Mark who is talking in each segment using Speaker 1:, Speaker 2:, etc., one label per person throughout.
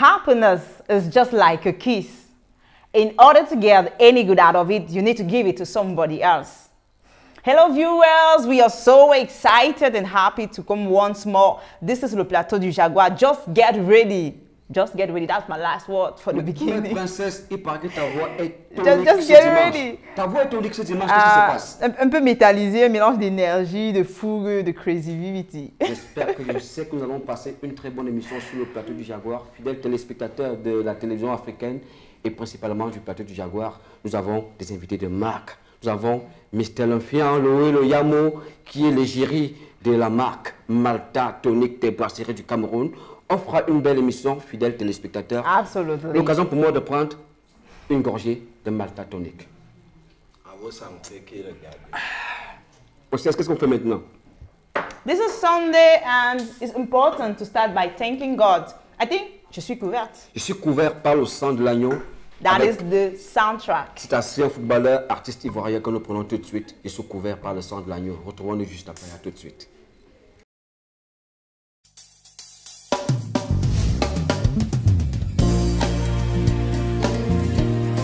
Speaker 1: happiness is just like a kiss. In order to get any good out of it, you need to give it to somebody else. Hello viewers, we are so excited and happy to come once more. This is Le Plateau du Jaguar. Just get ready. Just get ready. That's my last word for the beginning.
Speaker 2: Princesse, il paraît que ta voix est
Speaker 1: Just get ready.
Speaker 2: Ta voix est tonique ce dimanche, qu'est-ce qui se passe?
Speaker 1: Un peu métallisé, un mélange d'énergie, de fougue, de crazy.
Speaker 2: J'espère que je sais que nous allons passer une très bonne émission sur Le Plateau du Jaguar. Fidèles téléspectateurs de la télévision africaine et principalement du Plateau du Jaguar, nous avons des invités de marque. Nous avons Mr. L'Enfiant, Loé Yamo, qui est l'égérie de la marque Malta Tonique des brasseries du Cameroun. On fera une belle émission, fidèles téléspectateurs.
Speaker 1: Absolument.
Speaker 2: L'occasion pour moi de prendre une gorgée de Malta Tonique. Qu'est-ce qu'on fait maintenant?
Speaker 1: This is Sunday and it's important to start by thanking God. I think je suis couverte.
Speaker 2: Je suis couvert par le sang de l'agneau.
Speaker 1: That is the soundtrack.
Speaker 2: C'est assez un footballeur, artiste ivoirien que nous prenons tout de suite. Je suis couvert par le sang de l'agneau. Retrouvons-nous juste après, à tout de suite.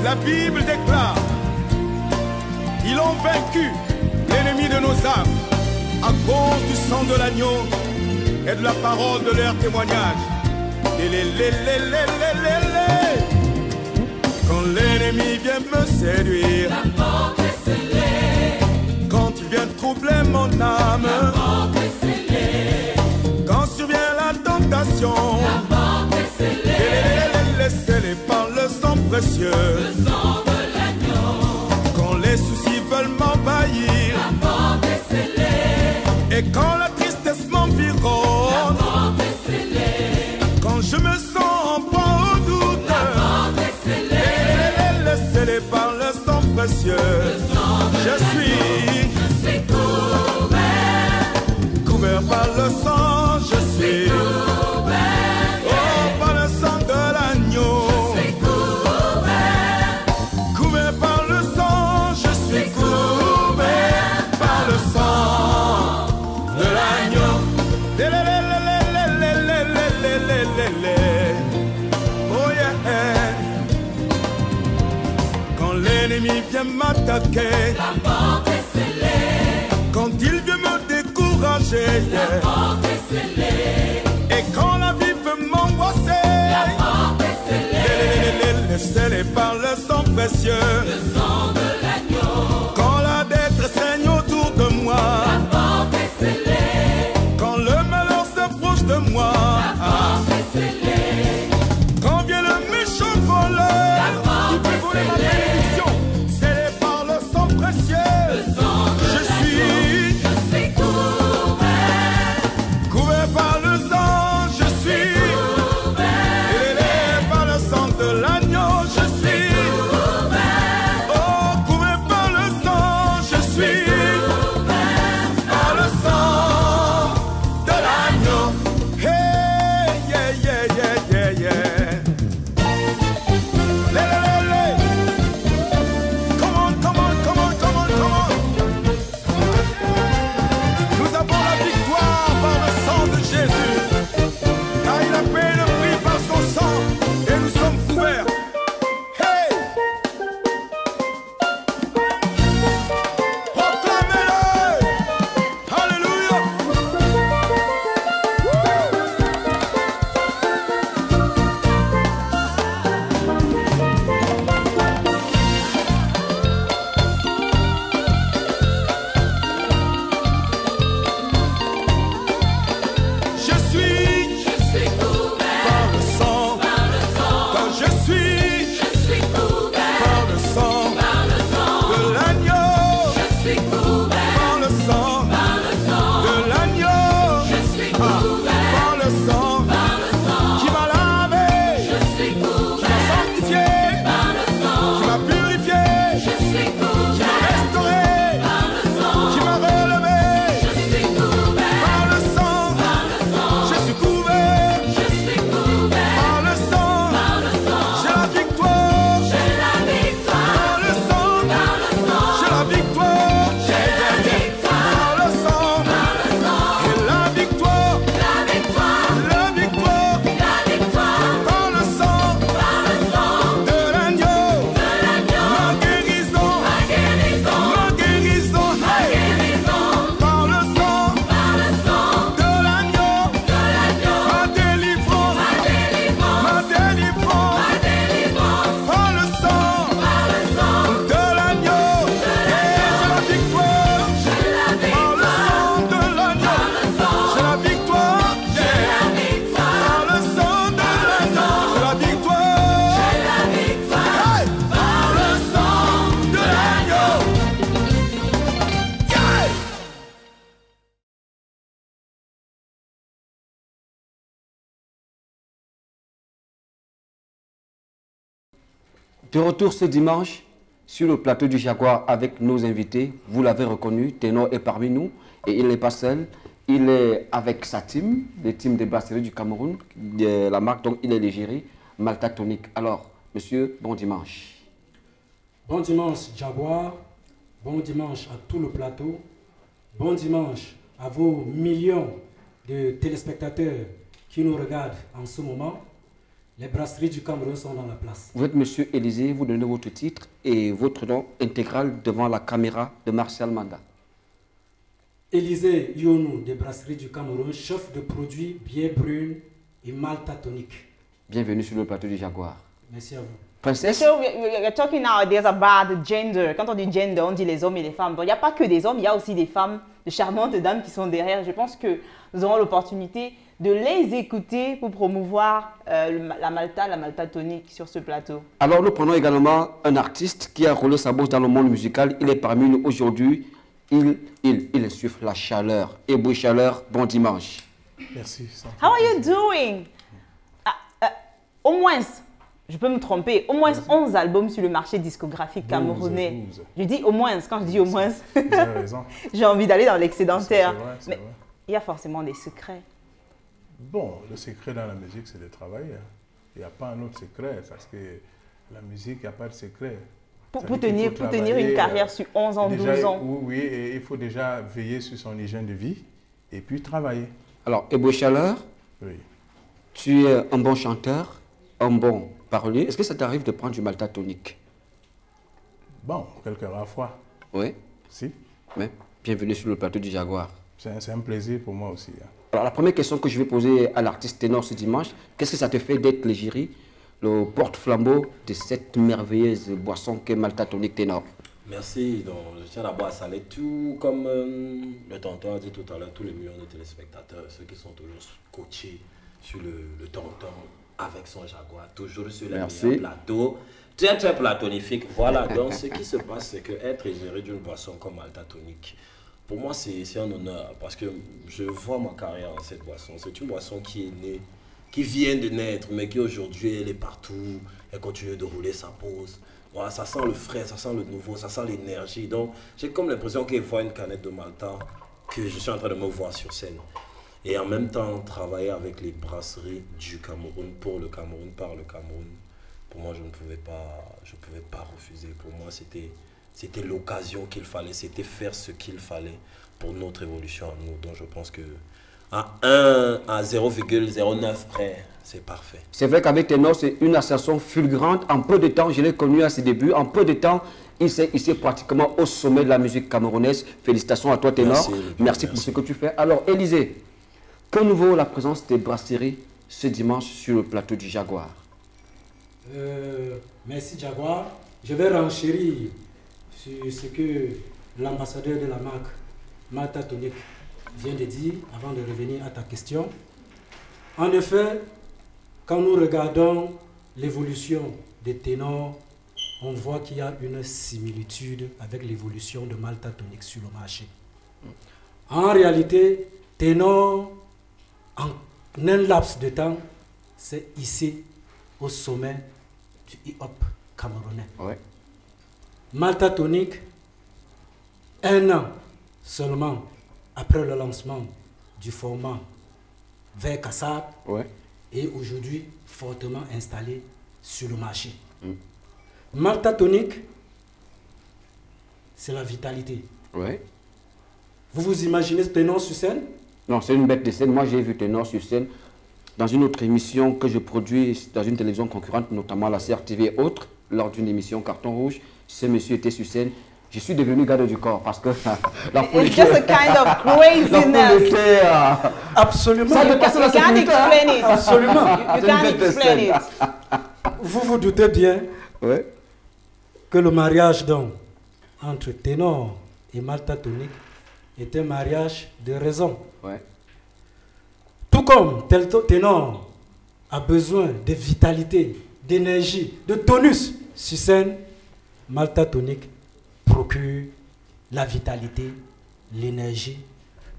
Speaker 3: La Bible déclare, ils ont vaincu l'ennemi de nos âmes à cause du sang de l'agneau et de la parole de leur témoignage. Quand l'ennemi vient me séduire,
Speaker 4: la porte est scellée.
Speaker 3: Quand il vient troubler mon âme,
Speaker 4: la porte est scellée.
Speaker 3: Quand survient la tentation,
Speaker 4: la porte est scellée.
Speaker 3: Scellée par le sang précieux,
Speaker 4: le sang de l'agneau.
Speaker 3: Quand les soucis veulent m'envahir,
Speaker 4: la porte est scellée.
Speaker 3: Et quand la tristesse m'environne,
Speaker 4: la porte est scellée.
Speaker 3: Quand je me sens en proie au doute,
Speaker 4: la porte est scellée.
Speaker 3: Scellée par le sang précieux,
Speaker 4: le sang de
Speaker 3: je suis
Speaker 4: couvert.
Speaker 3: Couvert par le sang, je suis vient m'attaquer,
Speaker 4: la porte est scellée.
Speaker 3: Quand il vient me décourager,
Speaker 4: la porte est scellée.
Speaker 3: Et quand la vie veut m'angoisser,
Speaker 4: la porte est scellée.
Speaker 3: Scellée par le sang précieux,
Speaker 4: le sang de l'agneau.
Speaker 3: Quand la détresse règne autour de moi,
Speaker 4: la porte est scellée.
Speaker 3: Quand le malheur s'approche de moi,
Speaker 4: la porte est scellée.
Speaker 3: Quand vient le méchant voleur,
Speaker 4: la porte
Speaker 3: il peut voler ma bénédiction.
Speaker 4: Couvert
Speaker 3: par le sang, je suis couvert. Par le sang de l'agneau, je suis couvert.
Speaker 2: De retour ce dimanche sur le plateau du Jaguar avec nos invités. Vous l'avez reconnu, Ténor est parmi nous et il n'est pas seul. Il est avec sa team, le team des brasseries du Cameroun, la marque dont il est l'égérie, Malta Tonic. Alors, monsieur, bon dimanche.
Speaker 5: Bon dimanche Jaguar, bon dimanche à tout le plateau, bon dimanche à vos millions de téléspectateurs qui nous regardent en ce moment. Les brasseries du Cameroun sont dans la place.
Speaker 2: Vous êtes monsieur Élysée, vous donnez votre titre et votre nom intégral devant la caméra de Martial Manda.
Speaker 5: Élysée Yonou des brasseries du Cameroun, chef de produits bière brune et Malta Tonic.
Speaker 2: Bienvenue sur le plateau du Jaguar.
Speaker 5: Merci à vous.
Speaker 2: Princesse?
Speaker 1: So we're talking nowadays about gender. Quand on dit gender, on dit les hommes et les femmes. Donc il n'y a pas que des hommes, il y a aussi des femmes, de charmantes dames qui sont derrière. Je pense que nous aurons l'opportunité de les écouter pour promouvoir la Malta Tonic sur ce plateau.
Speaker 2: Alors nous prenons également un artiste qui a roulé sa bosse dans le monde musical. Il est parmi nous aujourd'hui. Il insuffle la chaleur. Et beau chaleur, bon dimanche.
Speaker 6: Merci.
Speaker 1: How are you doing? Au moins, je peux me tromper, au moins 11 albums sur le marché discographique camerounais.
Speaker 6: 12.
Speaker 1: Je dis au moins, quand je dis au moins,
Speaker 6: Vous avez raison.
Speaker 1: j'ai envie d'aller dans l'excédentaire.
Speaker 6: C'est
Speaker 1: Mais
Speaker 6: vrai.
Speaker 1: il y a forcément des secrets.
Speaker 6: Bon, le secret dans la musique, c'est de travailler. Il n'y a pas un autre secret, parce que la musique, il n'y a pas de secret.
Speaker 1: Pour
Speaker 6: C'est-à-dire qu'il faut
Speaker 1: tenir une
Speaker 6: travailler,
Speaker 1: carrière sur 11 ans,
Speaker 6: déjà,
Speaker 1: 12 ans.
Speaker 6: Oui, et il faut déjà veiller sur son hygiène de vie et puis travailler.
Speaker 2: Alors, Ebo Chaleur,
Speaker 6: Oui.
Speaker 2: tu es un bon chanteur, un bon parolier. Est-ce que ça t'arrive de prendre du Malta Tonic?
Speaker 6: Bon, quelques rares fois.
Speaker 2: Oui,
Speaker 6: Si.
Speaker 2: mais bienvenue sur le plateau du Jaguar.
Speaker 6: C'est un plaisir pour moi aussi.
Speaker 2: Alors, la première question que je vais poser à l'artiste Ténor ce dimanche, qu'est-ce que ça te fait d'être l'égérie, le porte-flambeau de cette merveilleuse boisson qu'est Malta Tonic Ténor?
Speaker 7: Merci. Donc, je tiens d'abord à saluer tout, comme le tonton a dit tout à l'heure, tous les millions de téléspectateurs, ceux qui sont toujours coachés sur le tonton avec son Jaguar, toujours sur les meilleurs plateaux. Très très platonifique. Voilà, donc ce qui se passe, c'est que être égérie d'une boisson comme Malta Tonic, pour moi c'est un honneur parce que je vois ma carrière en cette boisson. C'est une boisson qui est née, qui vient de naître, mais qui aujourd'hui elle est partout, elle continue de rouler sa pause. Voilà, ça sent le frais, ça sent le nouveau, ça sent l'énergie. Donc j'ai comme l'impression qu'il voit une canette de Malta que je suis en train de me voir sur scène. Et en même temps, travailler avec les brasseries du Cameroun, pour le Cameroun, par le Cameroun, pour moi, je ne pouvais pas refuser. Pour moi, c'était l'occasion qu'il fallait, c'était faire ce qu'il fallait pour notre évolution à nous. Donc, je pense que à 0,09 près, c'est parfait.
Speaker 2: C'est vrai qu'avec Ténor, c'est une ascension fulgurante. En peu de temps, je l'ai connu à ses débuts. En peu de temps, il s'est pratiquement au sommet de la musique camerounaise. Félicitations à toi, Ténor. Merci pour ce que tu fais. Alors, Élysée, que nous vaut la présence des brasseries ce dimanche sur le plateau du Jaguar?
Speaker 5: Merci Jaguar. Je vais renchérir sur ce que l'ambassadeur de la marque Malta Tonic vient de dire avant de revenir à ta question. En effet, quand nous regardons l'évolution des ténors, on voit qu'il y a une similitude avec l'évolution de Malta Tonic sur le marché. En réalité, Ténor, en un laps de temps, s'est hissé au sommet du hip-hop camerounais.
Speaker 2: Ouais.
Speaker 5: Malta Tonic, 1 an seulement après le lancement du format vers Kassab,
Speaker 2: Ouais.
Speaker 5: est aujourd'hui fortement installé sur le marché. Malta Tonic, c'est la vitalité.
Speaker 2: Ouais.
Speaker 5: Vous vous imaginez ce Ténor sur scène?
Speaker 2: Non, c'est une bête de scène. Moi, j'ai vu Ténor sur scène dans une autre émission que je produis dans une télévision concurrente, notamment la CRTV et autres, lors d'une émission Carton Rouge. Ce monsieur était sur scène. Je suis devenu garde du corps parce que la foule
Speaker 1: It's just a kind of
Speaker 2: la foule
Speaker 1: craziness.
Speaker 2: était,
Speaker 5: Absolument.
Speaker 2: ça dépasse la
Speaker 1: You can't
Speaker 2: sécurité.
Speaker 1: explain it.
Speaker 5: Absolument.
Speaker 1: You
Speaker 2: C'est une
Speaker 1: can't
Speaker 2: bête de
Speaker 1: explain
Speaker 2: scène.
Speaker 1: it.
Speaker 5: Vous vous doutez bien
Speaker 2: Ouais.
Speaker 5: que le mariage donc entre Ténor et Malta Tonic est un mariage de raison.
Speaker 2: Ouais.
Speaker 5: Tout comme Ténor a besoin de vitalité, d'énergie, de tonus sur scène, Malta Tonic procure la vitalité, l'énergie,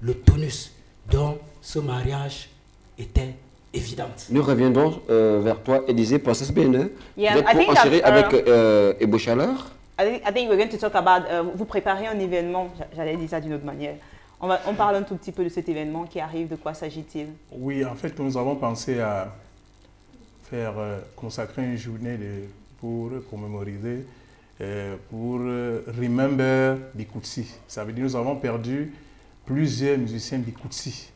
Speaker 5: le tonus dont ce mariage était évidente.
Speaker 2: Nous reviendrons vers toi, Élisée, Princesse BNE.
Speaker 1: Yeah,
Speaker 2: Vous êtes
Speaker 1: I think
Speaker 2: pour enchérir
Speaker 1: that,
Speaker 2: avec Ebo Chaleur.
Speaker 1: I think we're going to talk about, vous préparez un événement, j'allais dire ça d'une autre manière. On parle un tout petit peu de cet événement qui arrive, de quoi s'agit-il?
Speaker 6: Oui, en fait, nous avons pensé à faire consacrer une journée pour commémoriser, pour Remember Bikoutsi. Ça veut dire que nous avons perdu plusieurs musiciens Bikoutsi.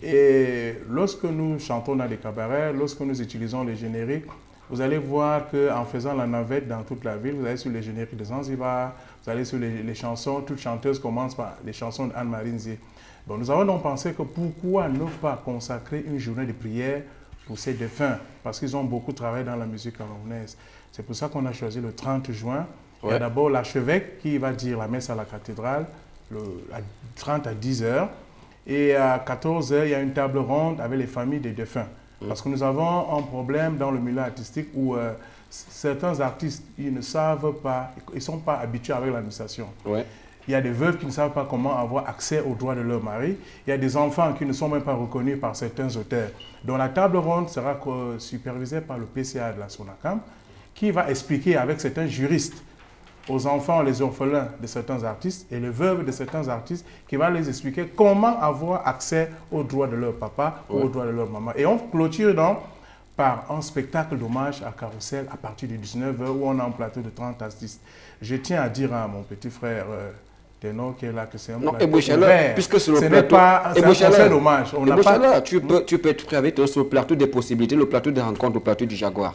Speaker 6: Et lorsque nous chantons dans des cabarets, lorsque nous utilisons les génériques, vous allez voir qu'en faisant la navette dans toute la ville, vous allez sur les génériques de Zanzibar, vous allez sur les chansons, toutes chanteuses commencent par les chansons d'Anne-Marie Nzé. Bon, nous avons donc pensé que pourquoi ne pas consacrer une journée de prière pour ces défunts, parce qu'ils ont beaucoup travaillé dans la musique camerounaise. C'est pour ça qu'on a choisi le 30 juin. Ouais. Il y a d'abord l'archevêque qui va dire la messe à la cathédrale, à 30 à 10 h. Et à 14 h, il y a une table ronde avec les familles des défunts. Parce que nous avons un problème dans le milieu artistique où certains artistes, ils ne savent pas, ils ne sont pas habitués avec l'administration. Ouais. Il y a des veuves qui ne savent pas comment avoir accès aux droits de leur mari. Il y a des enfants qui ne sont même pas reconnus par certains auteurs. Donc la table ronde sera supervisée par le PCA de la SONACAM qui va expliquer avec certains juristes aux enfants, les orphelins de certains artistes et les veuves de certains artistes qui va les expliquer comment avoir accès aux droits de leur papa ou aux droits de leur maman. Et on clôture donc par un spectacle d'hommage à Carousel à partir de 19 h où on a un plateau de 30 artistes. Je tiens à dire à mon petit frère Ténor qui est là que c'est un plateau ouvert.
Speaker 2: Puisque sur le
Speaker 6: ce
Speaker 2: plateau,
Speaker 6: n'est pas un concert d'hommage.
Speaker 2: Tu peux être prêt avec sur le plateau des possibilités, le plateau des rencontres, le plateau du Jaguar.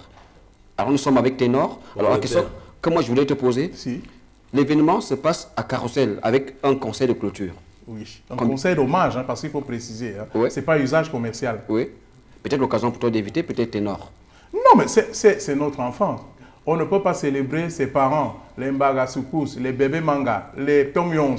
Speaker 2: Alors nous sommes avec Ténor. Alors la question que moi je voulais te poser, l'événement se passe à Carousel avec un concert de clôture.
Speaker 6: Oui, un concert d'hommage, hein, parce qu'il faut préciser. Hein. Ouais. Ce n'est pas usage commercial.
Speaker 2: Oui. Peut-être l'occasion pour toi d'éviter, peut-être Ténor.
Speaker 6: Non, mais c'est notre enfant. On ne peut pas célébrer ses parents, les Mbaga Soukous, les bébés Manga, les Tom Yons.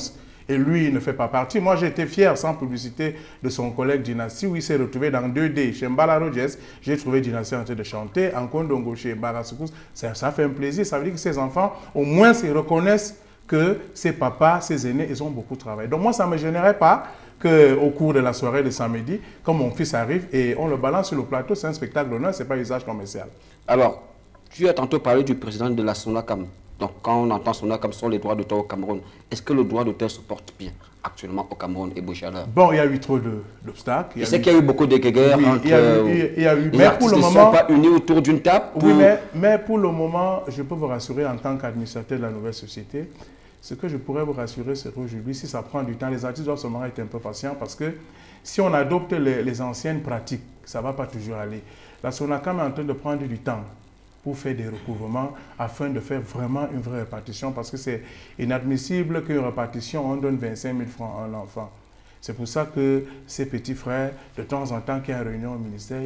Speaker 6: Et lui, il ne fait pas partie. Moi, j'étais fier, sans publicité, de son collègue Dynasty, où il s'est retrouvé dans 2D. Chez Mbala Rogers, j'ai trouvé Dynasty en train de chanter. En Kondongo, chez Mbaga Soukous, ça fait un plaisir. Ça veut dire que ces enfants, au moins, ils reconnaissent que ses papas, ses aînés, ils ont beaucoup travaillé. Donc moi, ça ne me gênerait pas qu'au cours de la soirée de samedi, quand mon fils arrive et on le balance sur le plateau, c'est un spectacle d'honneur, ce n'est pas usage commercial.
Speaker 2: Alors, tu as tantôt parlé du président de la SONACAM. Donc, quand on entend SONACAM sur les droits d'auteur au Cameroun, est-ce que le droit d'auteur se porte bien actuellement au Cameroun et Bouchaleur?
Speaker 6: Bon, il y a eu trop d'obstacles.
Speaker 2: Je sais qu'il y a eu beaucoup de guerres entre
Speaker 6: il y a eu,
Speaker 2: les artistes ne sont pas unis autour d'une table.
Speaker 6: Oui, mais pour le moment, je peux vous rassurer en tant qu'administrateur de la nouvelle société, ce que je pourrais vous rassurer, c'est qu'aujourd'hui, si ça prend du temps, les artistes doivent seulement être un peu patients parce que si on adopte les anciennes pratiques, ça ne va pas toujours aller. La SONACAM est en train de prendre du temps pour faire des recouvrements afin de faire vraiment une vraie répartition parce que c'est inadmissible qu'une répartition, on donne 25 000 francs à un enfant. C'est pour ça que ces petits frères, de temps en temps, qu'il y a une réunion au ministère,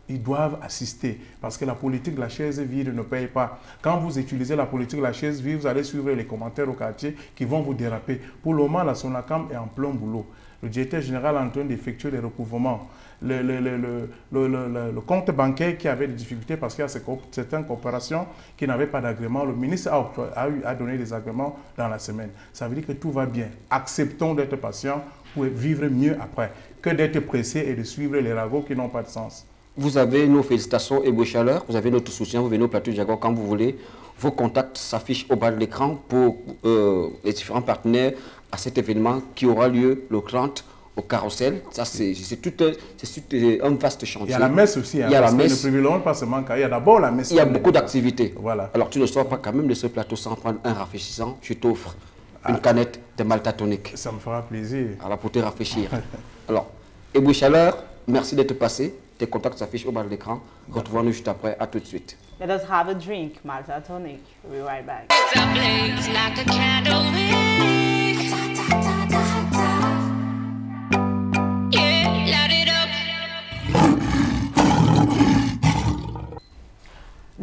Speaker 6: ils doivent assister parce que la politique de la chaise vide ne paye pas. Quand vous utilisez la politique de la chaise vide, vous allez suivre les commentaires au quartier qui vont vous déraper. Pour le moment, la SONACAM est en plein boulot. Le directeur général est en train d'effectuer les recouvrements. Le compte bancaire qui avait des difficultés parce qu'il y a certaines coopérations qui n'avaient pas d'agrément. Le ministre a donné des agréments dans la semaine. Ça veut dire que tout va bien. Acceptons d'être patients pour vivre mieux après que d'être pressés et de suivre les ragots qui n'ont pas de sens.
Speaker 2: Vous avez nos félicitations et vos chaleurs, vous avez notre soutien, vous venez au plateau du Jaguar quand vous voulez. Vos contacts s'affichent au bas de l'écran pour les différents partenaires à cet événement qui aura lieu le 30 au Carousel. Ça, c'est tout un vaste chantier.
Speaker 6: Il y a la messe aussi. Hein, il y a la messe. Ne privilégions pas seulement il y a d'abord la messe.
Speaker 2: Il y a beaucoup d'activités.
Speaker 6: Voilà.
Speaker 2: Alors, tu ne sors pas quand même de ce plateau sans prendre un rafraîchissant. Je t'offre une canette de Malta tonique.
Speaker 6: Ça me fera plaisir.
Speaker 2: Alors, pour te rafraîchir. Alors, Ebou Chaleur, merci d'être passé. Tes contacts s'affichent au bas de l'écran. Retrouvons-nous juste après. À tout de suite.
Speaker 1: Let us have a drink, Malta tonic. We'll be right back.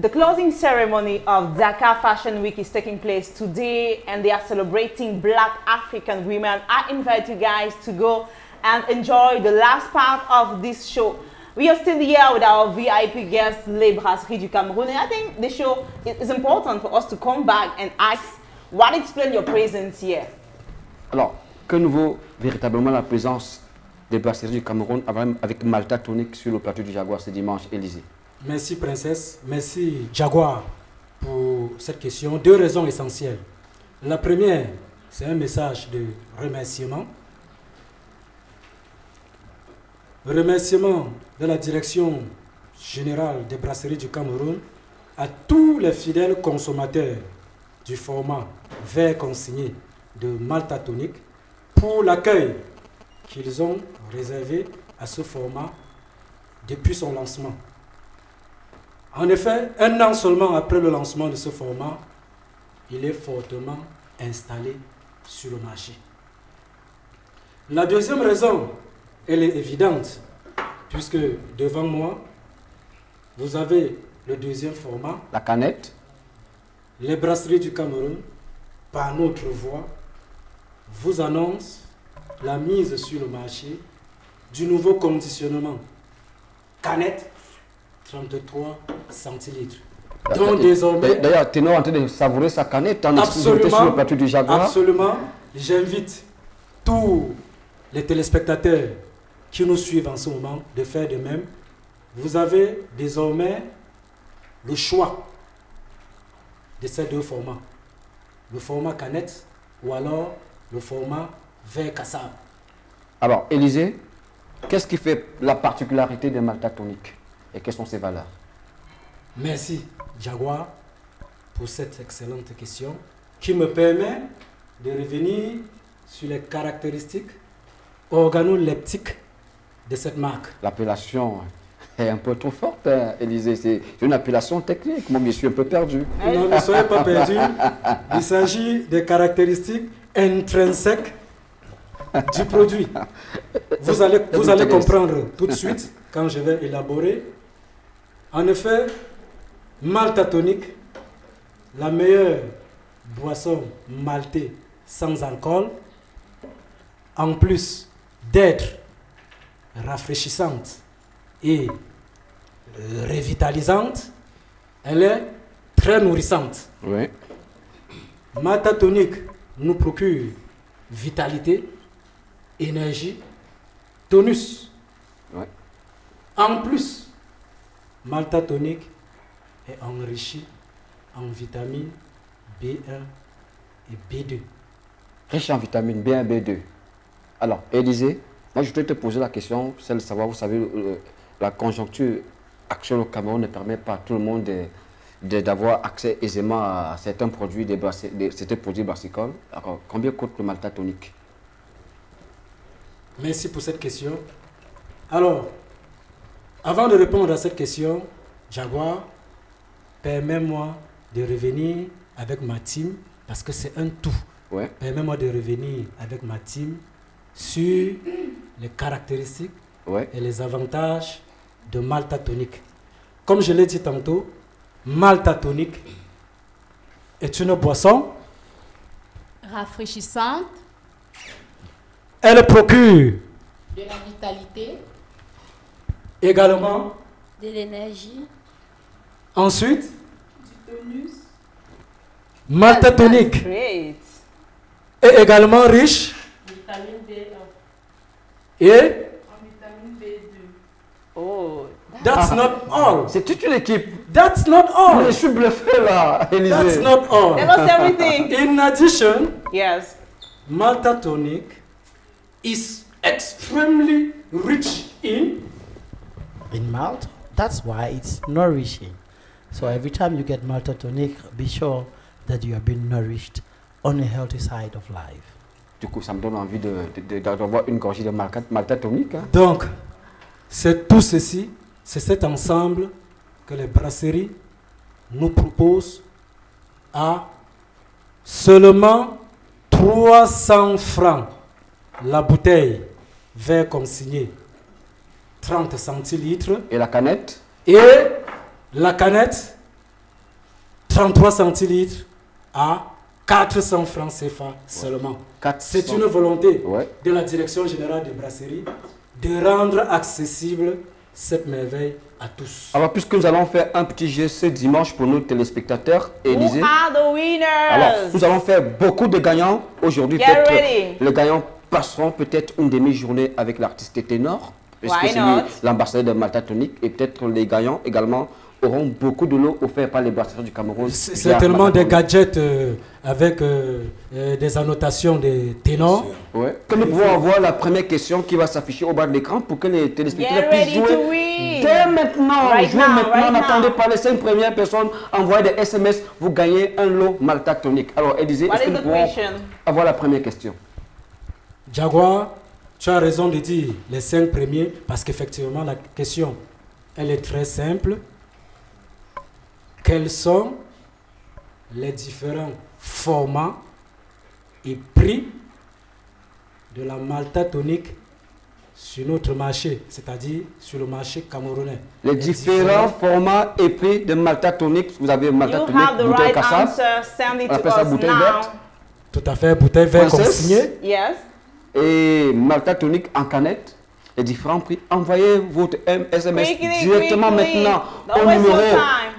Speaker 1: The closing ceremony of Dakar Fashion Week is taking place today and they are celebrating Black African women. I invite you guys to go and enjoy the last part of this show. We are still here with our VIP guests, Les Brasseries du Cameroun. And I think the show is important for us to come back and ask, what explains your presence here?
Speaker 2: Alors, que nous vaut véritablement la présence des brasseries du Cameroun avec Malta Tonic sur le plateau du Jaguar ce dimanche, Élysée?
Speaker 5: Merci Princesse, merci Jaguar pour cette question. Deux raisons essentielles. La première, c'est un message de remerciement. Remerciement de la direction générale des brasseries du Cameroun à tous les fidèles consommateurs du format verre consigné de Malta Tonic pour l'accueil qu'ils ont réservé à ce format depuis son lancement. En effet, un an seulement après le lancement de ce format, il est fortement installé sur le marché. La deuxième raison, elle est évidente, puisque devant moi, vous avez le deuxième format.
Speaker 2: La canette.
Speaker 5: Les brasseries du Cameroun, par notre voix, vous annoncent la mise sur le marché du nouveau conditionnement canette 33 centilitres. Donc désormais,
Speaker 2: d'ailleurs, Ténor est en train de savourer sa canette en exclusivité sur le plateau du Jaguar.
Speaker 5: Absolument. J'invite tous les téléspectateurs qui nous suivent en ce moment de faire de même. Vous avez désormais le choix de ces deux formats. Le format canette ou alors le format verre cassable.
Speaker 2: Alors, Élysée, qu'est-ce qui fait la particularité de Malta Tonic et quelles sont ses valeurs?
Speaker 5: Merci Jaguar pour cette excellente question qui me permet de revenir sur les caractéristiques organoleptiques de cette marque.
Speaker 2: L'appellation est un peu trop forte, hein, Élysée. C'est une appellation technique. Moi, je suis un peu perdu.
Speaker 5: Non, ne soyez pas perdu. Il s'agit des caractéristiques intrinsèques du produit. Vous allez comprendre tout de suite quand je vais élaborer. En effet, Malta Tonic, la meilleure boisson maltée sans alcool, en plus d'être rafraîchissante et revitalisante, elle est très nourrissante.
Speaker 2: Oui.
Speaker 5: Malta Tonic nous procure vitalité, énergie, tonus.
Speaker 2: Oui.
Speaker 5: En plus, Malta Tonic est enrichi en vitamines B1 et B2.
Speaker 2: Riche en vitamines B1 et B2. Alors, Élysée, moi je voudrais te poser la question, c'est de savoir, vous savez, la conjoncture actuelle au Cameroun ne permet pas à tout le monde d'avoir accès aisément à certains produits, certains produits brassicoles. Alors, combien coûte le Malta Tonic?
Speaker 5: Merci pour cette question. Alors, avant de répondre à cette question, Jaguar, permets-moi de revenir avec ma team, parce que c'est un tout.
Speaker 2: Ouais.
Speaker 5: Permets-moi de revenir avec ma team sur les caractéristiques et les avantages de Malta Tonic. Comme je l'ai dit tantôt, Malta Tonic est une boisson
Speaker 8: rafraîchissante.
Speaker 5: Elle procure
Speaker 8: De la vitalité.
Speaker 5: Également.
Speaker 8: De l'énergie.
Speaker 5: Ensuite.
Speaker 8: Du tonus.
Speaker 5: Malta Tonic est également riche.
Speaker 8: Vitamine B1.
Speaker 5: Et.
Speaker 8: En vitamine B2.
Speaker 1: Oh.
Speaker 5: That's not all.
Speaker 2: C'est toute une équipe.
Speaker 5: That's not all.
Speaker 2: Je suis bluffé là, Élysée.
Speaker 5: That's not all.
Speaker 1: Tell us everything.
Speaker 5: In addition,
Speaker 1: yes,
Speaker 5: Malta Tonic is extremely rich in
Speaker 9: malt. That's why it's nourishing. So every time you get Malta Tonic, be sure that you are being nourished on a healthy side of life.
Speaker 2: Du coup, ça me donne envie d'avoir une gorgée de Malta Tonic. Hein.
Speaker 5: Donc, c'est tout ceci, c'est cet ensemble que les brasseries nous proposent à seulement 300 francs la bouteille verre consigné 30 centilitres.
Speaker 2: Et la canette?
Speaker 5: Et la canette 33 centilitres à 400 francs CFA seulement. C'est une volonté de la Direction Générale des Brasseries de rendre accessible cette merveille à tous.
Speaker 2: Alors, puisque nous allons faire un petit jeu ce dimanche pour nos téléspectateurs, Élysée.
Speaker 1: Who are the winners?
Speaker 2: Alors, nous allons faire beaucoup de gagnants aujourd'hui.
Speaker 1: Get ready.
Speaker 2: Le gagnant passerons peut-être une demi-journée avec l'artiste ténor, puisque
Speaker 1: Why
Speaker 2: c'est
Speaker 1: not?
Speaker 2: lui l'ambassadeur de Malta Tonic, et peut-être les gagnants également auront beaucoup de lots offerts par les brasseurs du Cameroun.
Speaker 5: Certainement des gadgets avec des annotations des ténors.
Speaker 2: Ouais. Que nous pouvons avoir la première question qui va s'afficher au bas de l'écran pour que les téléspectateurs puissent jouer dès maintenant. N'attendez pas les 5 premières personnes, envoyez des SMS, vous gagnez un lot Malta Tonic. Alors, Élisée, est-ce que nous pouvons avoir la première question?
Speaker 5: Jaguar, tu as raison de dire les 5 premiers parce qu'effectivement la question, elle est très simple. Quels sont les différents formats et prix de la Malta Tonic sur notre marché, c'est-à-dire sur le marché camerounais?
Speaker 2: Les différents formats et prix de Malta Tonic. Vous avez Malta Tonic, bouteille Kassab, on appelle ça bouteille verte.
Speaker 5: Tout à fait, bouteille verte comme signé.
Speaker 1: Yes.
Speaker 2: Et Malta Tonic en canette. Les différents prix. Envoyez votre SMS directement maintenant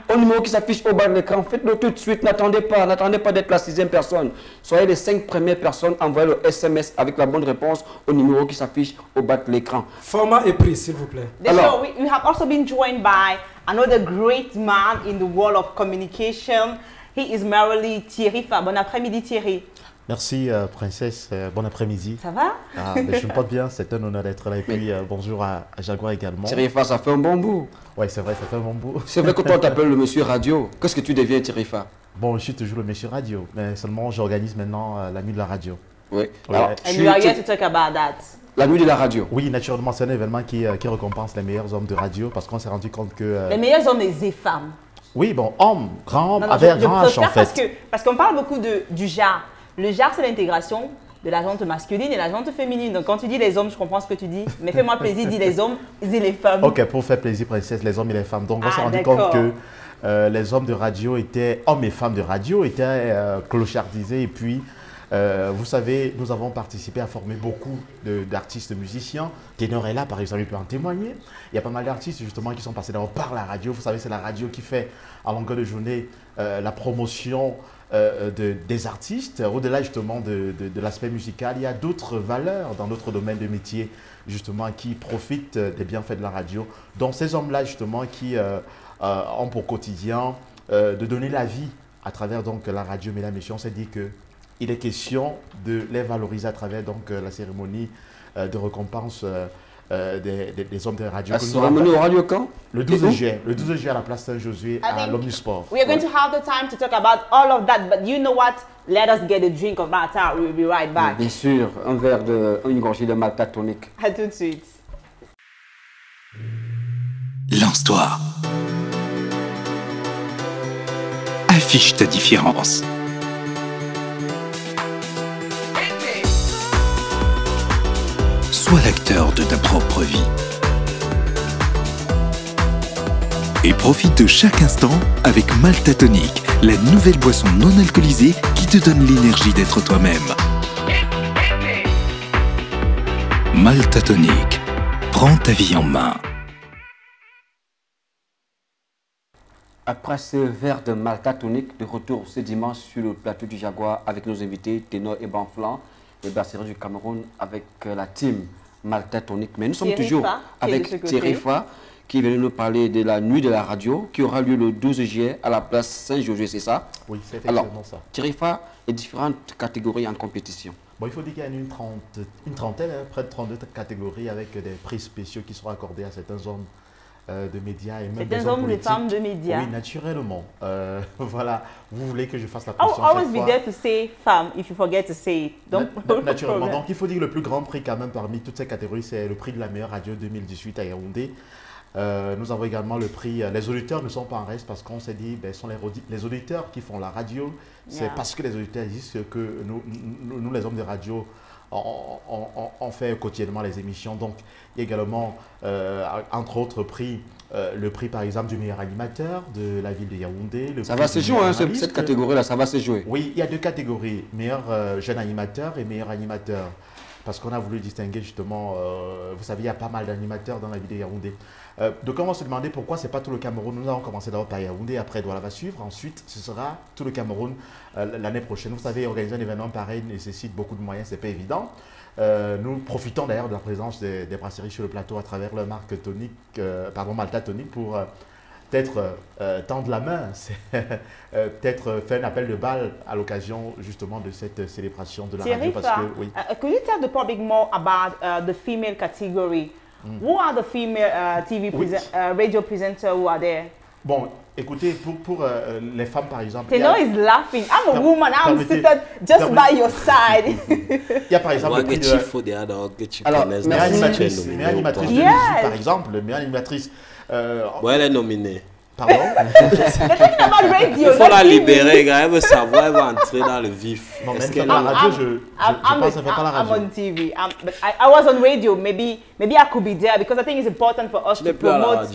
Speaker 2: au numéro qui s'affiche au bas de l'écran. Faites-le tout de suite. N'attendez pas d'être la 6e personne. Soyez les 5 premières personnes. Envoyez le SMS avec la bonne réponse au numéro qui s'affiche au bas de l'écran.
Speaker 5: Format et prix, s'il vous plaît.
Speaker 1: Alors, we have also been joined by another great man in the world of communication. He is merely Thierry Fa. Bon après-midi, Thierry.
Speaker 10: Merci, princesse. Bon après-midi.
Speaker 1: Ça va?
Speaker 10: Je me porte bien. C'est un honneur d'être là. Et puis, bonjour à Jaguar également.
Speaker 2: Thierry Fa, ça fait un bon bout.
Speaker 10: Oui, c'est vrai, ça fait un bon bout.
Speaker 2: C'est vrai que toi, on t'appelle le monsieur radio. Qu'est-ce que tu deviens, Thierry Fa?
Speaker 10: Bon, je suis toujours le monsieur radio. Mais seulement, j'organise maintenant la nuit de la radio.
Speaker 2: Oui.
Speaker 1: Alors, and you are here to talk about that.
Speaker 2: La nuit de la radio.
Speaker 10: Oui, naturellement, c'est un événement qui récompense les meilleurs hommes de radio parce qu'on s'est rendu compte que...
Speaker 1: les meilleurs hommes et femmes.
Speaker 10: Oui, bon, hommes, grands hommes, avec grand H en fait.
Speaker 1: Parce qu'on parle beaucoup du genre. Le genre, c'est l'intégration de la gente masculine et la gente féminine. Donc, quand tu dis les hommes, je comprends ce que tu dis. Mais fais-moi plaisir, dis les hommes, dis les femmes.
Speaker 10: Ok, pour faire plaisir, princesse, les hommes et les femmes. Donc, on s'est rendu compte que les hommes de radio étaient, hommes et femmes de radio étaient clochardisés. Et puis, vous savez, nous avons participé à former beaucoup d'artistes musiciens. Ténor est là, par exemple, il peut en témoigner. Il y a pas mal d'artistes, justement, qui sont passés d'abord par la radio. Vous savez, c'est la radio qui fait, à longueur de journée, la promotion des artistes. Au-delà, justement, de l'aspect musical, il y a d'autres valeurs dans notre domaine de métier, justement, qui profitent des bienfaits de la radio. Donc, ces hommes-là, justement, qui ont pour quotidien de donner la vie à travers donc, la radio, mesdames et messieurs, on s'est dit que il est question de les valoriser à travers donc, la cérémonie de récompense des hommes de radio.
Speaker 2: La cérémonie au radio quand?
Speaker 10: Le 12 juillet. Le 12 juillet à la place Saint-Josué à l'Omnisport.
Speaker 1: We are going to have the time to talk about all of that, but you know what? Let us get a drink of Malta. We will be right back.
Speaker 2: Bien sûr, une gorgée de Malta Tonic.
Speaker 1: À tout de suite.
Speaker 11: Lance-toi. Affiche ta différence. Sois l'acteur de ta propre vie. Et profite de chaque instant avec Malta Tonic, la nouvelle boisson non alcoolisée qui te donne l'énergie d'être toi-même. Malta Tonic, prends ta vie en main.
Speaker 2: Après ce verre de Malta Tonic, de retour ce dimanche sur le plateau du Jaguar avec nos invités Ténor et Banflan, les brasseurs du Cameroun avec la team Malta Tonic. Mais nous sommes toujours avec Thierry Fa qui vient nous parler de la nuit de la radio qui aura lieu le 12 juillet à la place Saint-Josué, c'est ça?
Speaker 10: Oui, c'est effectivement ça.
Speaker 2: Thierry Fa, les différentes catégories en compétition.
Speaker 10: Bon, il faut dire qu'il y a une trentaine, près de 32 catégories avec des prix spéciaux qui seront accordés à certains hommes de médias et même des hommes politiques.
Speaker 1: Des femmes de médias.
Speaker 10: Oui, naturellement. Voilà, vous voulez que je fasse la pression
Speaker 1: I'll always be there to say femme if you forget to say it.
Speaker 10: Naturellement. Donc, il faut dire que le plus grand prix quand même parmi toutes ces catégories, c'est le prix de la meilleure radio 2018 à Yaoundé. Nous avons également le prix, les auditeurs ne sont pas en reste parce qu'on s'est dit, ce sont les auditeurs qui font la radio. C'est parce que les auditeurs existent que nous, les hommes de radio, on fait quotidiennement les émissions. Donc, il y a également, entre autres prix, le prix par exemple du meilleur animateur de la ville de Yaoundé.
Speaker 2: Ça va se jouer, hein, cette catégorie-là, ça va se jouer.
Speaker 10: Oui, il y a deux catégories, meilleur jeune animateur et meilleur animateur. Parce qu'on a voulu distinguer justement, vous savez, il y a pas mal d'animateurs dans la ville de Yaoundé. Donc on va se demander pourquoi ce n'est pas tout le Cameroun. Nous allons commencer d'abord par Yaoundé, après Douala va suivre. Ensuite, ce sera tout le Cameroun l'année prochaine. Vous savez, organiser un événement pareil nécessite beaucoup de moyens, ce n'est pas évident. Nous profitons d'ailleurs de la présence des brasseries sur le plateau à travers la marque Malta Tonic pour peut-être tendre la main, peut-être faire un appel de balle à l'occasion justement de cette célébration de la radio. Parce que, oui.
Speaker 1: Could you tell the public more about the female category? Who are the female radio presenters who are there?
Speaker 10: Bon, écoutez, pour les femmes par exemple...
Speaker 1: Teno is laughing. I'm a woman, I'm seated just by your side.
Speaker 10: Il y a par exemple...
Speaker 7: Alors,
Speaker 10: meilleure animatrice de musique par exemple, meilleure animatrice...
Speaker 7: elle est nominée.
Speaker 10: Pardon?
Speaker 7: Il faut la libérer, elle veut savoir, elle va entrer dans le vif.
Speaker 10: Non, même la radio, je pense qu'elle ne fait pas la radio.
Speaker 1: I'm on TV. I was on radio. Maybe I could be there because I think it's important for us to promote.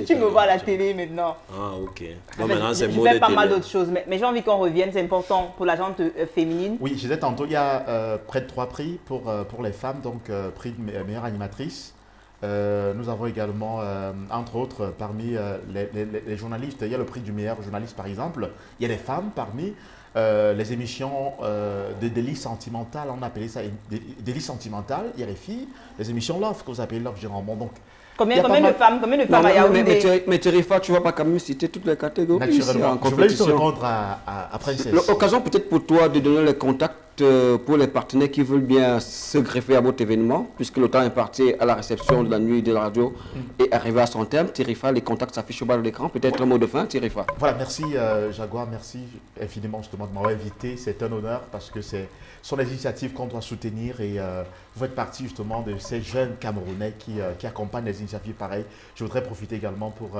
Speaker 1: Tu me vois à la télé maintenant.
Speaker 7: Ah, ok. Non, maintenant, c'est
Speaker 1: je fais pas mal d'autres choses, mais j'ai envie qu'on revienne, c'est important pour la gente féminine.
Speaker 10: Oui, je disais tantôt, il y a près de 3 prix pour les femmes, donc prix de meilleure animatrice. Nous avons également, entre autres, parmi les journalistes, il y a le prix du meilleur journaliste par exemple. Il y a des femmes parmi les émissions de délit sentimental, on appelait ça délit sentimental. Il y a les filles, les émissions Love, que vous appelez Love généralement. Donc,
Speaker 1: combien de femmes à Yaoundé?
Speaker 2: Mais Terifa, tu ne vas pas quand même citer toutes les catégories.
Speaker 10: Naturellement. Je voulais juste répondre à Princesse.
Speaker 2: L'occasion peut-être pour toi de donner les contacts pour les partenaires qui veulent bien se greffer à votre événement, puisque le temps est parti à la réception de la nuit de la radio et arrivé à son terme. Terifa, les contacts s'affichent au bas de l'écran. Peut-être un mot de fin, Terifa.
Speaker 10: Voilà, merci Jaguar, merci infiniment justement de m'avoir invité. C'est un honneur parce que ce sont des initiatives qu'on doit soutenir et vous faites partie justement de ces jeunes Camerounais qui accompagnent des initiatives pareilles. Je voudrais profiter également pour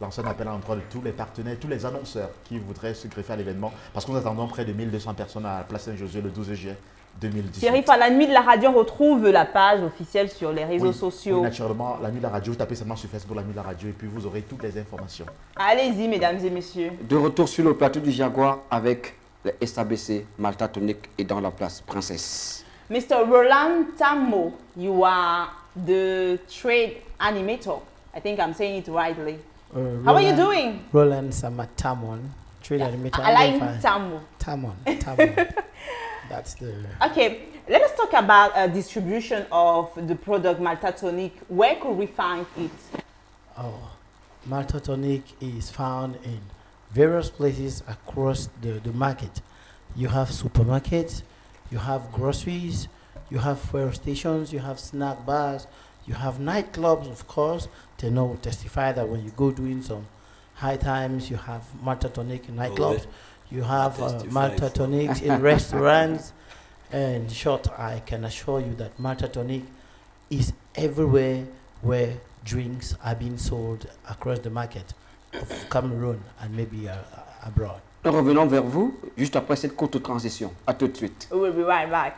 Speaker 10: lancer un appel à l'endroit de tous les partenaires, tous les annonceurs qui voudraient se greffer à l'événement parce que nous attendons près de 1200 personnes à la Place Saint-Josué le 12 juillet 2018.
Speaker 1: Thierry, à la nuit de la radio, on retrouve la page officielle sur les réseaux sociaux.
Speaker 10: Oui, naturellement, la nuit de la radio, tapez seulement sur Facebook la nuit de la radio et puis vous aurez toutes les informations.
Speaker 1: Allez-y, mesdames et messieurs.
Speaker 2: De retour sur le plateau du Jaguar avec les SABC, Malta Tonic et dans la place Princesse.
Speaker 1: Mr. Roland Tammo, you are the trade animator. I think I'm saying it rightly. How are you doing?
Speaker 9: Roland Samatamon, trade animator.
Speaker 1: I like Tammo.
Speaker 9: Tamon. That's the...
Speaker 1: Okay, let us talk about distribution of the product Malta Tonic. Where could we find it?
Speaker 9: Oh, Malta Tonic is found in various places across the market. You have supermarkets, you have groceries, you have fuel stations, you have snack bars, you have nightclubs, of course. They know testify that when you go doing some high times, you have Malta Tonic in nightclubs. You have Malta Tonic in restaurants. And in short, I can assure you that Malta Tonic is everywhere where drinks are being sold across the market of Cameroon and maybe abroad.
Speaker 2: Nous revenons vers vous juste après cette courte transition. À tout de suite.
Speaker 1: We'll be right back.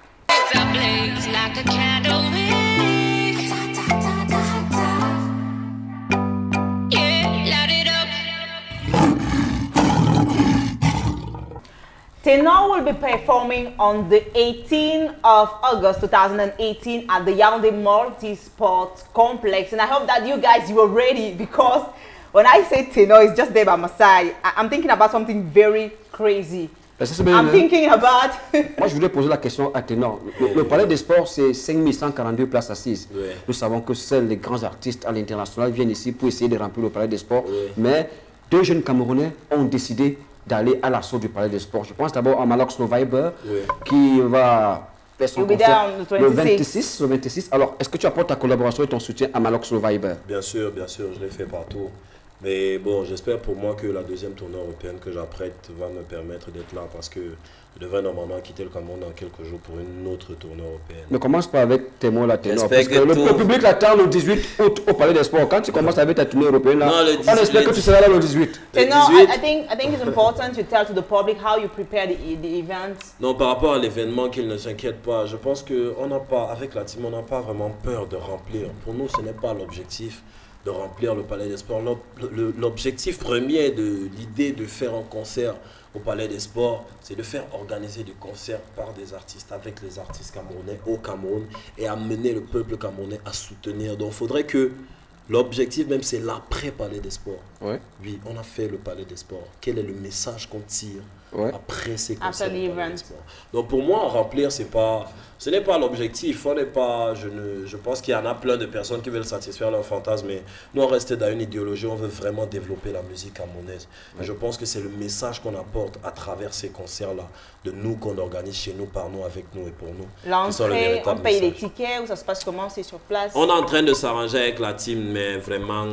Speaker 1: Tenor will be performing on the 18th of August 2018 at the Yaoundé Multi-Sport Complex. And I hope that you guys, you are ready because when I say Tenor is just there by my side, I'm thinking about something very crazy. I'm thinking about...
Speaker 2: Moi, je voulais poser la question à Tenor. Le Palais des Sports, c'est 5142 places assises. Ouais. Nous savons que seuls les grands artistes à l'international viennent ici pour essayer de remplir le Palais des Sports. Ouais. Mais 2 jeunes Camerounais ont décidé d'aller à l'assaut du Palais des Sports. Je pense d'abord à Malox Loviber, qui va faire son concert le 26. Alors, est-ce que tu apportes ta collaboration et ton soutien à Malox Loviber?
Speaker 7: Bien sûr, je l'ai fait partout. Mais bon, j'espère pour moi que la deuxième tournée européenne que j'apprête va me permettre d'être là parce que je devrais normalement quitter le Cameroun dans quelques jours pour une autre tournée européenne.
Speaker 2: Ne commence pas avec tes mots là, Tenor, parce que le public l'attend le 18 août au Palais des Sports. Quand tu commences avec ta tournée européenne là, on espère que tu seras là le 18.
Speaker 1: Tenor, I think it's important to tell to the public how you prepare the event.
Speaker 7: Non, par rapport à l'événement, qu'ils ne s'inquiètent pas. Je pense qu'on n'a pas, avec la team, on n'a pas vraiment peur de remplir. Pour nous, ce n'est pas l'objectif de remplir le Palais des Sports. L'objectif premier de l'idée de faire un concert au Palais des Sports, c'est de faire organiser des concerts par des artistes, avec les artistes camerounais au Cameroun et amener le peuple camerounais à soutenir. Donc il faudrait que l'objectif même c'est l'après Palais des Sports.
Speaker 2: Ouais.
Speaker 7: Oui, on a fait le Palais des Sports. Quel est le message qu'on tire après ces
Speaker 1: After
Speaker 7: concerts.
Speaker 1: the event.
Speaker 7: Donc pour moi, remplir, ce n'est pas l'objectif. Je pense qu'il y en a plein de personnes qui veulent satisfaire leurs fantasmes, mais nous on reste dans une idéologie, on veut vraiment développer la musique camerounaise. Je pense que c'est le message qu'on apporte à travers ces concerts-là, de nous qu'on organise chez nous, par nous, avec nous et pour nous.
Speaker 1: L'entrée, on paye les tickets ou ça se passe comment? C'est sur place?
Speaker 7: On est en train de s'arranger avec la team, mais vraiment...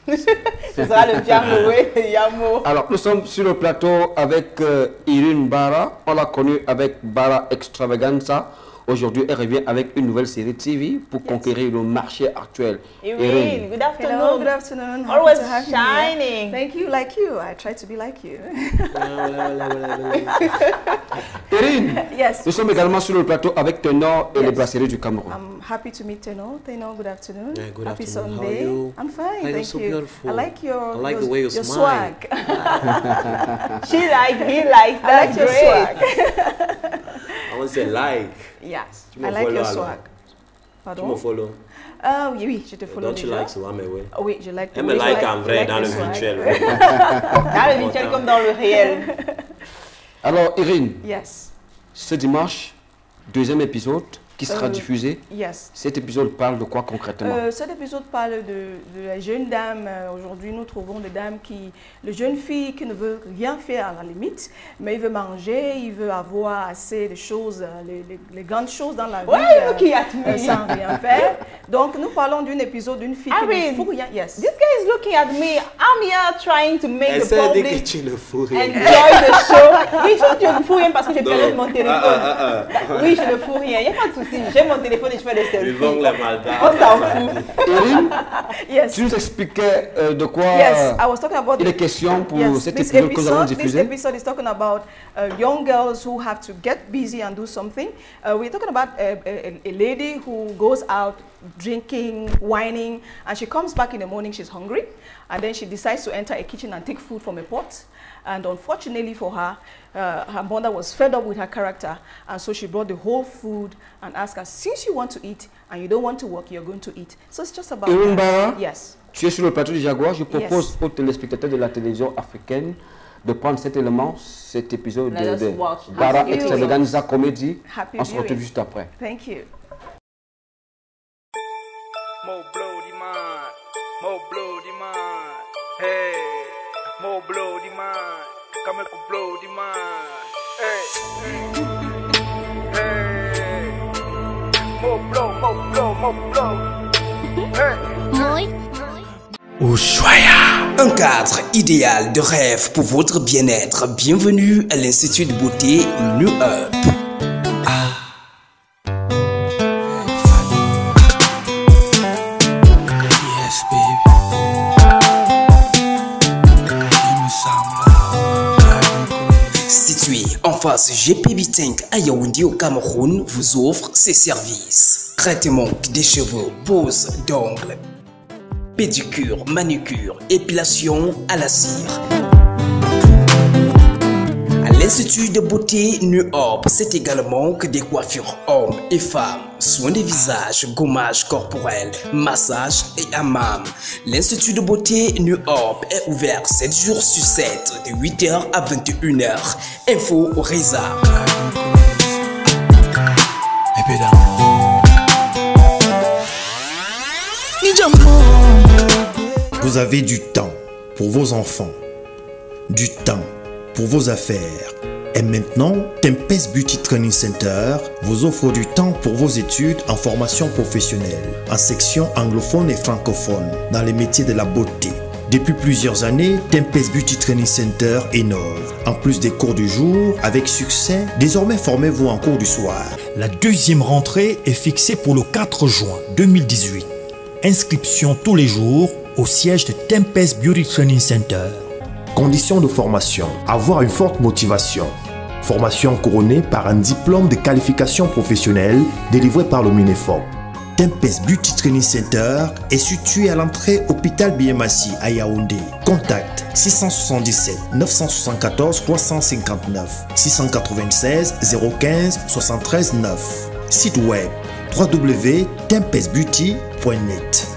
Speaker 1: Ce sera le bien loué, Yamo.
Speaker 2: Alors, nous sommes sur le plateau avec Irine Bara. On l'a connue avec Bara Extravaganza. Aujourd'hui, elle revient avec une nouvelle série TV pour conquérir le marché actuel.
Speaker 1: Irine, good afternoon.
Speaker 12: Hello, good afternoon.
Speaker 1: Always
Speaker 12: Happy to have you here.
Speaker 1: shining.
Speaker 12: Thank you, like you. I try to be like you.
Speaker 2: Irine,
Speaker 12: yes.
Speaker 2: Nous sommes également sur le plateau avec Tenor et les brasseries du Cameroun.
Speaker 12: I'm happy to meet Tenor. Tenor, good afternoon.
Speaker 7: Yeah, good
Speaker 12: happy
Speaker 7: afternoon.
Speaker 12: Sunday.
Speaker 7: How are you?
Speaker 12: I'm fine,
Speaker 7: You're
Speaker 12: thank
Speaker 7: so
Speaker 12: you.
Speaker 7: beautiful.
Speaker 12: I like
Speaker 7: I like the way you
Speaker 12: your
Speaker 7: smile.
Speaker 12: swag.
Speaker 1: She like, he like,
Speaker 12: I like
Speaker 1: that's
Speaker 12: your
Speaker 1: great.
Speaker 12: swag.
Speaker 7: I want to say like.
Speaker 12: Yes,
Speaker 7: Tu me
Speaker 12: I like
Speaker 7: follow
Speaker 12: your
Speaker 7: alors?
Speaker 12: swag.
Speaker 7: Tu
Speaker 12: Pardon?
Speaker 7: me follow?
Speaker 12: Oui, oui, je te follow
Speaker 7: Don't you
Speaker 12: déjà.
Speaker 7: like Swame, oui?
Speaker 12: Oh, oui, je like.
Speaker 7: Elle me like en vrai, dans le
Speaker 12: swag.
Speaker 7: virtuel.
Speaker 1: Dans le virtuel comme dans le réel.
Speaker 2: Alors, Irine,
Speaker 12: Yes.
Speaker 2: ce dimanche, deuxième épisode qui sera diffusé.
Speaker 12: Yes.
Speaker 2: Cet épisode parle de quoi concrètement?
Speaker 12: Cet épisode parle de la jeune dame. Aujourd'hui, nous trouvons des dames le jeune fille qui ne veut rien faire à la limite, mais il veut manger, il veut avoir assez de choses, les grandes choses dans la vie, sans rien faire. Donc, nous parlons d'un épisode d'une fille qui ne fout rien. Yes.
Speaker 1: This guy is looking at me. I'm here trying to make the
Speaker 7: Elle dit que
Speaker 1: public
Speaker 7: tu ne fous rien.
Speaker 1: enjoy the show. Oui, je ne fous rien parce que j'ai perdu mon téléphone. Oui, je ne fous rien. Il n'y a pas de souci. J'ai mon téléphone et je fais des selfies. On s'en fout.
Speaker 2: Irine,
Speaker 12: yes.
Speaker 2: Tu nous expliquais de quoi
Speaker 12: I was talking about
Speaker 2: il est question pour cet
Speaker 12: this
Speaker 2: épisode que nous allons diffuser.
Speaker 12: This episode is talking about young girls who have to get busy and do something. We're talking about a lady who goes out drinking, whining, and she comes back in the morning, she's hungry, and then she decides to enter a kitchen and take food from a pot. And unfortunately for her, her mother was fed up with her character, and so she brought the whole food and asked her, since you want to eat and you don't want to work, you're going to eat. So it's just about
Speaker 2: Irine Bara,
Speaker 12: yes.
Speaker 2: Tu es sur le plateau du Jaguar. Je propose aux téléspectateurs de la télévision africaine de prendre cet élément, cet épisode de Bara Extravaganza Comedy. On se retrouve juste après.
Speaker 12: Thank you.
Speaker 13: More bloody mind, more bloody mind. Hey, more bloody mind. Come and bloody mind. Hey, hey, more blow, more blow. Hey.
Speaker 14: Ushuaïa. Un cadre idéal de rêve pour votre bien-être. Bienvenue à l'Institut de beauté New Up. Situé en face GP Bitink à Yaoundé au Cameroun, vous offre ses services. Traitement des cheveux, pose d'ongles, pédicure, manucure, épilation à la cire. À l'Institut de beauté New Hope, c'est également que des coiffures hommes et femmes, soins des visages, gommage corporel, massage et hammam. L'Institut de beauté New Hope est ouvert 7 jours sur 7, de 8h à 21h. Info au Reza.
Speaker 15: Vous avez du temps pour vos enfants, du temps pour vos affaires. Et maintenant, Tempest Beauty Training Center vous offre du temps pour vos études en formation professionnelle, en section anglophone et francophone, dans les métiers de la beauté. Depuis plusieurs années, Tempest Beauty Training Center innove. En plus des cours du jour, avec succès, désormais formez-vous en cours du soir.
Speaker 16: La deuxième rentrée est fixée pour le 4 juin 2018. Inscription tous les jours au siège de Tempest Beauty Training Center.
Speaker 15: Conditions de formation: avoir une forte motivation. Formation couronnée par un diplôme de qualification professionnelle délivré par le MINEFOP. Tempest Beauty Training Center est situé à l'entrée hôpital BMAC à Yaoundé. Contact 677 974 359 696 015 73 9. Site web www.tempestbeauty.net.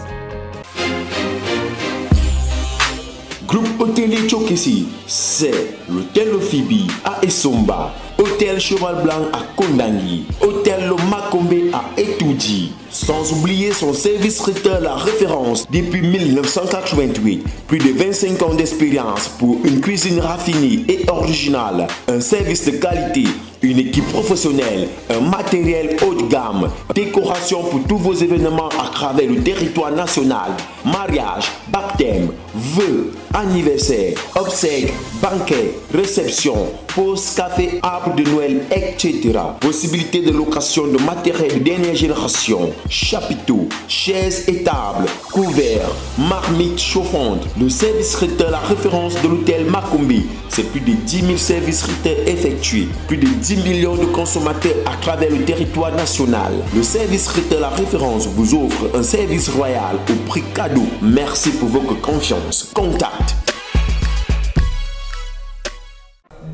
Speaker 17: Groupe hôtelier Tchokessi, c'est l'hôtel Ophibi à Essomba, hôtel Cheval Blanc à Kondangi, hôtel Lomakombe à Etoudi. Sans oublier son service traiteur la référence depuis 1988. Plus de 25 ans d'expérience pour une cuisine raffinée et originale, un service de qualité, une équipe professionnelle, un matériel haut de gamme, décoration pour tous vos événements à travers le territoire national, mariage, baptême, vœux, anniversaire, obsèques, banquets, réception, pause café, arbre de Noël, etc. Possibilité de location de matériel de dernière génération, chapiteaux, chaises et tables, couverts, marmites chauffantes. Le service traiteur la référence de l'hôtel Macombi. C'est plus de 10 000 services traiteurs effectués, plus de 10 millions de consommateurs à travers le territoire national. Le service traiteur la référence vous offre un service royal au prix cadeau. Merci pour votre confiance. Contact.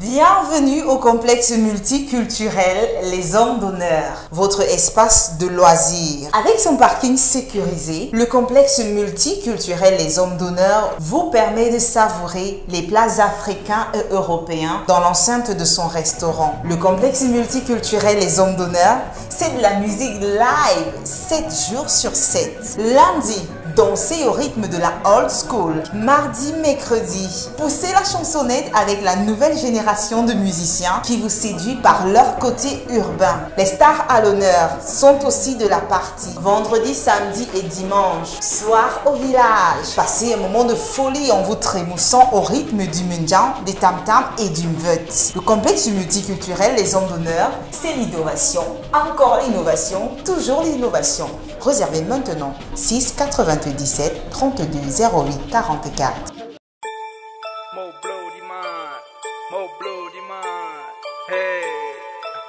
Speaker 1: Bienvenue au complexe multiculturel Les Hommes d'Honneur, votre espace de loisirs. Avec son parking sécurisé, le complexe multiculturel Les Hommes d'Honneur vous permet de savourer les plats africains et européens dans l'enceinte de son restaurant. Le complexe multiculturel Les Hommes d'Honneur, c'est de la musique live 7 jours sur 7. Lundi, dansez au rythme de la old school. Mardi, mercredi, poussez la chansonnette avec la nouvelle génération de musiciens qui vous séduit par leur côté urbain. Les stars à l'honneur sont aussi de la partie. Vendredi, samedi et dimanche, soir au village. Passez un moment de folie en vous trémoussant au rythme du mendjan, des tam-tams et du mveut. Le complexe multiculturel Les Hommes d'Honneur, c'est l'innovation. Encore l'innovation, toujours l'innovation. Réservez maintenant 6 97 32 08 44.
Speaker 13: More bloody mind, more bloody mind. Hey,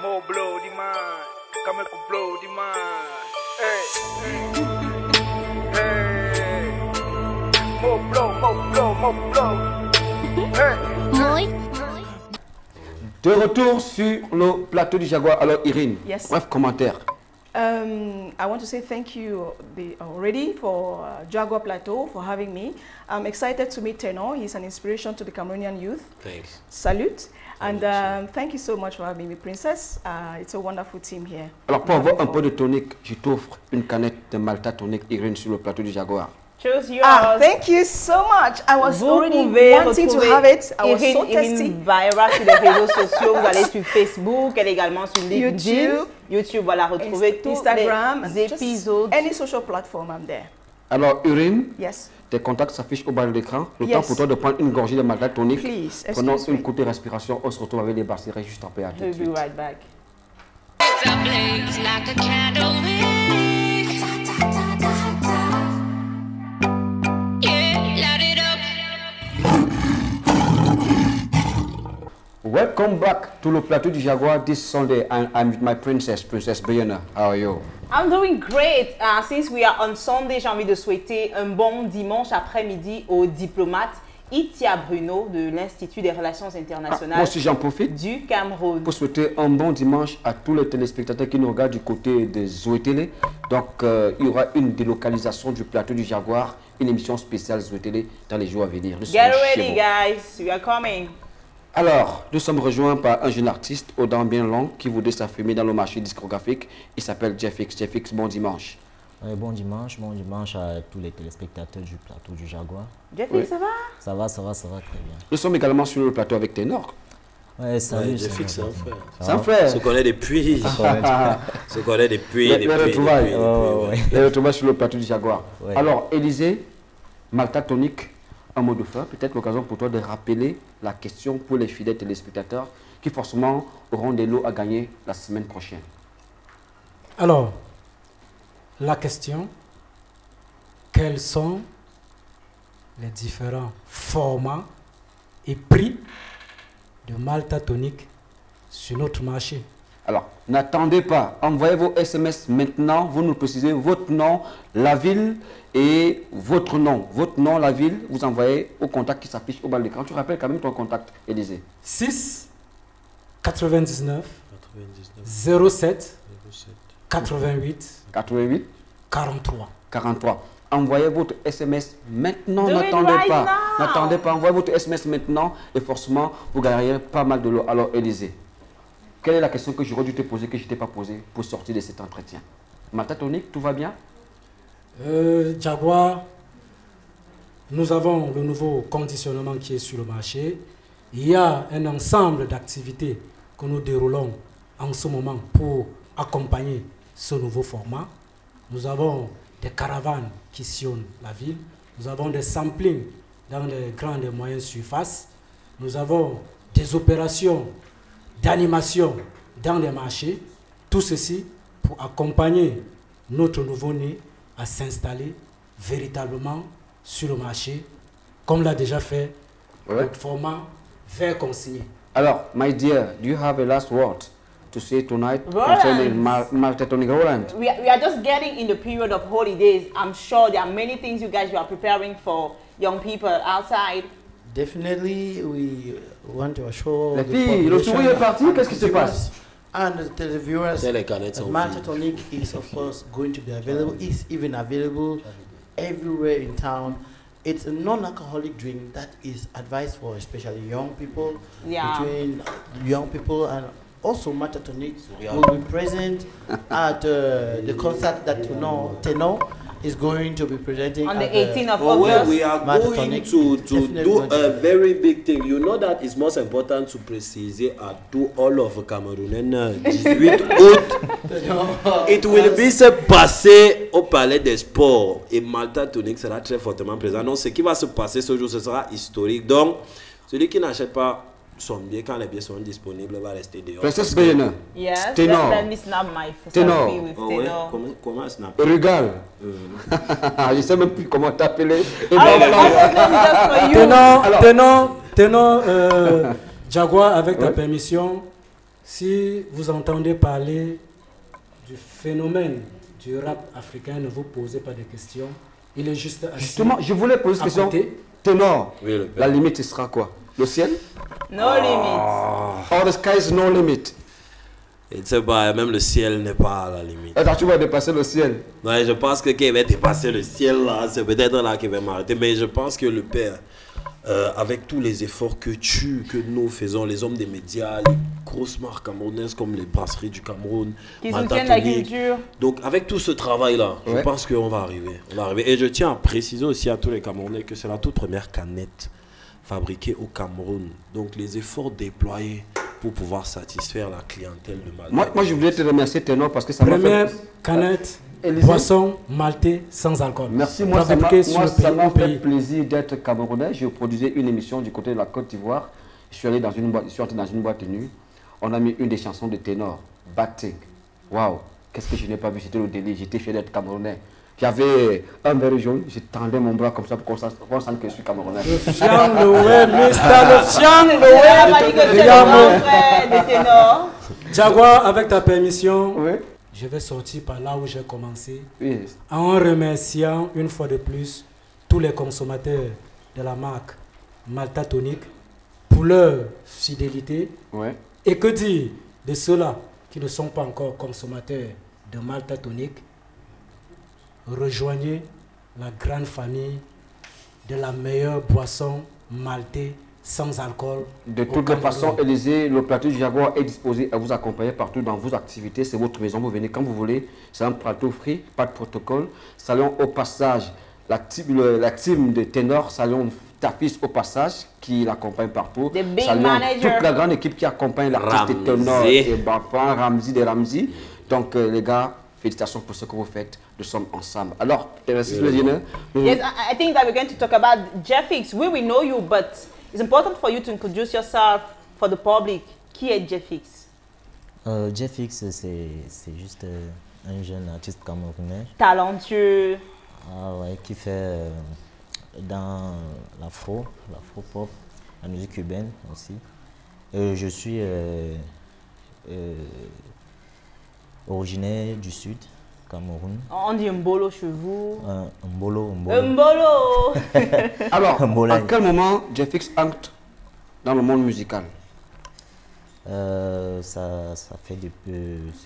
Speaker 13: more bloody mind. Come and bloody mind. Hey, hey. More blow, more blow. Hey.
Speaker 2: De retour sur le plateau du Jaguar. Alors Irine,
Speaker 12: Yes.
Speaker 2: bref commentaire.
Speaker 12: I want to say thank you already for Jaguar Plateau for having me. I'm excited to meet Tenor. He's an inspiration to the Cameroonian youth.
Speaker 7: Thanks.
Speaker 12: Salute. And thank you so much for having me, Princess. It's a wonderful team here.
Speaker 2: Alors pour avoir un peu de tonique, je t'offre une canette de Malta tonique Irine sur le plateau du Jaguar.
Speaker 1: Choose yours.
Speaker 12: Thank you so much. I was
Speaker 1: Vous
Speaker 12: already
Speaker 1: pouvez
Speaker 12: wanting to
Speaker 1: retrouver
Speaker 12: have it. I was so
Speaker 1: Irine
Speaker 12: tasty.
Speaker 1: Viral sur les réseaux sociaux. Vous allez sur Facebook, elle est également sur LinkedIn. YouTube, voilà, retrouver tous
Speaker 12: Instagram,
Speaker 1: les épisodes.
Speaker 12: Any social platform, I'm there.
Speaker 2: Alors Irine,
Speaker 12: Yes.
Speaker 2: tes contacts s'affichent au bas de l'écran. Le
Speaker 12: Yes.
Speaker 2: temps pour toi de prendre une gorgée de Malta tonique.
Speaker 12: Please,
Speaker 2: Prenons
Speaker 12: excuse me.
Speaker 2: une courte respiration. On se retrouve avec les barceries juste après. À tout de
Speaker 1: We'll
Speaker 2: suite.
Speaker 1: be right back.
Speaker 2: Welcome back to the plateau du Jaguar this Sunday, and I'm with my princess, Princess Bayana. How are you?
Speaker 1: I'm doing great. Since we are on Sunday, j'ai envie de souhaiter un bon dimanche après-midi aux diplomates Itia Bruno de l'Institut des Relations Internationales
Speaker 2: Moi aussi, j'en profite
Speaker 1: du Cameroun.
Speaker 2: pour souhaiter un bon dimanche à tous les téléspectateurs qui nous regardent du côté de Zoé Télé. Donc, il y aura une délocalisation du plateau du Jaguar, une émission spéciale Zoé Télé dans les jours à venir. Nous
Speaker 1: Get
Speaker 2: serons chez
Speaker 1: ready,
Speaker 2: vous.
Speaker 1: guys. We are coming.
Speaker 2: Alors, nous sommes rejoints par un jeune artiste aux dents bien longues qui voudrait s'affirmer dans le marché discographique. Il s'appelle Jeffix. Jeffix, bon dimanche.
Speaker 18: Bon dimanche à tous les téléspectateurs du plateau du Jaguar.
Speaker 1: Jeffix,
Speaker 2: Oui.
Speaker 1: ça va?
Speaker 18: Ça va très bien.
Speaker 2: Nous sommes également sur le plateau avec Ténor.
Speaker 18: Ouais, salut.
Speaker 7: Jeffix, c'est un frère.
Speaker 2: C'est un frère.
Speaker 7: Se connaît depuis. Se connaît depuis.
Speaker 2: Les retrouvailles.
Speaker 7: depuis.
Speaker 2: Les retrouvailles sur le plateau du Jaguar.
Speaker 18: Ouais.
Speaker 2: Alors, Élisée, Malta Tonique, un mot de fin, peut-être l'occasion pour toi de rappeler la question pour les fidèles téléspectateurs qui forcément auront des lots à gagner la semaine prochaine.
Speaker 5: Alors, la question, quels sont les différents formats et prix de Malta Tonique sur notre marché?
Speaker 2: Alors, n'attendez pas, envoyez vos SMS maintenant, vous nous précisez votre nom, la ville et votre nom. Votre nom, la ville, vous envoyez au contact qui s'affiche au bas de l'écran. Tu rappelles quand même ton contact, Élisée.
Speaker 5: 6 99 07 88
Speaker 2: 88
Speaker 5: 43.
Speaker 2: 43. Envoyez votre SMS maintenant,
Speaker 1: Do it
Speaker 2: n'attendez
Speaker 1: right
Speaker 2: pas.
Speaker 1: now.
Speaker 2: N'attendez pas, envoyez votre SMS maintenant et forcément, vous gagnerez pas mal de l'eau. Alors, Élysée, quelle est la question que j'aurais dû te poser, que je ne t'ai pas posée pour sortir de cet entretien? Malta Tonic, tout va bien?
Speaker 5: Jaguar, nous avons le nouveau conditionnement qui est sur le marché. Il y a un ensemble d'activités que nous déroulons en ce moment pour accompagner ce nouveau format. Nous avons des caravanes qui sillonnent la ville. Nous avons des samplings dans les grandes et moyennes surfaces. Nous avons des opérations d'animation dans les marchés. Tout ceci pour accompagner notre nouveau-né à s'installer véritablement sur le marché, comme l'a déjà fait notre format vert consigné.
Speaker 2: Alors, my dear, do you have a last word to say tonight concerning Malta Tonic Roland?
Speaker 1: We are just getting in the period of holidays. I'm sure there are many things you guys are preparing for young people outside.
Speaker 9: Definitely, we want to assure
Speaker 2: Les filles, le sourire est parti, qu'est-ce qui se passe?
Speaker 9: And the viewers,
Speaker 7: Les canettes sont
Speaker 9: Malta Tonic is of course going to be available. It's even available everywhere in town. It's a non-alcoholic drink that is advised for especially young people, between young people, and also Malta Tonic will be present at the concert that Tenor is going to be presenting
Speaker 1: on the
Speaker 9: at
Speaker 1: 18th of August.
Speaker 7: We are going to do a very big thing. You know that it's most important to préciser à tout all of Camerounais 18 août. It will be se passer au Palais des Sports et Malta Tonic sera très fortement présent. Donc ce qui va se passer ce jour, ce sera historique. Donc celui qui n'achète pas son billet, quand les billets seront disponibles, va rester dehors.
Speaker 2: Princesse Bénin.
Speaker 1: Yes,
Speaker 2: Ténor.
Speaker 1: let me snap my
Speaker 2: Ténor.
Speaker 1: selfie with Ténor.
Speaker 7: Comment snap?
Speaker 2: Regal. Je ne sais même plus comment t'appeler.
Speaker 5: Ténor, Jaguar, avec ta permission, si vous entendez parler du phénomène du rap africain, ne vous posez pas de questions. Il est juste assis.
Speaker 2: Justement, je voulais poser cette question. Ténor, la limite, ce sera quoi? Le ciel?
Speaker 1: No limit.
Speaker 2: Or the sky is no limit.
Speaker 7: Et tu sais pas, même le ciel n'est pas à la limite.
Speaker 2: Attends, tu vas dépasser le ciel?
Speaker 7: Ouais, je pense que quand il va dépasser le ciel, là, c'est peut-être là qu'il va m'arrêter. Mais je pense que le Père, avec tous les efforts que nous faisons, les hommes des médias, les grosses marques camerounaises comme les brasseries du Cameroun,
Speaker 1: qui soutiennent la culture.
Speaker 7: Donc avec tout ce travail-là, je pense qu'on va arriver. On va arriver. Et je tiens à préciser aussi à tous les Camerounais que c'est la toute première canette fabriquée au Cameroun. Donc les efforts déployés pour pouvoir satisfaire la clientèle de Malta.
Speaker 2: Moi je voulais te remercier Ténor parce que ça m'a fait...
Speaker 5: Première canette, boisson maltais sans alcool.
Speaker 2: Merci, moi ça m'a fait plaisir d'être camerounais. Je produisais une émission du côté de la Côte d'Ivoire. Je suis allé dans une boîte, de nuit. On a mis une des chansons de Ténor, Batik. Waouh, qu'est-ce que je n'ai pas vu, c'était le délit. J'étais fier d'être camerounais. J'avais un verre jaune, je tendais mon bras comme ça pour qu'on sente que je suis camerounais.
Speaker 5: Le fiang, le ouais, le fiang,
Speaker 1: le Ténor.
Speaker 5: Jaguar, avec ta permission, je vais sortir par là où j'ai commencé, en remerciant une fois de plus tous les consommateurs de la marque Malta Tonic pour leur fidélité. Et que dire de ceux-là qui ne sont pas encore consommateurs de Malta Tonic? Rejoignez la grande famille de la meilleure boisson maltais sans alcool.
Speaker 2: De toutes les façons, Élysée, le plateau du Jaguar est disposé à vous accompagner partout dans vos activités. C'est votre maison, vous venez quand vous voulez. C'est un plateau free, pas de protocole. Saluons au passage la team de Ténor, saluons Tapis au passage qui l'accompagne partout. Saluons toute la grande équipe qui accompagne l'artiste de Ténor et Bafan, Ramzi de Ramzi. Donc les gars, félicitations pour ce que vous faites. Nous sommes ensemble. Alors,
Speaker 1: yes, I think that we're going to talk about Jeffix. We know you, but it's important for you to introduce yourself for the public. Qui est Jeffix?
Speaker 18: Jeffix, c'est juste un jeune artiste camerounais.
Speaker 1: Talentueux.
Speaker 18: Ah ouais, qui fait dans l'afro-pop, la musique cubaine aussi. Je suis originaire du sud, Cameroun.
Speaker 1: On dit Mbolo chez vous.
Speaker 18: Mbolo.
Speaker 2: Alors, à quel moment Jeffix entre dans le monde musical?
Speaker 18: Ça fait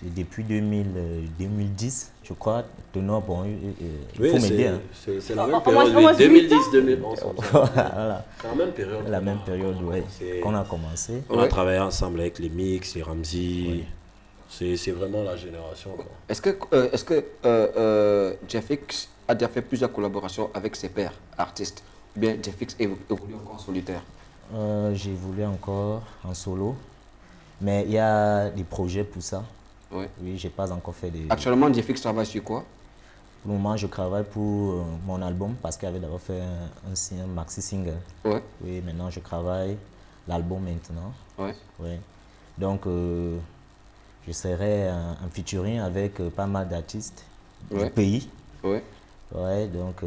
Speaker 18: depuis 2010, je crois. Tenor, bon, il faut m'aider. Hein.
Speaker 7: C'est la même période, 2010-2011.
Speaker 18: Voilà.
Speaker 7: C'est la même période.
Speaker 18: La même période, oui, qu'on a commencé.
Speaker 7: On a travaillé ensemble avec les Mix, les Ramsey. C'est vraiment la génération.
Speaker 2: Est-ce que Jeffix a déjà fait plusieurs collaborations avec ses pairs artistes? Ou bien Jeffix évolue encore en solitaire?
Speaker 18: J'ai évolué encore en solo. Mais il y a des projets pour ça.
Speaker 2: Oui.
Speaker 18: Oui, j'ai pas encore fait des...
Speaker 2: Actuellement, Jeffix travaille sur quoi?
Speaker 18: Pour le moment, je travaille pour mon album parce qu'il avait d'abord fait un maxi single.
Speaker 2: Ouais.
Speaker 18: Oui, maintenant je travaille l'album maintenant.
Speaker 2: Ouais.
Speaker 18: Oui. Donc, je serai en featuring avec pas mal d'artistes du pays.
Speaker 2: Ouais.
Speaker 18: Ouais, donc...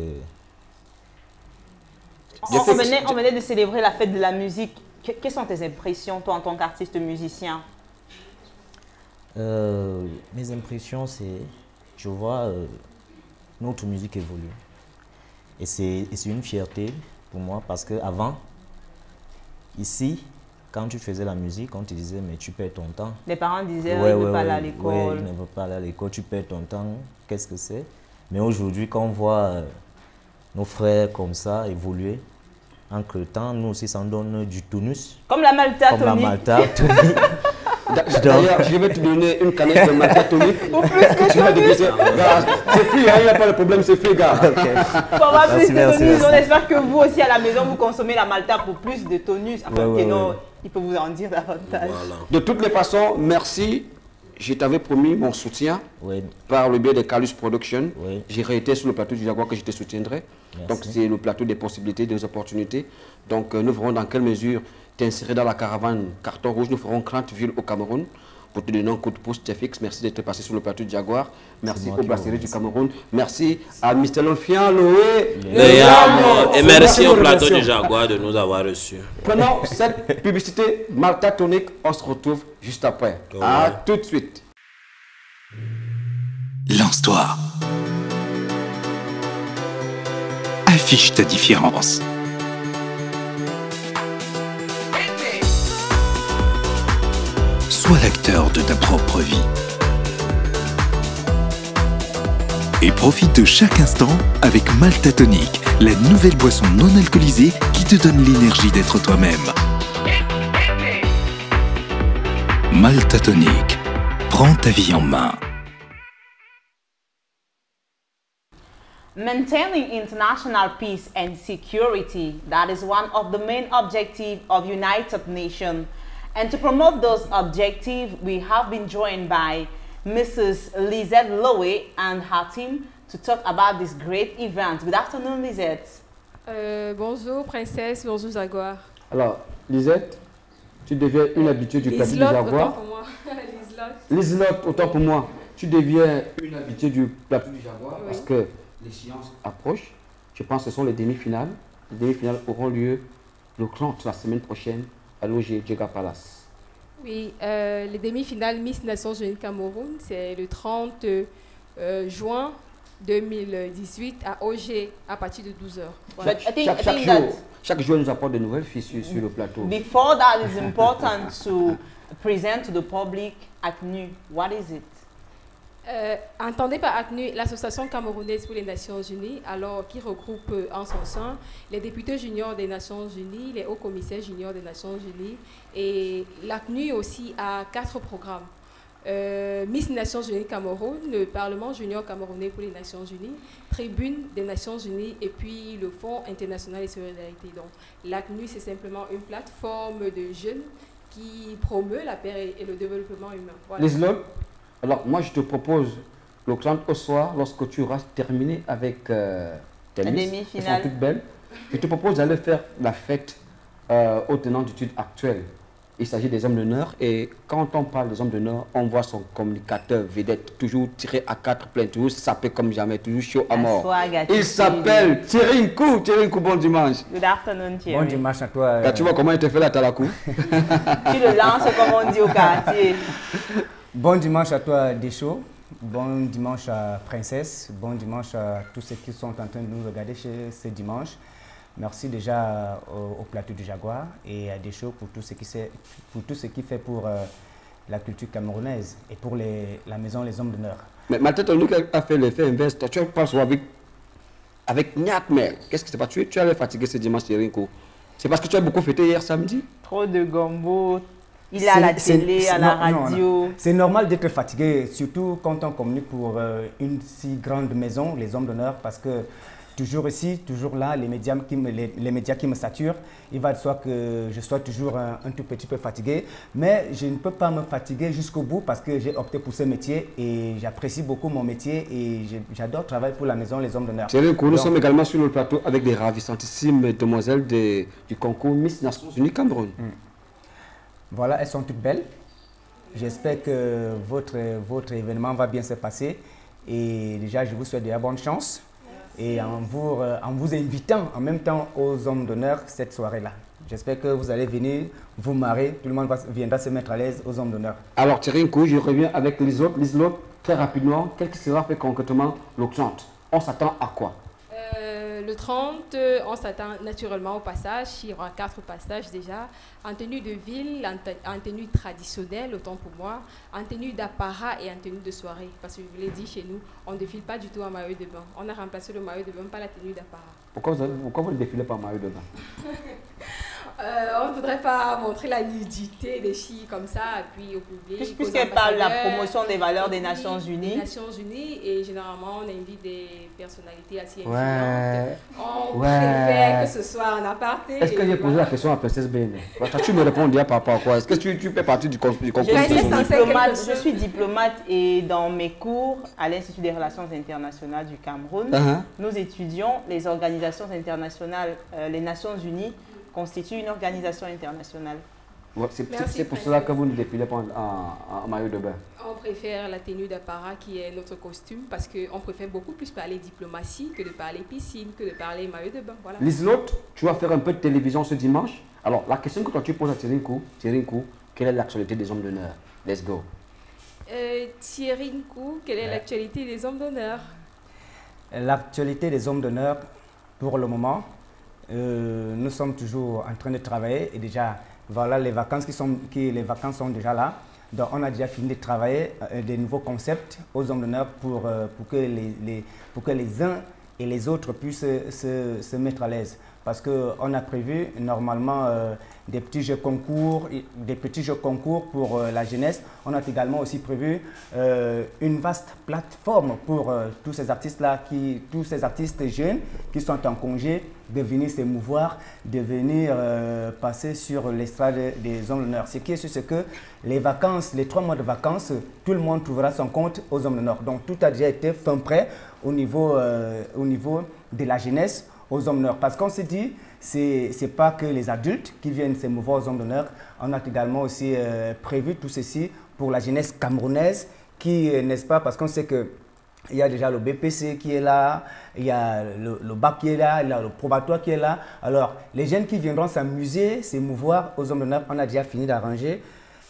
Speaker 1: On venait de célébrer la fête de la musique. Quelles sont tes impressions, toi, en tant qu'artiste musicien?
Speaker 18: Mes impressions, c'est... Je vois notre musique évoluer. Et c'est une fierté pour moi parce qu'avant, ici, quand tu faisais la musique, on te disait, mais tu perds ton temps.
Speaker 1: Les parents disaient, il ne veut pas aller à l'école.
Speaker 18: Oui, il ne veut pas aller à l'école, tu perds ton temps. Qu'est-ce que c'est? Mais aujourd'hui, quand on voit nos frères comme ça évoluer, entre temps, nous aussi, ça nous donne du tonus.
Speaker 1: Comme la Malta
Speaker 18: Comme
Speaker 1: tonique.
Speaker 18: la Malta tonique.
Speaker 2: D'ailleurs, je vais te donner une canette de Malta tonique.
Speaker 1: Pour plus que tonus.
Speaker 2: C'est fait, il n'y a pas de problème, c'est fait, gars.
Speaker 1: Pour avoir plus de tonus, on espère que vous aussi à la maison, vous consommez la Malta pour plus de tonus. Enfin, il peut vous en dire davantage.
Speaker 2: Voilà. De toutes les façons, merci. Je t'avais promis mon soutien par le biais de Calus Production. J'ai réité sur le plateau du Jaguar que je te soutiendrai. Merci. Donc c'est le plateau des possibilités, des opportunités. Donc nous verrons dans quelle mesure t'insérer dans la caravane Carton Rouge. Nous ferons 30 villes au Cameroun pour te donner un coup de pouce, Jeffix. Merci d'être passé sur le plateau du Jaguar. Merci aux brasseries du Cameroun. Merci à Mr. Lonfian, Loé.
Speaker 7: Et merci au plateau du Jaguar de nous avoir reçus.
Speaker 2: Prenons cette publicité Malta Tonic. On se retrouve juste après. À tout de suite.
Speaker 11: Lance-toi. Affiche ta différence. Sois l'acteur de ta propre vie. Et profite de chaque instant avec Malta Tonic, la nouvelle boisson non alcoolisée qui te donne l'énergie d'être toi-même. Malta Tonic, prends ta vie en main.
Speaker 1: Maintaining international peace and security, that is one of the main objectives of United Nations. And to promote those objectives, we have been joined by Mrs. Lisette Lowe and her team to talk about this great event. Good afternoon, Lisette.
Speaker 8: Bonjour, princesse. Bonjour, Jaguar.
Speaker 2: Alors, Lisette, tu deviens une habituée du plateau du Jaguar.
Speaker 8: Autant pour moi.
Speaker 2: Liselotte, autant pour moi. Tu deviens une habituée du plateau du Jaguar parce que l'échéance approche. Je pense que ce sont les demi-finales. Les demi-finales auront lieu le 30 la semaine prochaine à l'OG Djega Palace.
Speaker 8: Oui, les demi-finales Miss Nations Unies Cameroun, c'est le 30 juin 2018 à OG à partir de 12h. Voilà.
Speaker 2: Chaque jour, nous apporte de nouvelles filles sur le plateau.
Speaker 1: Before that, it's important to present to the public ACNU. What is it?
Speaker 8: Entendez par ACNU l'Association camerounaise pour les Nations Unies, alors qui regroupe en son sein les députés juniors des Nations Unies, les hauts commissaires juniors des Nations Unies, et l'ACNU aussi a 4 programmes. Miss Nations Unies Cameroun, le Parlement junior camerounais pour les Nations Unies, Tribune des Nations Unies et puis le Fonds international de solidarité. Donc l'ACNU, c'est simplement une plateforme de jeunes qui promeut la paix et le développement humain. Voilà.
Speaker 2: Alors, moi, je te propose le 30 au soir, lorsque tu auras terminé avec tes Miss, elles sont toutes belles, je te propose d'aller faire la fête au tenant d'études actuelles. Il s'agit des hommes d'honneur et quand on parle des hommes d'honneur, on voit son communicateur vedette, toujours tiré à 4 pleins, toujours sapé comme jamais, toujours chaud à mort. Il s'appelle Thierry Nkou. Thierry Nkou, bon dimanche.
Speaker 1: Good afternoon, Thierry.
Speaker 19: Bon dimanche à toi.
Speaker 2: Tu vois comment il te fait la talakou?
Speaker 1: Tu le lances comme on dit au quartier.
Speaker 19: Bon dimanche à toi, Deschaux. Bon dimanche à Princesse. Bon dimanche à tous ceux qui sont en train de nous regarder ce dimanche. Merci déjà au plateau du Jaguar et à Deschaux pour tout ce qu'il fait pour la culture camerounaise et pour la maison Les Hommes d'Honneur.
Speaker 2: Mais Malta-Tonique a fait l'effet inverse. Tu passes avec Nyatmel. Qu'est-ce qui s'est passé? Tu avais fatigué ce dimanche, Rinko. C'est parce que tu as beaucoup fêté hier samedi?
Speaker 1: Trop de gombo. Il est à la télé, à la radio.
Speaker 19: C'est normal d'être fatigué, surtout quand on communique pour une si grande maison, Les Hommes d'Honneur, parce que toujours ici, toujours là, les médias qui me saturent, il va de soi que je sois toujours un tout petit peu fatigué. Mais je ne peux pas me fatiguer jusqu'au bout parce que j'ai opté pour ce métier et j'apprécie beaucoup mon métier et j'adore travailler pour la maison Les Hommes d'Honneur.
Speaker 2: Nous sommes également sur le plateau avec des ravissantissimes demoiselles du concours Miss Nations Unies Cameroun.
Speaker 19: Voilà, elles sont toutes belles. J'espère que votre événement va bien se passer et déjà je vous souhaite de la bonne chance. Et en vous invitant en même temps aux Hommes d'Honneur cette soirée-là. J'espère que vous allez venir vous marrer, tout le monde viendra se mettre à l'aise aux Hommes d'Honneur.
Speaker 2: Alors Rinko, je reviens avec Lislot. Lislot, très rapidement, quel sera fait concrètement le 30? On s'attend à quoi?
Speaker 8: Le 30, on s'attend naturellement au passage. Il y aura 4 passages déjà. En tenue de ville, en tenue traditionnelle, autant pour moi, en tenue d'apparat et en tenue de soirée. Parce que je vous l'ai dit, chez nous, on ne défile pas du tout en maillot de bain. On a remplacé le maillot de bain par la tenue d'apparat.
Speaker 2: Pourquoi vous ne défilez pas en maillot de bain?
Speaker 8: On ne voudrait pas montrer la nudité des filles comme ça, et puis au public.
Speaker 1: Puisqu'elle parle de la promotion des valeurs des Nations Unies.
Speaker 8: Des Nations Unies, et généralement, on invite des personnalités assez influentes. On préfère que ce soit en aparté.
Speaker 2: Est-ce que j'ai posé la question à Princesse Béné? Tu me réponds déjà par rapport à quoi? Est-ce que tu fais partie du concours?
Speaker 1: Je suis diplomate et dans mes cours à l'Institut des Relations internationales du Cameroun, nous étudions les organisations internationales, les Nations Unies constitue une organisation internationale.
Speaker 2: Ouais, c'est pour cela que vous ne défilez pas en maillot de bain.
Speaker 8: On préfère la tenue d'apparat qui est notre costume parce qu'on préfère beaucoup plus parler diplomatie que de parler piscine, que de parler maillot de bain. Voilà.
Speaker 2: Lislot, tu vas faire un peu de télévision ce dimanche. Alors, la question que toi tu poses à Rinko, quelle est l'actualité des Hommes d'Honneur? Let's go.
Speaker 8: Rinko, quelle est l'actualité des Hommes d'Honneur?
Speaker 19: L'actualité des Hommes d'Honneur, pour le moment, nous sommes toujours en train de travailler et déjà, voilà, les vacances sont déjà là. Donc, on a déjà fini de travailler des nouveaux concepts aux Hommes d'Honneur pour que les uns et les autres puissent se mettre à l'aise. Parce qu'on a prévu normalement des petits jeux concours pour la jeunesse. On a également aussi prévu une vaste plateforme pour tous ces artistes-là, tous ces artistes jeunes qui sont en congé, de venir s'émouvoir, de venir passer sur l'estrade des Hommes d'Honneur. Ce qui est sûr, c'est que les vacances, les 3 mois de vacances, tout le monde trouvera son compte aux Hommes d'Honneur. Donc tout a déjà été fin prêt au niveau de la jeunesse aux Hommes d'Honneur. Parce qu'on s'est dit, c'est pas que les adultes qui viennent s'émouvoir aux Hommes d'Honneur, on a également aussi prévu tout ceci pour la jeunesse camerounaise qui, n'est-ce pas, parce qu'on sait que il y a déjà le BPC qui est là, il y a le BAC qui est là, il y a le probatoire qui est là. Alors, les jeunes qui viendront s'amuser, s'émouvoir aux Hommes d'Honneur, on a déjà fini d'arranger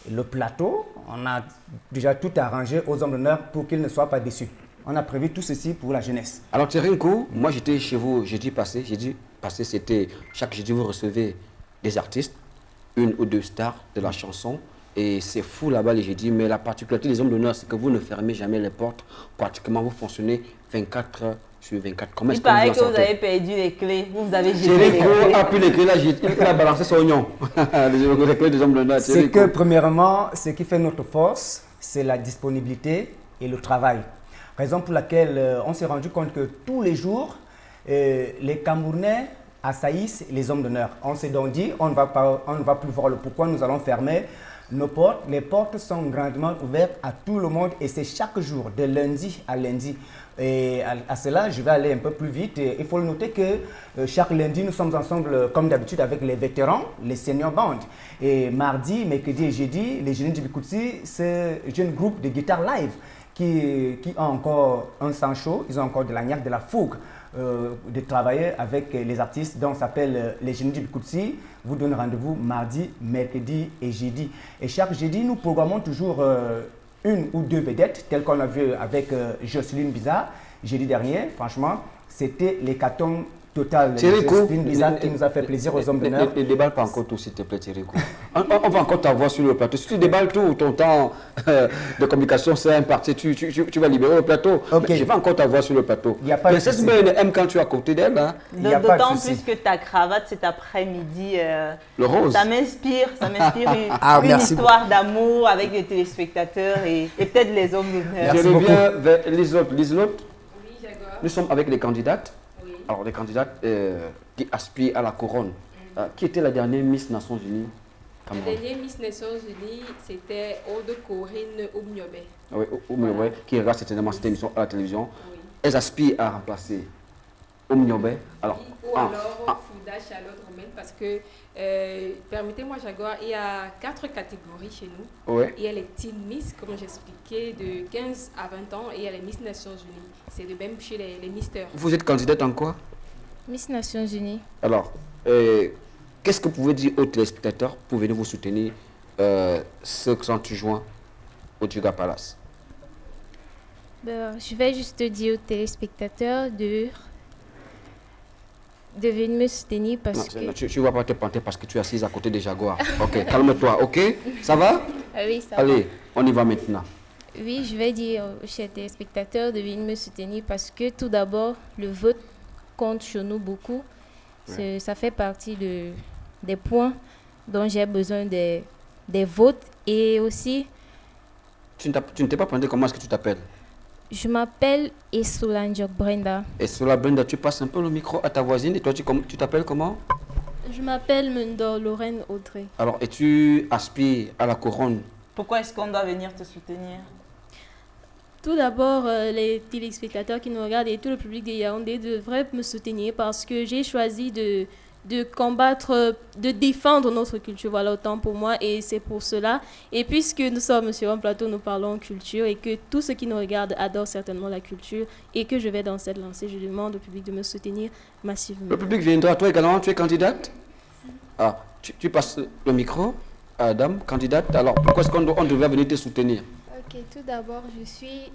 Speaker 19: le plateau, on a déjà tout arrangé aux Hommes d'Honneur pour qu'ils ne soient pas déçus. On a prévu tout ceci pour la jeunesse.
Speaker 2: Alors, Rinko, moi j'étais chez vous jeudi passé, c'était chaque jeudi vous recevez des artistes, 1 ou 2 stars de la chanson. Et c'est fou là-bas les jeudis, mais la particularité des Hommes d'Honneur, c'est que vous ne fermez jamais les portes. Pratiquement, vous fonctionnez 24 heures sur 24. Comment est-ce
Speaker 1: que paraît que vous avez perdu les clés. Vous avez jeté
Speaker 2: les clés. A pris les clés, il a balancé son oignon. Les clés des Hommes d'Honneur.
Speaker 19: C'est que premièrement, ce qui fait notre force, c'est la disponibilité et le travail. Raison pour laquelle on s'est rendu compte que tous les jours, les Camerounais assaillissent les Hommes d'Honneur. On s'est donc dit, on ne va plus voir le pourquoi, nous allons fermer nos portes. Les portes sont grandement ouvertes à tout le monde et c'est chaque jour, de lundi à lundi. Et à cela, je vais aller un peu plus vite. Et il faut le noter que chaque lundi, nous sommes ensemble, comme d'habitude, avec les vétérans, les senior bands. Et mardi, mercredi et jeudi, les jeunes du Bikoutsi, c'est un jeune groupe de guitare live qui ont encore un sang chaud, ils ont encore de la niaque, de la fougue. De travailler avec les artistes dont on s'appelle les Génies du Bikoutsi. Vous donne rendez-vous mardi, mercredi et jeudi. Et chaque jeudi, nous programmons toujours 1 ou 2 vedettes, telles qu'on a vu avec Jocelyne Bizarre. Jeudi dernier, franchement, c'était l'hécatombe totale. Une Blizzard qui nous a fait plaisir aux hommes d'honneur.
Speaker 2: Ne déballe pas encore tout, s'il te plaît, Thierry. On va encore t'avoir sur le plateau. Si tu déballes tout, ton temps de communication c'est imparti, tu vas libérer le plateau.
Speaker 19: Okay.
Speaker 2: Je vais encore t'avoir sur le plateau. Princesse Ben aime quand tu es à côté d'elle. Hein?
Speaker 1: D'autant plus que ta cravate cet après-midi,
Speaker 2: le rose.
Speaker 1: Ça m'inspire une histoire d'amour avec les téléspectateurs et peut-être les hommes d'honneur.
Speaker 2: Je reviens vers Liselotte. Liselotte, nous sommes avec les candidates. Oui. Alors, les candidates qui aspirent à la couronne. Qui était la dernière Miss Nations Unies?
Speaker 8: La dernière Miss Nations Unies, c'était Aude Corinne Oumniobe.
Speaker 2: Oui, Oumniobe, qui regarde certainement cette émission à la télévision. Oui. Elles aspirent à remplacer Oumniobe. Alors,
Speaker 8: ou alors Fouda Charlotte Romaine, parce que, permettez-moi Jaguar, il y a 4 catégories chez nous.
Speaker 2: Oui.
Speaker 8: Il y a les Teen Miss, comme j'expliquais, de 15 à 20 ans, et il y a les Miss Nations Unies. C'est de même chez les Misters.
Speaker 2: Vous êtes candidate en quoi?
Speaker 20: Miss Nations Unies.
Speaker 2: Alors, qu'est-ce que vous pouvez dire aux téléspectateurs pour venir vous soutenir ce 30 juin au Djiga Palace?
Speaker 20: Je vais juste dire aux téléspectateurs de venir me soutenir parce que...
Speaker 2: Tu ne vas pas te panter parce que tu es assise à côté des Jaguars. Ok, calme-toi, ok? Ça va?
Speaker 20: Oui, ça va.
Speaker 2: Allez, on y va maintenant.
Speaker 20: Oui, je vais dire aux chers téléspectateurs de venir me soutenir parce que tout d'abord, le vote compte sur nous beaucoup. Ouais. Ça fait partie des points dont j'ai besoin des votes et aussi...
Speaker 2: Tu ne t'es pas demandé comment est-ce que tu t'appelles?
Speaker 20: Je m'appelle Essolanjok Brenda.
Speaker 2: Essola Brenda, tu passes un peu le micro à ta voisine et toi tu t'appelles comment?
Speaker 21: Je m'appelle Mendor Lorraine Audrey.
Speaker 2: Alors, et tu aspires à la couronne?
Speaker 1: Pourquoi est-ce qu'on doit venir te soutenir?
Speaker 21: Tout d'abord, les téléspectateurs qui nous regardent et tout le public de Yaoundé devraient me soutenir parce que j'ai choisi de combattre, de défendre notre culture, voilà autant pour moi et c'est pour cela. Et puisque nous sommes sur un plateau, nous parlons culture et que tous ceux qui nous regardent adorent certainement la culture et que je vais dans cette lancée, je demande au public de me soutenir massivement.
Speaker 2: Le public viendra, toi également, tu es candidate? Ah, tu passes le micro à Adam, candidate. Alors pourquoi est-ce qu'on devrait venir te soutenir?
Speaker 21: Ok, tout d'abord, je suis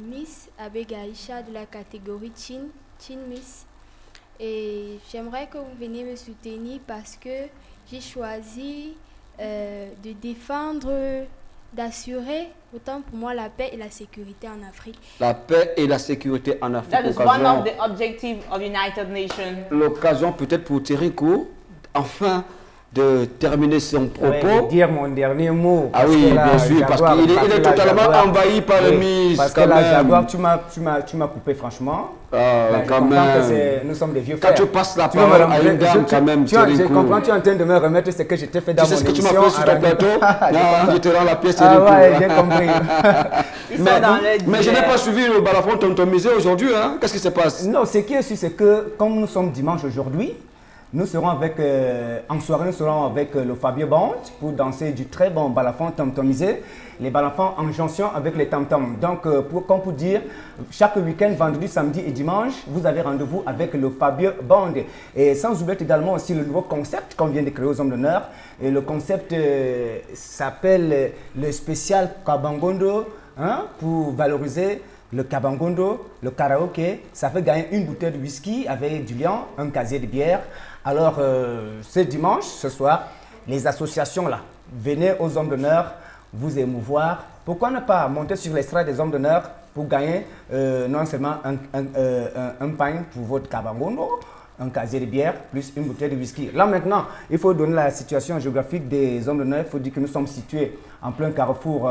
Speaker 21: Miss Abega Aïcha de la catégorie Chin Miss. Et j'aimerais que vous veniez me soutenir parce que j'ai choisi de défendre, d'assurer autant pour moi la paix et la sécurité en Afrique.
Speaker 2: La paix et la sécurité en Afrique.
Speaker 1: That is one of the objectives of United Nations.
Speaker 2: L'occasion peut-être pour Thierry Cour, enfin, de terminer son propos.
Speaker 19: Ouais, de dire mon dernier mot.
Speaker 2: Ah oui, bien sûr, parce qu'il est totalement envahi par le Miss.
Speaker 19: Parce que la Jaguar, tu m'as coupé franchement.
Speaker 2: Quand même.
Speaker 19: Nous sommes des vieux
Speaker 2: frères. Quand tu passes la parole à une dame, quand même,
Speaker 19: je comprends, tu es en train de me remettre ce que je t'ai fait dans mon émission.
Speaker 2: Tu sais ce que tu m'as fait sur ton plateau? Je te rends la pièce.
Speaker 19: Ah ouais, j'ai compris.
Speaker 2: Mais je n'ai pas suivi le balafon tontomisé aujourd'hui. Qu'est-ce qui se passe?
Speaker 19: Non, ce qui est sûr, c'est que comme nous sommes dimanche aujourd'hui, nous serons avec, en soirée, nous serons avec le Fabio Band pour danser du très bon balafon tom-tomisé, les balafons en jonction avec les tam-tams. Donc, comme pour dire, chaque week-end, vendredi, samedi et dimanche, vous avez rendez-vous avec le Fabio Band. Et sans oublier également aussi le nouveau concept qu'on vient de créer aux hommes d'honneur. Et le concept s'appelle le spécial Kabangondo, pour valoriser le kabangondo, le karaoké. Ça fait gagner une bouteille de whisky avec du lion, un casier de bière. Alors, ce dimanche, ce soir, les associations là, venez aux hommes d'honneur vous émouvoir. Pourquoi ne pas monter sur l'estrade des hommes d'honneur pour gagner non seulement un pain pour votre kabangondo, un casier de bière, plus une bouteille de whisky. Là maintenant, il faut donner la situation géographique des hommes d'honneur. Il faut dire que nous sommes situés en plein carrefour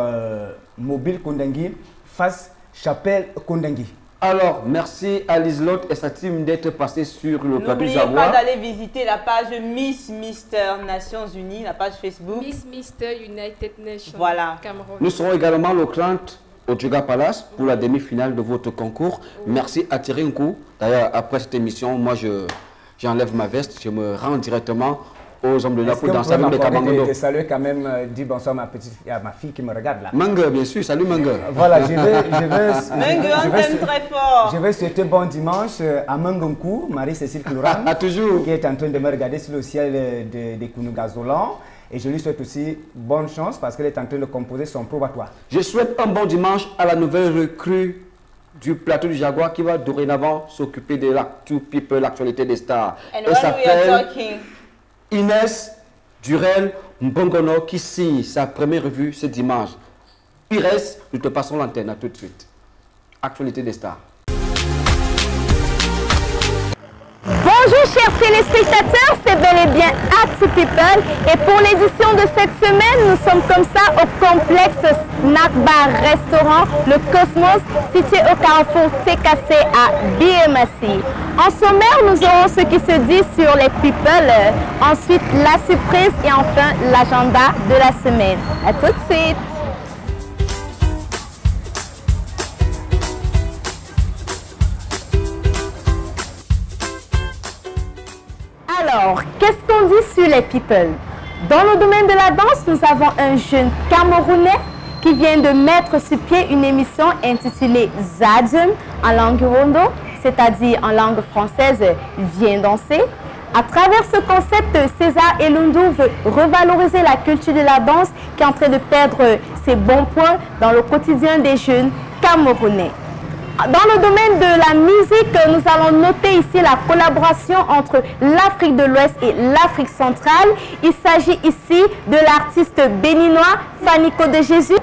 Speaker 19: mobile Kondengui, face Chapelle Kondengui.
Speaker 2: Alors, merci à Liselotte et sa team d'être passé sur le plateau Jaguar.
Speaker 1: N'oubliez pas d'aller visiter la page Miss Mister Nations Unies, la page Facebook.
Speaker 8: Miss Mister United Nations.
Speaker 1: Voilà.
Speaker 8: Cameroun.
Speaker 2: Nous serons également le 30 au Djiga Palace pour la demi-finale de votre concours. Merci à Thierry Nkou. D'ailleurs, après cette émission, moi, j'enlève ma veste, je me rends directement aux hommes de l'heure pour danser avec les kabangondo.
Speaker 19: Je salue quand même, dis bonsoir à ma fille qui me regarde là.
Speaker 2: Mangue, bien sûr, salut Mangue.
Speaker 19: Voilà,
Speaker 1: Mangue, on t'aime très fort.
Speaker 19: Je vais souhaiter bon dimanche à Mangonkou, Marie-Cécile Clouran, qui est en train de me regarder sur le ciel de Kounugazolan. Et je lui souhaite aussi bonne chance parce qu'elle est en train de composer son probatoire.
Speaker 2: Je souhaite un bon dimanche à la nouvelle recrue du plateau du Jaguar qui va dorénavant s'occuper de l'actualité des stars.
Speaker 1: Elle s'appelle
Speaker 2: Inès Durel Mbongono qui signe sa première revue ce dimanche. Il reste, nous te passons l'antenne à tout de suite. Actualité des stars.
Speaker 4: Bonjour chers téléspectateurs, c'est bel et bien Actu People et pour l'édition de cette semaine, nous sommes comme ça au complexe Snack Bar Restaurant Le Cosmos situé au carrefour TKC à BMAC. En sommaire, nous aurons ce qui se dit sur les people, ensuite la surprise et enfin l'agenda de la semaine. À tout de suite. Alors, qu'est-ce qu'on dit sur les people? Dans le domaine de la danse, nous avons un jeune Camerounais qui vient de mettre sur pied une émission intitulée Zadjem en langue Wondo, c'est-à-dire en langue française Viens danser. À travers ce concept, César Elundu veut revaloriser la culture de la danse qui est en train de perdre ses bons points dans le quotidien des jeunes Camerounais. Dans le domaine de la musique, nous allons noter ici la collaboration entre l'Afrique de l'Ouest et l'Afrique centrale. Il s'agit ici de l'artiste béninois Fanico de Jésus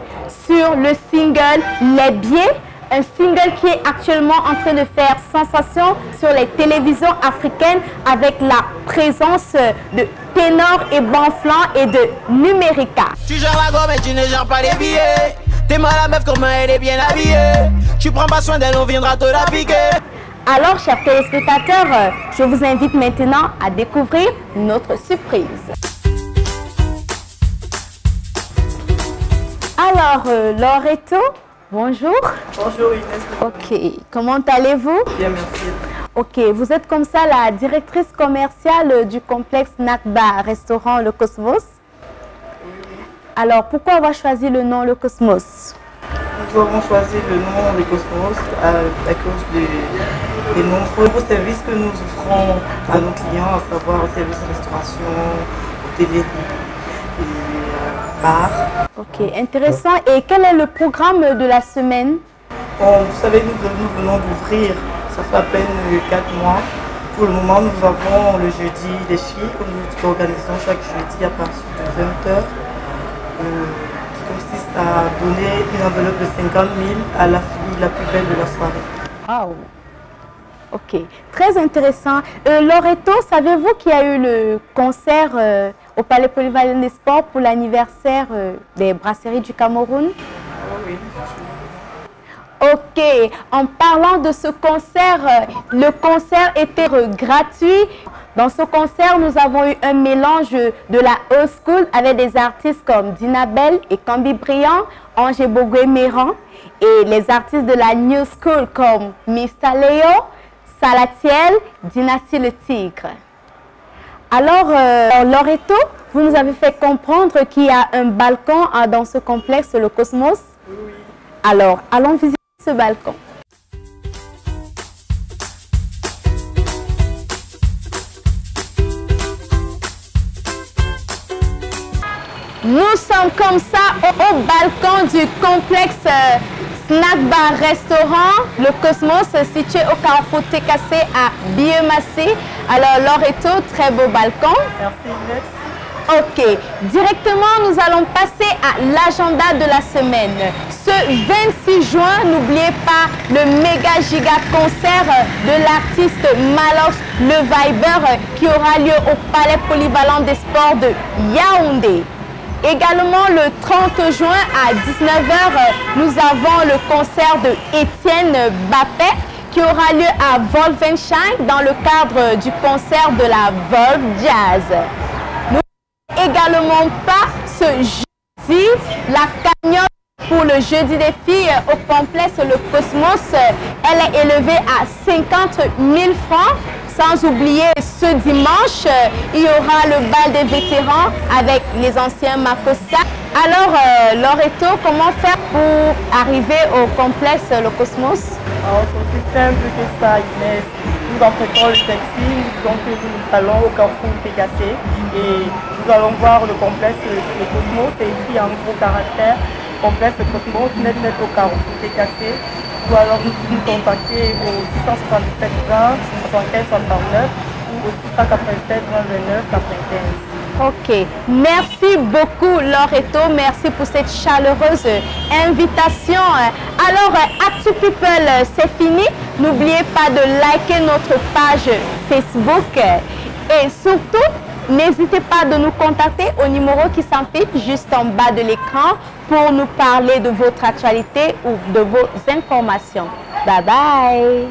Speaker 4: sur le single Les Biais, un single qui est actuellement en train de faire sensation sur les télévisions africaines avec la présence de Ténor et Banflan et de Numérica.
Speaker 22: Tu gères la gomme et tu ne gères pas les billets. T'es mal la meuf, comment elle est bien habillée. Tu prends pas soin d'elle, on viendra te la piquer.
Speaker 4: Alors, chers téléspectateurs, je vous invite maintenant à découvrir notre surprise. Alors, Loreto, bonjour.
Speaker 23: Bonjour Inès.
Speaker 4: Ok, comment allez-vous?
Speaker 23: Bien, merci.
Speaker 4: Ok, vous êtes comme ça la directrice commerciale du complexe Nakba Restaurant Le Cosmos. Alors, pourquoi avoir choisi le nom Le Cosmos?
Speaker 23: Nous avons choisi le nom Le Cosmos à cause des nombreux services que nous offrons à nos clients, à savoir services de restauration, hôtellerie et bar.
Speaker 4: Ok, intéressant. Et quel est le programme de la semaine?
Speaker 23: Bon, vous savez, nous venons d'ouvrir, ça fait à peine 4 mois. Pour le moment, nous avons le jeudi des filles que nous organisons chaque jeudi à partir de 20h. Qui consiste à donner une enveloppe de 50 000 à la fille la plus belle de la soirée.
Speaker 4: Wow. Ok, très intéressant. Loreto, savez-vous qu'il y a eu le concert au Palais Polyvalent des Sports pour l'anniversaire des brasseries du Cameroun?
Speaker 23: Oui.
Speaker 4: Ok, en parlant de ce concert, le concert était gratuit. Dans ce concert, nous avons eu un mélange de la old school avec des artistes comme Dinabel et Cambi Briand, Ange Bogué Méran, et les artistes de la new school comme Mr. Léo, Salatiel, Dynastie le Tigre. Alors, Loreto, vous nous avez fait comprendre qu'il y a un balcon dans ce complexe, le Cosmos.
Speaker 23: Oui.
Speaker 4: Alors, allons visiter ce balcon. Nous sommes comme ça au balcon du complexe Snack Bar Restaurant Le Cosmos situé au carrefour TKC à BMAC. Alors Loreto, très beau balcon.
Speaker 23: Merci Inès.
Speaker 4: Ok, directement nous allons passer à l'agenda de la semaine. Ce 26 juin, n'oubliez pas le méga giga concert de l'artiste Malox le Viber qui aura lieu au Palais Polyvalent des Sports de Yaoundé. Également le 30 juin à 19h, nous avons le concert de Étienne Bappé qui aura lieu à Wolfenstein dans le cadre du concert de la Wolf Jazz. Nous également pas ce jeudi la cagnotte pour le jeudi des filles au complexe Le Cosmos. Elle est élevée à 50 000 francs. Sans oublier ce dimanche, il y aura le bal des vétérans avec les anciens Makossa. Alors, Loreto, comment faire pour arriver au complexe Le Cosmos?
Speaker 23: Alors, c'est aussi simple que ça, Inès. Nous empruntons le taxi, donc nous allons au carrefour TKC et nous allons voir le complexe Le Cosmos. C'est écrit en gros caractère, complexe Le Cosmos, net au carrefour TKC. ou alors nous contacter au 677 20 75 69 ou au 687 20 29 95.
Speaker 4: Ok, merci beaucoup Loreto, merci pour cette chaleureuse invitation. Alors, Actu People, c'est fini. N'oubliez pas de liker notre page Facebook et surtout, n'hésitez pas de nous contacter au numéro qui s'affiche juste en bas de l'écran pour nous parler de votre actualité ou de vos informations. Bye bye.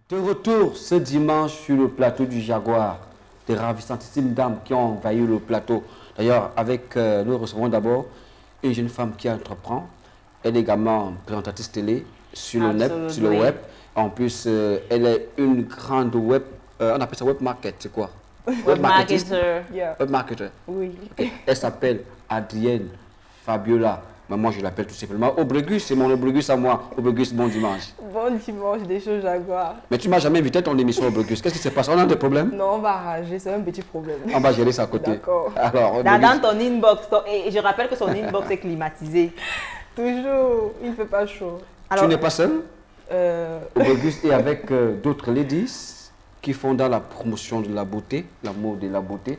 Speaker 2: De retour ce dimanche sur le plateau du Jaguar, des ravissantissimes dames qui ont envahi le plateau. D'ailleurs, avec nous recevons d'abord une jeune femme qui entreprend. Elle est également présentatrice télé sur le net, sur le web. En plus, elle est une grande web, on appelle ça web market, c'est quoi?
Speaker 1: Web marketer.
Speaker 2: Web marketer.
Speaker 1: Oui.
Speaker 2: Elle s'appelle Adrienne Fabiola. Mais moi, je l'appelle tout simplement Obregus, c'est mon Obregus à moi. Obregus, bon dimanche.
Speaker 3: Bon dimanche, des choses Jaguar.
Speaker 2: Mais tu m'as jamais invité à ton émission Obregus. Qu'est-ce qui se passe? On a des problèmes?
Speaker 3: Non, on va arranger, c'est un petit problème.
Speaker 2: On va gérer ça à côté.
Speaker 3: D'accord.
Speaker 2: Alors,
Speaker 1: dans ton inbox, et je rappelle que son inbox est climatisé.
Speaker 3: Toujours, il ne fait pas chaud.
Speaker 2: Alors, tu n'es pas seule? Obregus est avec d'autres ladies qui font dans la promotion de la beauté, l'amour de la beauté.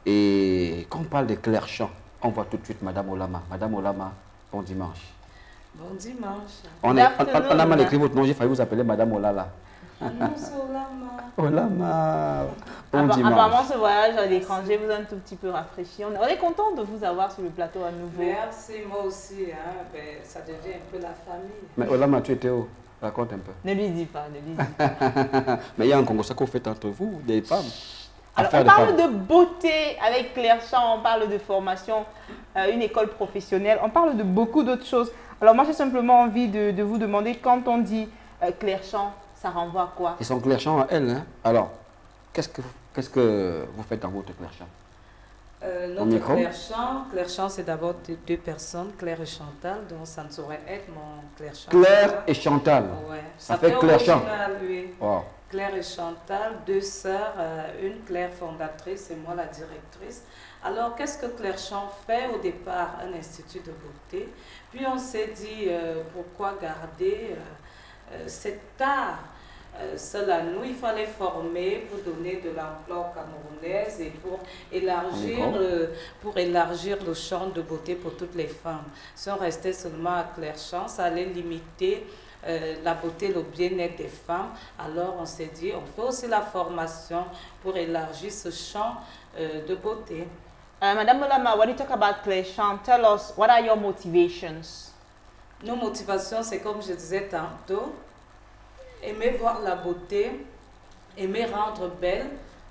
Speaker 2: Et quand on parle de Claire Champ, on voit tout de suite Madame Olama. Madame Olama, bon dimanche.
Speaker 6: Bon dimanche.
Speaker 2: On a mal écrit votre nom, j'ai failli vous appeler Madame Olala.
Speaker 6: Non, c'est Olama.
Speaker 2: Olama. Bon dimanche.
Speaker 1: Apparemment, ce voyage à l'étranger vous a un tout petit peu rafraîchi. On est content de vous avoir sur le plateau à nouveau.
Speaker 6: Merci, moi aussi. Hein, ben, ça devient un peu la famille.
Speaker 2: Mais Olama, tu étais où? Raconte un peu.
Speaker 1: Ne lui dis pas, ne lui dis pas.
Speaker 2: Mais il y a un Congo, ça qu'on fait entre vous, des femmes.
Speaker 1: Alors, on parle de beauté avec Claire Champ, on parle de formation, une école professionnelle, on parle de beaucoup d'autres choses. Alors moi, j'ai simplement envie de vous demander, quand on dit Claire Champ, ça renvoie à quoi?
Speaker 2: Ils sont Claire Champ à elle. Hein? Alors, qu'est-ce que vous faites dans votre Claire Champ?
Speaker 6: Notre Claire Champ, c'est d'abord deux personnes, Claire et Chantal, donc ça ne saurait être mon Claire Champ.
Speaker 2: Claire et Chantal.
Speaker 6: Ouais.
Speaker 2: Ça fait Claire Champ.
Speaker 6: Oui.
Speaker 2: Wow.
Speaker 6: Claire et Chantal, deux sœurs, une Claire fondatrice et moi la directrice. Alors, qu'est-ce que Claire Champ fait? Au départ, un institut de beauté. Puis on s'est dit, pourquoi garder cet art seul à nous? Il fallait former pour donner de l'emploi aux Camerounaises et pour élargir le champ de beauté pour toutes les femmes. Si on restait seulement à Claire Champ, ça allait limiter la beauté, le bien-être des femmes. Alors on s'est dit, on fait aussi la formation pour élargir ce champ de beauté.
Speaker 1: Madame Olama, when you talk about Claire Champ, tell us, what are your motivations?
Speaker 6: Nos motivations, c'est comme je disais tantôt, aimer voir la beauté, aimer rendre belle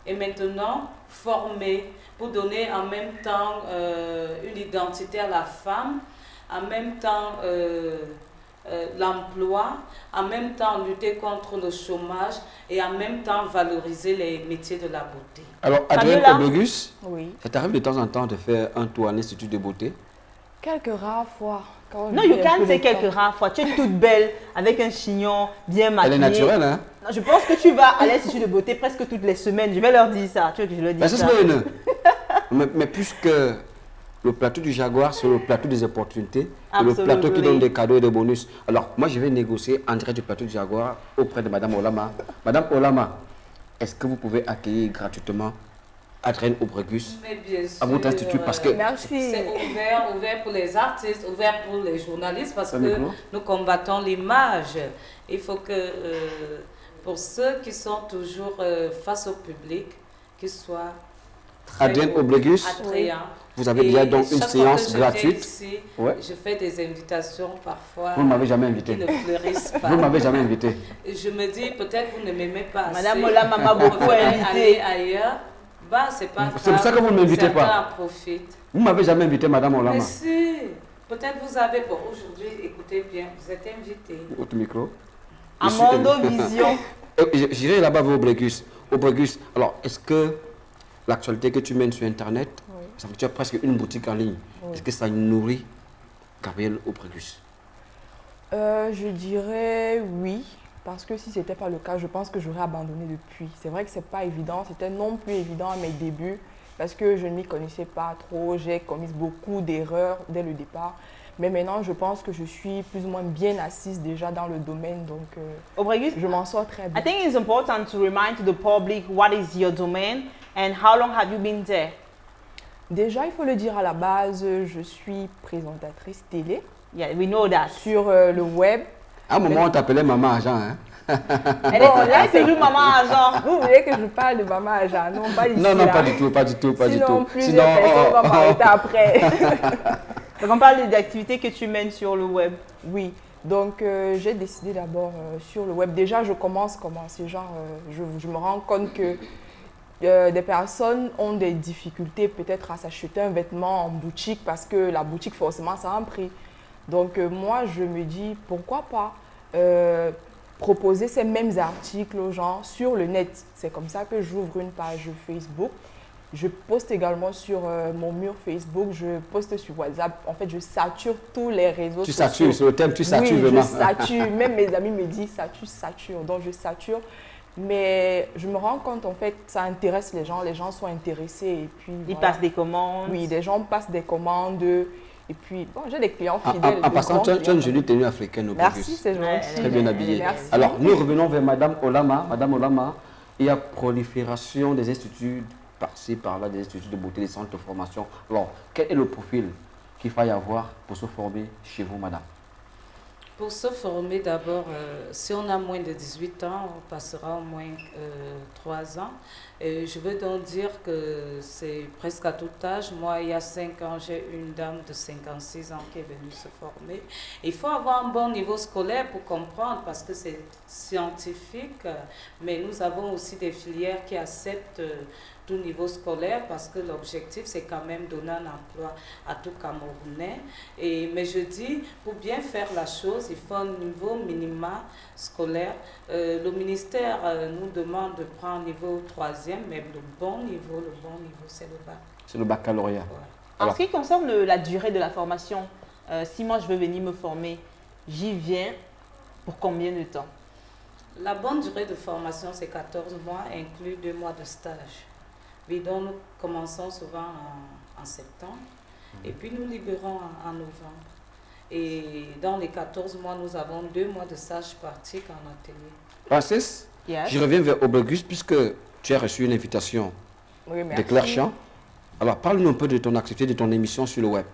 Speaker 6: et maintenant former pour donner en même temps une identité à la femme, en même temps l'emploi, en même temps lutter contre le chômage et en même temps valoriser les métiers de la beauté.
Speaker 2: Alors, Adrienne Obregus,
Speaker 3: oui.
Speaker 2: Ça t'arrive de temps en temps de faire un tour à l'Institut de beauté?
Speaker 3: Quelques rares fois.
Speaker 1: Non, you can't say quelques rares fois. Tu es toute belle, avec un chignon bien maquillé.
Speaker 2: Elle est naturelle, hein?
Speaker 1: Non, je pense que tu vas à l'Institut de beauté presque toutes les semaines. Je vais leur dire ça. Tu veux que je leur dise ça?
Speaker 2: Mais puisque le plateau du Jaguar, c'est le plateau des opportunités, le plateau qui donne des cadeaux et des bonus. Alors, moi, je vais négocier en direct du plateau du Jaguar auprès de Madame Olama. Madame Olama, est-ce que vous pouvez accueillir gratuitement Adrienne Obregus à votre institut? Parce que
Speaker 6: c'est ouvert pour les artistes, ouvert pour les journalistes, parce que nous combattons l'image. Il faut que, pour ceux qui sont toujours face au public, qu'ils soient
Speaker 2: Adrienne Obregus, vous avez déjà donc une séance gratuite.
Speaker 6: Ici, je fais des invitations parfois.
Speaker 2: Vous ne m'avez jamais invité.
Speaker 6: Qui ne fleurissent pas.
Speaker 2: Vous ne m'avez jamais invité.
Speaker 6: Je me dis, peut-être vous ne m'aimez pas assez.
Speaker 1: Madame Olama m'a beaucoup invité.
Speaker 6: Aller ailleurs, bah, c'est pas grave.
Speaker 2: C'est pour ça que vous ne m'invitez pas.
Speaker 6: Profite.
Speaker 2: Vous ne m'avez jamais invité, Madame Olama.
Speaker 6: Mais si, peut-être vous avez, bon, aujourd'hui, écoutez bien, vous êtes invité.
Speaker 2: Votre micro.
Speaker 1: Amando Vision.
Speaker 2: J'irai là-bas vers Obregus. Obregus, alors, est-ce que l'actualité que tu mènes sur Internet, ça fait que tu as presque une boutique en ligne, est-ce que ça nourrit Gabrielle Obregus?
Speaker 3: Je dirais oui. Parce que si ce n'était pas le cas, je pense que j'aurais abandonné depuis. C'est vrai que ce n'est pas évident, c'était non plus évident à mes débuts parce que je ne m'y connaissais pas trop, j'ai commis beaucoup d'erreurs dès le départ. Mais maintenant, je pense que je suis plus ou moins bien assise déjà dans le domaine, donc
Speaker 1: je
Speaker 3: m'en sors très bien.
Speaker 1: I think it's important to remind the public what is your domain and how long have you been there?
Speaker 3: Déjà, il faut le dire à la base, je suis présentatrice télé.
Speaker 1: Yeah, we know that.
Speaker 3: Sur le web.
Speaker 2: À un moment, on t'appelait Maman Agent, hein?
Speaker 3: Là, c'est lui Maman Agent. Vous voulez que je parle de Maman Agent? Non, pas d'ici.
Speaker 2: Non, pas du tout, pas du tout.
Speaker 3: Sinon, plusieurs personnes vont m'arrêter après.
Speaker 1: Donc, on parle des activités que tu mènes sur le web.
Speaker 3: Oui. Donc, j'ai décidé d'abord sur le web. Déjà, je commence comment? C'est genre, je me rends compte que des personnes ont des difficultés peut-être à s'acheter un vêtement en boutique parce que la boutique, forcément, ça a un prix. Donc, moi, je me dis, pourquoi pas proposer ces mêmes articles aux gens sur le net. C'est comme ça que j'ouvre une page Facebook. Je poste également sur mon mur Facebook, je poste sur WhatsApp. En fait, je sature tous les réseaux sociaux.
Speaker 2: Tu satures, sur le thème, tu satures vraiment.
Speaker 3: Oui, je sature. Même mes amis me disent, tu satures. Donc, je sature. Mais je me rends compte, en fait, ça intéresse les gens sont intéressés. Et puis,
Speaker 1: ils passent des commandes.
Speaker 3: Oui, des gens passent des commandes. Et puis, bon, j'ai des clients fidèles.
Speaker 2: En passant, tu as une jolie tenue africaine au
Speaker 3: Merci, c'est gentil.
Speaker 2: Très bien habillée.
Speaker 3: Merci.
Speaker 2: Alors, nous revenons vers Madame Olama. Madame Olama, il y a prolifération des instituts par-ci, par-là, des instituts de beauté, des centres de formation. Alors, quel est le profil qu'il faille avoir pour se former chez vous, Madame?
Speaker 6: Pour se former, d'abord, si on a moins de 18 ans, on passera au moins 3 ans. Et je veux donc dire que c'est presque à tout âge. Moi, il y a 5 ans, j'ai une dame de 56 ans qui est venue se former. Il faut avoir un bon niveau scolaire pour comprendre parce que c'est scientifique, mais nous avons aussi des filières qui acceptent tout niveau scolaire parce que l'objectif c'est quand même donner un emploi à tout Camerounais. Mais je dis, pour bien faire la chose, il faut un niveau minimum scolaire. Le ministère nous demande de prendre niveau 3e, mais le bon niveau c'est le bac.
Speaker 2: C'est le baccalauréat.
Speaker 1: Ouais. En ce qui concerne la durée de la formation, si moi je veux venir me former, j'y viens pour combien de temps?
Speaker 6: La bonne durée de formation c'est 14 mois, inclus 2 mois de stage. Oui, donc nous commençons souvent en septembre et puis nous libérons en novembre. Et dans les 14 mois, nous avons 2 mois de stage pratique en atelier.
Speaker 2: Francis, je reviens vers Auguste puisque tu as reçu une invitation de Claire Champ. Alors, parle-nous un peu de ton activité, de ton émission sur le web.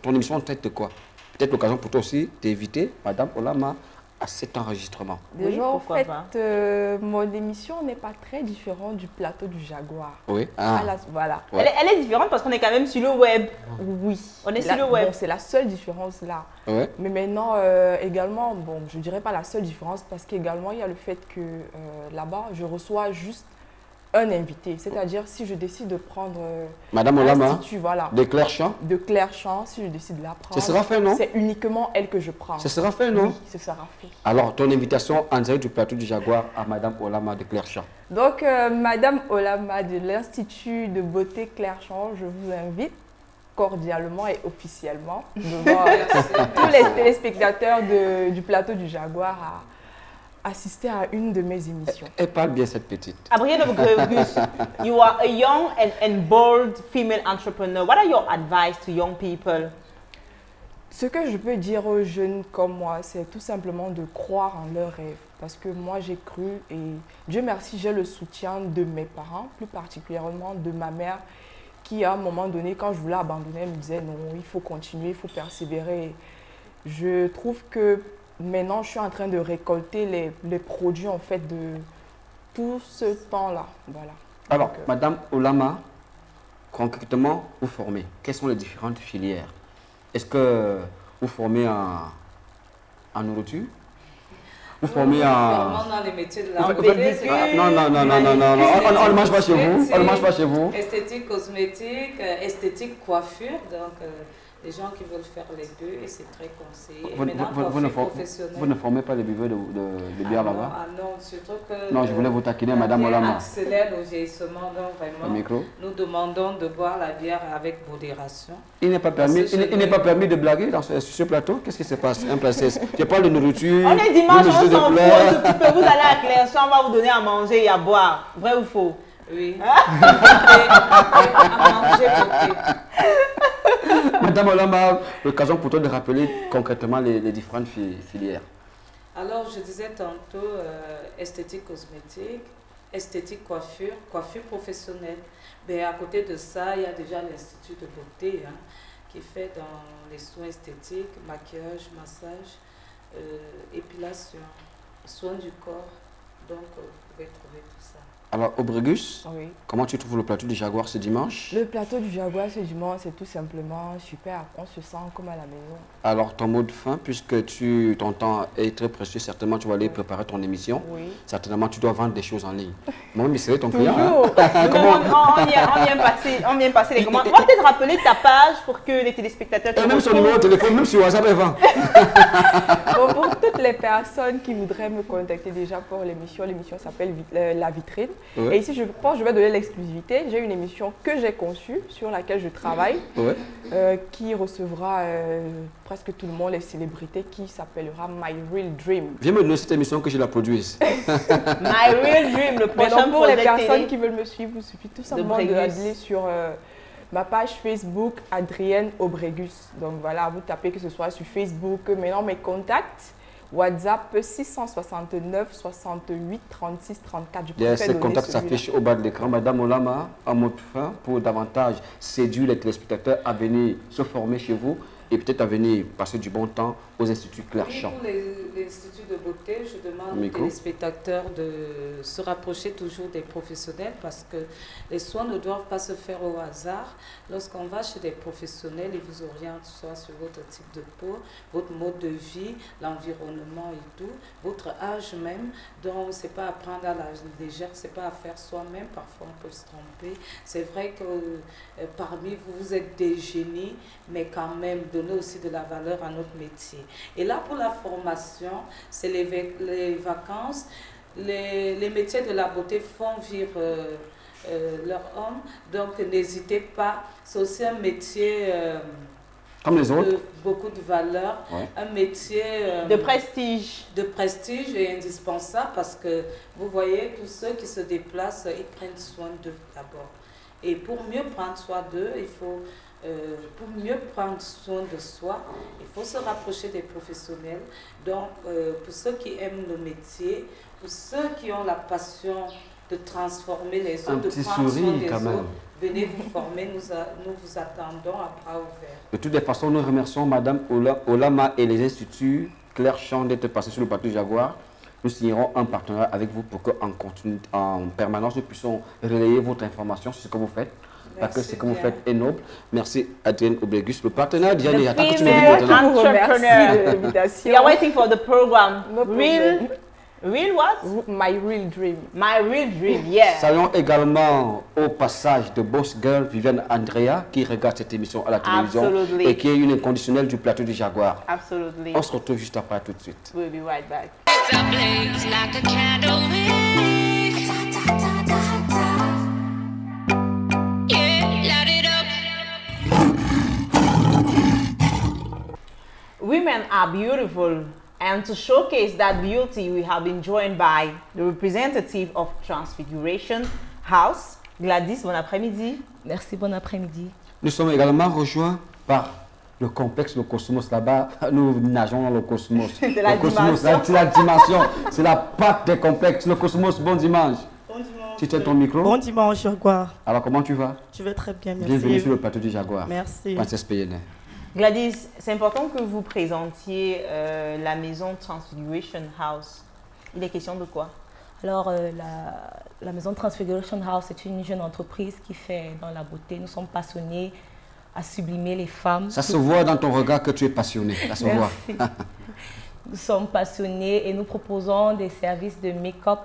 Speaker 2: Ton émission traite de quoi? Peut-être l'occasion pour toi aussi d'inviter Madame Olama à cet enregistrement.
Speaker 3: Déjà, en fait, mon émission n'est pas très différente du plateau du Jaguar.
Speaker 2: Oui.
Speaker 3: Voilà.
Speaker 1: Ouais. Elle est différente parce qu'on est quand même sur le web.
Speaker 3: Oui.
Speaker 1: On est sur le web.
Speaker 3: Bon, c'est la seule différence là.
Speaker 2: Ouais.
Speaker 3: Mais maintenant, également, bon, je ne dirais pas la seule différence parce qu'également, il y a le fait que là-bas, je reçois juste un invité. C'est-à-dire, si je décide de prendre
Speaker 2: Madame Olama,
Speaker 3: voilà,
Speaker 2: de Claire Champ.
Speaker 3: De Claire Champ, si je décide de la prendre.
Speaker 2: Ce sera fait, non?
Speaker 3: C'est uniquement elle que je prends.
Speaker 2: Ce sera fait, non?
Speaker 3: Oui, ce sera fait.
Speaker 2: Alors, ton invitation en direct du plateau du Jaguar à Madame Olama de Claire Champ.
Speaker 3: Donc, Madame Olama de l'Institut de beauté Claire Champ, je vous invite cordialement et officiellement devant tous les téléspectateurs du plateau du Jaguar à assister à une de mes émissions.
Speaker 2: Elle parle bien, cette petite.
Speaker 1: Abrielle Auguste, you are a young and bold female entrepreneur. What are your advice to young people?
Speaker 3: Ce que je peux dire aux jeunes comme moi, c'est tout simplement de croire en leurs rêves. Parce que moi, j'ai cru et Dieu merci, j'ai le soutien de mes parents, plus particulièrement de ma mère, qui à un moment donné, quand je voulais abandonner, elle me disait non, il faut continuer, il faut persévérer. Je trouve que maintenant, je suis en train de récolter les produits en fait de tout ce temps-là. Voilà.
Speaker 2: Alors, Madame Olama, concrètement, vous formez. Quelles sont les différentes filières? Est-ce que vous formez en nourriture? Vous formez en...
Speaker 6: dans les métiers de la
Speaker 2: Non, on ne mange pas chez vous. On ne mange pas chez vous.
Speaker 6: Esthétique, cosmétique, esthétique, coiffure. Donc, les gens qui veulent faire les deux, et c'est très conseillé.
Speaker 2: Vous ne formez pas les buveurs de bière là-bas?
Speaker 6: Ah non, surtout que...
Speaker 2: Non, je voulais vous taquiner, Madame Olama.
Speaker 6: Accélère le vieillissement, donc vraiment, nous demandons de boire la bière avec modération.
Speaker 2: Il n'est pas permis de blaguer sur ce plateau? Qu'est-ce qui se passe? Je parle de nourriture.
Speaker 1: On est dimanche, on s'en fout un tout petit peu. Vous allez à Claire Champ, on va vous donner à manger et à boire. Vrai ou faux?
Speaker 6: Oui. À manger,
Speaker 2: Madame Olama, l'occasion pour toi de rappeler concrètement les différentes filières.
Speaker 6: Alors, je disais tantôt esthétique cosmétique, esthétique coiffure, coiffure professionnelle. Mais à côté de ça, il y a déjà l'Institut de beauté qui fait dans les soins esthétiques, maquillage, massage, épilation, soins du corps. Donc, vous pouvez trouver tout ça.
Speaker 2: Alors, Obregus,
Speaker 3: oui.
Speaker 2: Comment tu trouves le plateau du Jaguar ce dimanche?
Speaker 3: Le plateau du Jaguar ce dimanche, c'est tout simplement super. On se sent comme à la maison.
Speaker 2: Alors, ton mot de fin, puisque ton temps est très précieux, certainement tu vas aller préparer ton émission.
Speaker 3: Oui.
Speaker 2: Certainement, tu dois vendre des choses en ligne. Moi, mais c'est ton client.
Speaker 1: Toujours. On vient passer les commandes. On va peut-être rappeler ta page pour que les téléspectateurs...
Speaker 2: Et même son numéro de téléphone, même sur WhatsApp, elle vend.
Speaker 3: Bon, pour toutes les personnes qui voudraient me contacter déjà pour l'émission s'appelle La Vitrine.
Speaker 2: Ouais.
Speaker 3: Et ici, je pense que je vais donner l'exclusivité. J'ai une émission que j'ai conçue, sur laquelle je travaille, qui recevra presque tout le monde, les célébrités, qui s'appellera My Real Dream.
Speaker 2: Viens me donner cette émission que je la produise.
Speaker 1: My Real Dream, le prochain
Speaker 3: projet. Pour les personnes
Speaker 1: télé
Speaker 3: qui veulent me suivre, il suffit tout simplement d'aller sur ma page Facebook, Adrienne Obregus. Donc voilà, vous tapez que ce soit sur Facebook, maintenant mes contacts. WhatsApp 669 68 36 34.
Speaker 2: Ces contacts s'affichent au bas de l'écran. Madame Olama, en mot de fin, pour davantage séduire les téléspectateurs à venir se former chez vous et peut-être à venir passer du bon temps aux instituts Claire-Champ.
Speaker 6: Pour les instituts de beauté, je demande aux téléspectateurs de se rapprocher toujours des professionnels parce que les soins ne doivent pas se faire au hasard. Lorsqu'on va chez des professionnels, ils vous orientent soit sur votre type de peau, votre mode de vie, l'environnement et tout, votre âge même. Donc, ce n'est pas à prendre à la légère, ce n'est pas à faire soi-même. Parfois, on peut se tromper. C'est vrai que parmi vous, vous êtes des génies, mais quand même, donner aussi de la valeur à notre métier. Et là, pour la formation, c'est les vacances. Les métiers de la beauté font vivre leur homme. Donc, n'hésitez pas. C'est aussi un métier
Speaker 2: comme les autres,
Speaker 6: de beaucoup de valeur. Un métier
Speaker 1: de prestige.
Speaker 6: De prestige et indispensable parce que vous voyez, tous ceux qui se déplacent, ils prennent soin d'eux d'abord. Et pour mieux prendre soin d'eux, il faut... pour mieux prendre soin de soi, il faut se rapprocher des professionnels. Donc, pour ceux qui aiment le métier, pour ceux qui ont la passion de transformer les autres, de prendre soin des autres, venez vous former, nous vous attendons à bras ouverts.
Speaker 2: De toutes les façons, nous remercions Madame Olama et les instituts Claire-Champ d'être passés sur le plateau Jaguar. Nous signerons un partenariat avec vous pour qu'en permanence, nous puissions relayer votre information sur ce que vous faites. Parce que ce que vous faites est noble. Merci Adrienne Obregus. Le partenaire déjà j'attends que tu me dises maintenant.
Speaker 3: Merci de l'invitation.
Speaker 1: We are waiting for the program. Real what?
Speaker 3: My Real Dream.
Speaker 1: My Real Dream, yeah.
Speaker 2: Saluons également au passage de Boss Girl Viviane Andrea qui regarde cette émission à la télévision et qui est une inconditionnelle du plateau du Jaguar.
Speaker 1: Absolutely.
Speaker 2: On se retrouve juste après tout de suite.
Speaker 1: We'll be right back. Women are beautiful, and to showcase that beauty, we have been joined by the representative of Transfiguration House, Gladys. Bon après-midi.
Speaker 10: Merci, bon après-midi.
Speaker 2: Nous sommes également rejoints par le complexe, le cosmos là-bas. Nous nageons dans le cosmos.
Speaker 1: C'est la
Speaker 2: dimension. C'est la patte des complexes. Le cosmos, bon dimanche.
Speaker 23: Bon dimanche.
Speaker 2: Tu tiens ton micro?
Speaker 23: Bon dimanche, Jaguar.
Speaker 2: Alors, comment tu vas?
Speaker 23: Je vais très bien, merci.
Speaker 2: Bienvenue sur le plateau du Jaguar.
Speaker 23: Merci.
Speaker 2: Princesse Payenne.
Speaker 1: Gladys, c'est important que vous présentiez la maison Transfiguration House. Il est question de quoi?
Speaker 10: Alors, la maison Transfiguration House est une jeune entreprise qui fait dans la beauté. Nous sommes passionnés à sublimer les femmes.
Speaker 2: Ça se voit dans ton regard que tu es passionné. Ça se voit.
Speaker 10: Nous sommes passionnés et nous proposons des services de make-up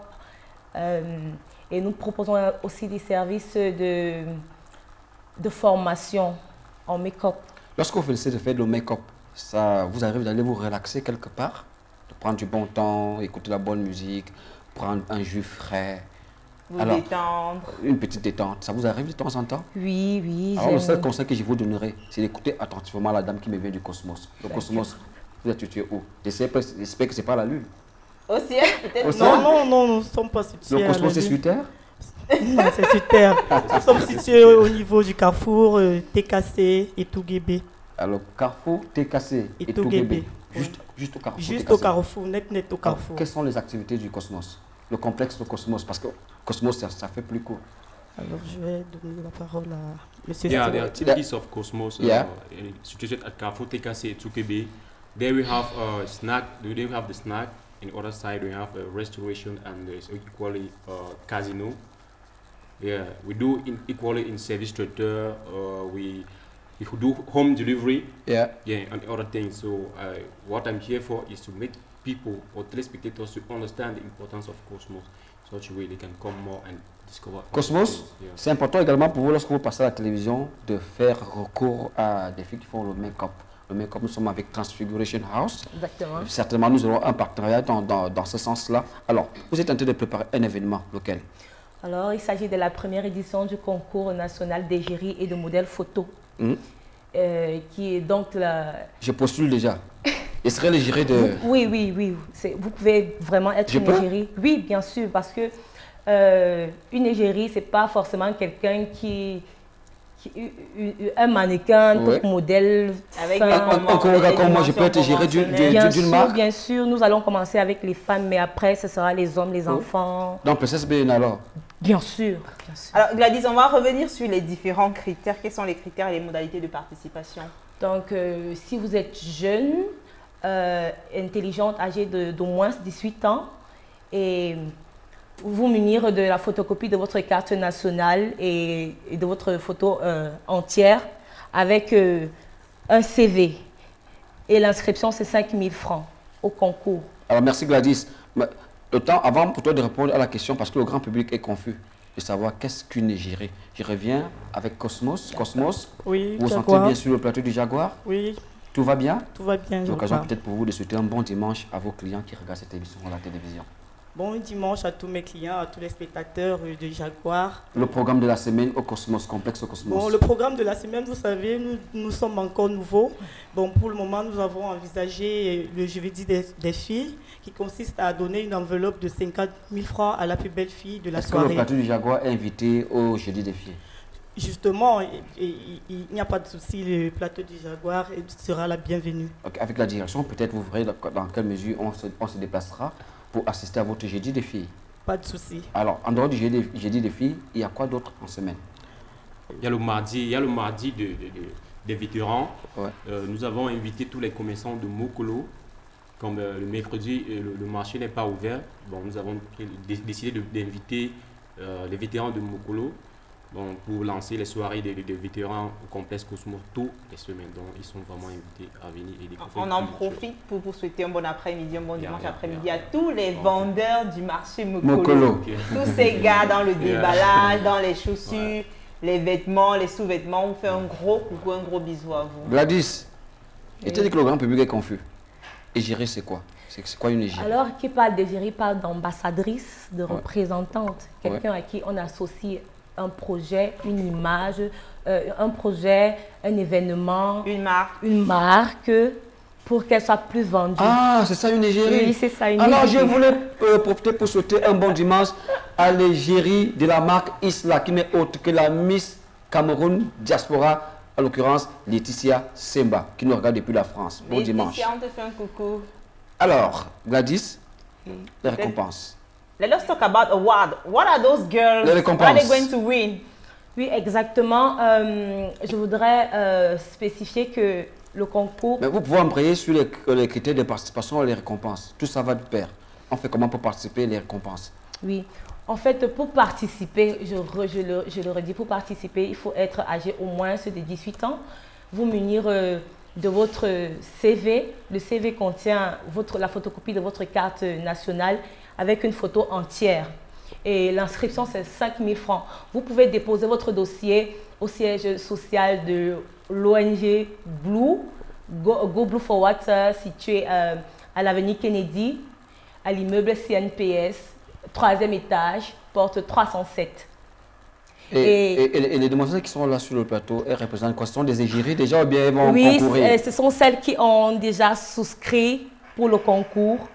Speaker 10: et nous proposons aussi des services de formation en make-up.
Speaker 2: Lorsque vous finissez de faire le make-up, vous arrivez d'aller vous relaxer quelque part, de prendre du bon temps, écouter la bonne musique, prendre un jus frais.
Speaker 1: Vous détendre.
Speaker 2: Une petite détente. Ça vous arrive de temps en temps?
Speaker 10: Oui, oui.
Speaker 2: Alors le seul conseil que je vous donnerai, c'est d'écouter attentivement la dame qui me vient du cosmos. Le cosmos, vous êtes situé où? J'espère que ce n'est pas la Lune.
Speaker 1: Au ciel, peut-être?
Speaker 23: Non, nous ne sommes pas situés.
Speaker 2: Le cosmos, c'est sur Terre?
Speaker 23: C'est super. Nous sommes situés au niveau du carrefour TKC et Touguébé.
Speaker 2: Alors, carrefour TKC et Touguébé. Juste au carrefour.
Speaker 23: Juste au carrefour, net au carrefour.
Speaker 2: Alors, quelles sont les activités du Cosmos? Le complexe de Cosmos, parce que Cosmos, ça fait plus court.
Speaker 23: Alors, je vais donner la parole à M.
Speaker 14: Yeah, the activities of Cosmos situated at Carrefour TKC at Touguébé. There we have a snack. We have the snack. On the other side, we have a restoration and there's equally casino. Yeah, we do equally in service traiteur. We do home delivery. Yeah, and other things. So what I'm here for is to make people or telespectators to understand the importance of Cosmos, so that way they can come more and discover.
Speaker 2: Cosmos, c'est important également pour vous lorsque vous passez à la télévision de faire recours à des filles qui font le make-up. Le make-up, nous sommes avec Transfiguration House.
Speaker 10: Exactement.
Speaker 2: Certainement, nous aurons un partenariat dans ce sens-là. Alors, vous êtes en train de préparer un événement, lequel?
Speaker 10: Alors, il s'agit de la première édition du concours national d'égérie et de modèles photo. Qui est donc la...
Speaker 2: Je postule déjà. Je serai l'égérie de...
Speaker 10: Oui. Vous pouvez vraiment être une égérie. Oui, bien sûr, parce que une égérie, c'est pas forcément quelqu'un qui un mannequin, tout modèle.
Speaker 2: Avec comme moi, je peux être géré d'une marque.
Speaker 10: Bien sûr, nous allons commencer avec les femmes, mais après, ce sera les hommes, les enfants.
Speaker 2: Donc, PCSB alors?
Speaker 10: Bien sûr.
Speaker 1: Alors, Gladys, on va revenir sur les différents critères. Quels sont les critères et les modalités de participation?
Speaker 10: Donc, si vous êtes jeune, intelligente, âgée d'au moins 18 ans, et vous munir de la photocopie de votre carte nationale et de votre photo entière avec un CV. Et l'inscription, c'est 5 000 francs au concours.
Speaker 2: Alors, merci Gladys. Le temps avant pour toi de répondre à la question, parce que le grand public est confus, de savoir qu'est-ce qu'une égérie. Je reviens avec Cosmos. Cosmos,
Speaker 23: oui,
Speaker 2: vous vous sentez bien sur le plateau du Jaguar?
Speaker 23: Oui.
Speaker 2: Tout va bien?
Speaker 23: Tout va bien.
Speaker 2: C'est l'occasion peut-être pour vous de souhaiter un bon dimanche à vos clients qui regardent cette émission à la télévision.
Speaker 23: Bon dimanche à tous mes clients, à tous les spectateurs de Jaguar.
Speaker 2: Le programme de la semaine au Cosmos, complexe au Cosmos.
Speaker 23: Bon, le programme de la semaine, vous savez, nous sommes encore nouveaux. Bon, pour le moment, nous avons envisagé le jeudi des filles, qui consiste à donner une enveloppe de 50 000 francs à la plus belle fille de la soirée.
Speaker 2: Est-ce que le plateau du Jaguar est invité au jeudi des filles?
Speaker 23: Justement, il n'y a pas de souci, le plateau du Jaguar sera la bienvenue.
Speaker 2: Okay, avec la direction, peut-être vous verrez dans quelle mesure on se déplacera pour assister à votre jeudi des filles.
Speaker 23: Pas de souci.
Speaker 2: Alors, en dehors du jeudi des filles, il y a quoi d'autre en semaine?
Speaker 14: Il y a le mardi des vétérans. Ouais. Nous avons invité tous les commerçants de Mokolo. Comme le mercredi, le marché n'est pas ouvert, bon, nous avons décidé d'inviter les vétérans de Mokolo pour lancer les soirées des vétérans au complexe Cosmos toutes les semaines. Donc, ils sont vraiment invités à venir et découvrir.
Speaker 1: On en profite pour vous souhaiter un bon après-midi, un bon dimanche après-midi à tous les vendeurs du marché Mokolo. Tous ces gars dans le déballage, dans les chaussures, les vêtements, les sous-vêtements. On vous fait un gros coucou, un gros bisou à vous.
Speaker 2: Gladys, et tu dis que le grand public est confus. Égérie, c'est quoi? C'est quoi une égérie?
Speaker 10: Alors, qui parle d'égérie parle d'ambassadrice, de représentante. Quelqu'un à qui on associe un projet, une image, un projet, un événement, une marque, pour qu'elle soit plus vendue.
Speaker 2: Ah, c'est ça une égérie?
Speaker 10: Oui, c'est ça une
Speaker 2: Alors,
Speaker 10: égérie.
Speaker 2: je voulais profiter pour souhaiter un bon dimanche à l'égérie de la marque Isla, qui n'est autre que la Miss Cameroun Diaspora, en l'occurrence Laetitia Semba, qui nous regarde depuis la France. Bon dimanche.
Speaker 1: Laetitia, on te fait un coucou.
Speaker 2: Alors, Gladys, les récompenses.
Speaker 1: Let us talk about award. What are those girls?
Speaker 2: Les récompenses.
Speaker 1: What are they going to win?
Speaker 10: Oui, exactement. Je voudrais spécifier que le concours...
Speaker 2: Mais vous pouvez embrayer sur les critères de participation et les récompenses. Tout ça va de pair. On fait comment pour participer et les récompenses?
Speaker 10: Oui. En fait, pour participer, je le redis, pour participer, il faut être âgé au moins de 18 ans. Vous munir de votre CV. Le CV contient la photocopie de votre carte nationale avec une photo entière. Et l'inscription, c'est 5 000 francs. Vous pouvez déposer votre dossier au siège social de l'ONG Blue, Go Blue for Water, situé à l'avenue Kennedy, à l'immeuble CNPS, 3e étage, porte 307.
Speaker 2: Et les demoiselles qui sont là sur le plateau, elles représentent quoi? Ce sont des égéries déjà ou bien elles vont concourir?
Speaker 10: Oui, ce sont celles qui ont déjà souscrit pour le concours.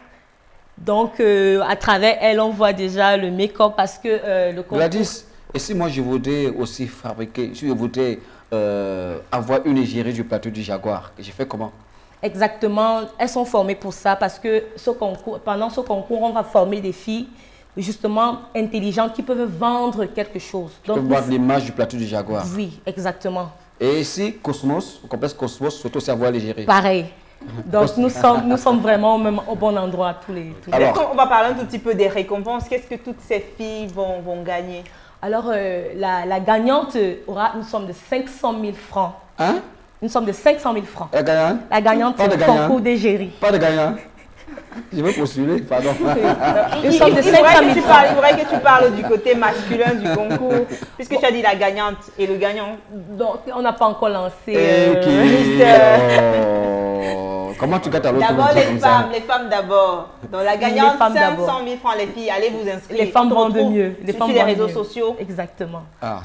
Speaker 10: Donc, à travers elle, on voit déjà le make-up parce que le concours...
Speaker 2: Gladys, et si moi je voudrais aussi fabriquer, si je voudrais avoir une égérie du plateau du Jaguar, je fais comment?
Speaker 10: Exactement, elles sont formées pour ça parce que pendant ce concours, on va former des filles justement intelligentes qui peuvent vendre quelque chose.
Speaker 2: Donc, voir l'image du plateau du Jaguar.
Speaker 10: Oui, exactement.
Speaker 2: Et ici, Cosmos, le complexe Cosmos, surtout savoir l'égérie.
Speaker 10: Pareil. Donc nous sommes vraiment au bon endroit tous les
Speaker 1: Alors, on va parler un tout petit peu des récompenses. Qu'est-ce que toutes ces filles vont gagner?
Speaker 10: Alors, la gagnante aura une somme de 500 000 francs.
Speaker 2: Hein?
Speaker 10: Une somme de 500 000 francs.
Speaker 2: La gagnante?
Speaker 10: La gagnante, c'est le concours d'égérie.
Speaker 2: Pas de gagnant. Je veux postuler, pardon.
Speaker 10: Une somme de 500 000 francs.
Speaker 1: Il faudrait que tu parles du côté masculin du concours, puisque tu as dit la gagnante et le gagnant.
Speaker 10: Donc, on n'a pas encore lancé.
Speaker 2: Comment tu gâtes à l'autre?
Speaker 1: D'abord les femmes d'abord. Donc la gagnante, 500 000 francs les filles, allez vous inscrire.
Speaker 10: Les femmes vendent mieux.
Speaker 1: Sur les réseaux sociaux.
Speaker 10: Exactement.
Speaker 2: Ah,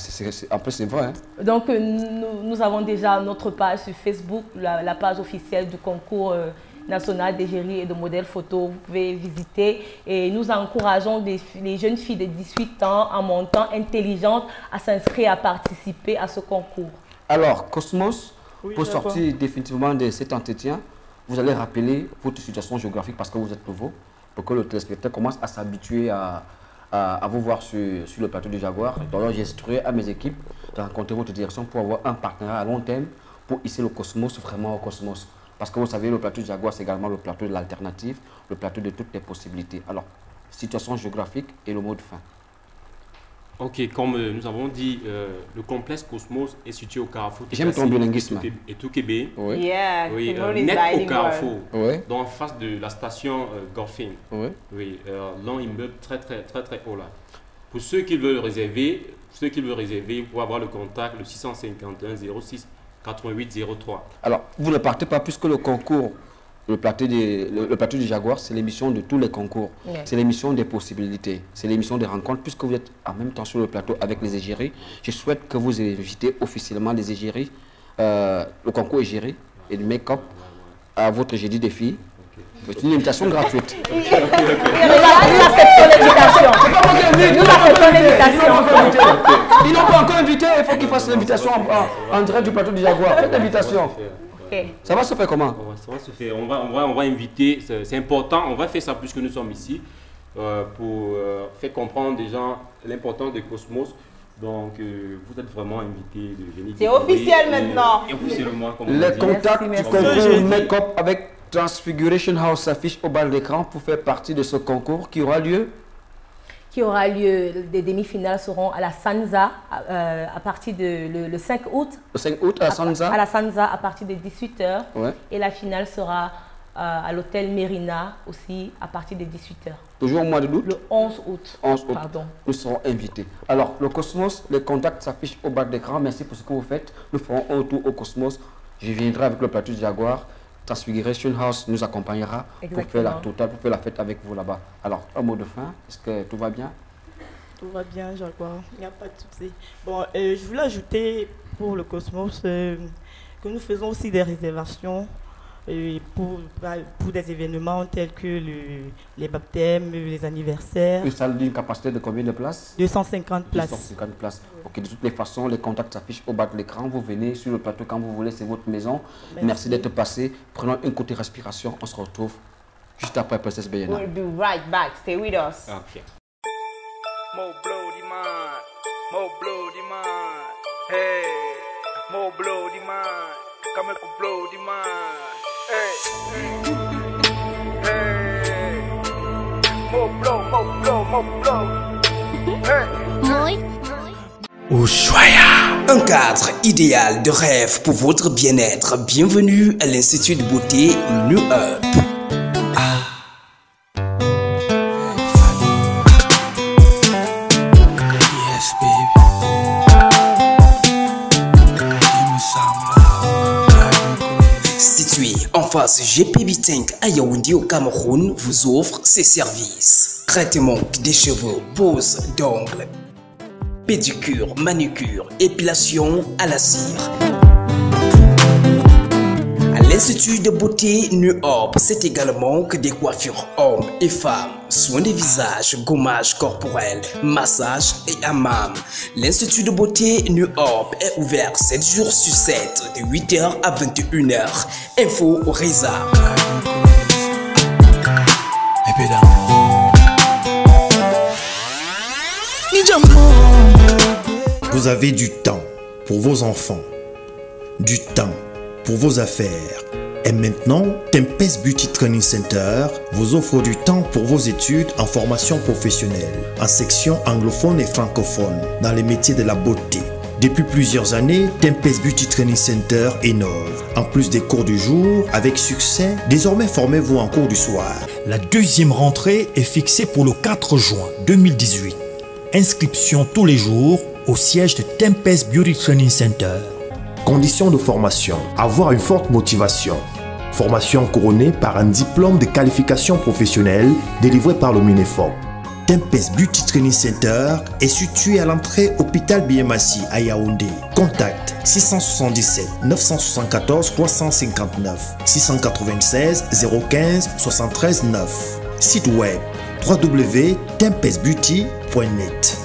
Speaker 2: en plus c'est vrai. Hein?
Speaker 10: Donc nous avons déjà notre page sur Facebook, la page officielle du concours national d'égérie et de modèles photo. Vous pouvez visiter et nous encourageons les jeunes filles de 18 ans en montant intelligentes à s'inscrire, à participer à ce concours.
Speaker 2: Alors, Cosmos, pour sortir définitivement de cet entretien, vous allez rappeler votre situation géographique parce que vous êtes nouveau, pour que le téléspectateur commence à s'habituer à vous voir sur le plateau du Jaguar. Donc, j'instruis à mes équipes de rencontrer votre direction pour avoir un partenariat à long terme pour hisser le Cosmos vraiment au Cosmos. Parce que vous savez, le plateau du Jaguar, c'est également le plateau de l'alternative, le plateau de toutes les possibilités. Alors, situation géographique et le mot de fin.
Speaker 14: Ok, comme nous avons dit, le complexe Cosmos est situé au carrefour.
Speaker 2: J'aime ton bilinguisme.
Speaker 14: Et tout Québec.
Speaker 2: Oui.
Speaker 1: Yeah,
Speaker 14: oui, net au carrefour. Oui. Donc en face de la station Gorfing. Oui. Oui, long immeuble très haut là. Pour ceux qui veulent réserver, vous pouvez avoir le contact le 651 06 88 03.
Speaker 2: Alors, vous ne partez pas puisque le concours, le plateau du Jaguar, c'est l'émission de tous les concours. Yeah. C'est l'émission des possibilités, c'est l'émission des rencontres. Puisque vous êtes en même temps sur le plateau avec les égéries, je souhaite que vous invitez officiellement les égéries, le concours égérie et le make-up à votre jeudi des filles. C'est une invitation gratuite.
Speaker 10: Nous acceptons l'invitation. Nous acceptons l'invitation.
Speaker 2: Ils n'ont pas encore invité, il faut qu'ils fassent l'invitation en direct du plateau du Jaguar. Faites l'invitation. Ça va se faire comment?
Speaker 14: Ça va se faire. On va inviter, c'est important, on va faire ça puisque nous sommes ici pour faire comprendre des gens l'importance de Cosmos. Donc, vous êtes vraiment invités de venir.
Speaker 1: C'est officiel maintenant.
Speaker 14: Officiellement, comme
Speaker 2: les contacts du concours make-up avec Transfiguration House s'affichent au bas de l'écran pour faire partie de ce concours qui aura lieu.
Speaker 10: Les demi-finales seront à la Sanza à partir de le 5 août.
Speaker 2: Le 5 août à la Sanza?
Speaker 10: À la Sanza à partir de 18 h.
Speaker 2: Ouais.
Speaker 10: Et la finale sera à l'hôtel Mérina aussi à partir de 18 h.
Speaker 2: Toujours au mois d'août?
Speaker 10: Le 11 août.
Speaker 2: 11 août.
Speaker 10: Pardon.
Speaker 2: Nous serons invités. Alors, le Cosmos, les contacts s'affichent au bas de l'écran. Merci pour ce que vous faites. Nous ferons un tour au Cosmos. Je viendrai avec le plateau du Jaguar. Transfiguration House nous accompagnera pour faire la totale, pour faire la fête avec vous là-bas. Alors, un mot de fin, est-ce que tout va bien?
Speaker 23: Tout va bien, Jaguar, il n'y a pas de souci. Bon, je voulais ajouter pour le Cosmos que nous faisons aussi des réservations pour des événements tels que les baptêmes, les anniversaires.
Speaker 2: Une salle d'une capacité de combien de places?
Speaker 23: 250 places.
Speaker 2: 250 places. Ok, de toutes les façons, les contacts s'affichent au bas de l'écran. Vous venez sur le plateau quand vous voulez, c'est votre maison. Merci d'être passé. Prenons une courte respiration. On se retrouve juste après Princess Bayana.
Speaker 1: We'll be right back. Stay with us.
Speaker 14: Okay.
Speaker 13: More bloody mind, more bloody mind. Hey, more bloody mind. Come and bloody mind. Hey, hey, more blow, more blow. Hey,
Speaker 22: Ushuaïa, un cadre idéal de rêve pour votre bien-être. Bienvenue à l'Institut de beauté New Up. Situé en face GP Bitink à Yaoundé au Cameroun, vous offre ses services. Traitement des cheveux, pose d'ongles, pédicure, manucure, épilation à la cire. À L'Institut de beauté New Hope, c'est également que des coiffures hommes et femmes, soins des visages, gommage corporel, massage et hammam. L'Institut de beauté New Hope est ouvert 7 jours sur 7, de 8h à 21h. Info au Reza.
Speaker 15: Vous avez du temps pour vos enfants, du temps pour vos affaires. Et maintenant, Tempest Beauty Training Center vous offre du temps pour vos études en formation professionnelle, en section anglophone et francophone, dans les métiers de la beauté. Depuis plusieurs années, Tempest Beauty Training Center innove. En plus des cours du jour, avec succès, désormais formez-vous en cours du soir. La deuxième rentrée est fixée pour le 4 juin 2018. Inscription tous les jours au siège de Tempest Beauty Training Center. Conditions de formation: avoir une forte motivation. Formation couronnée par un diplôme de qualification professionnelle délivré par le MINEFOP. Tempest Beauty Training Center est situé à l'entrée hôpital BMAC à Yaoundé. Contact 677 974 359 696 015 73 9. Site web www.tempestbeauty.net.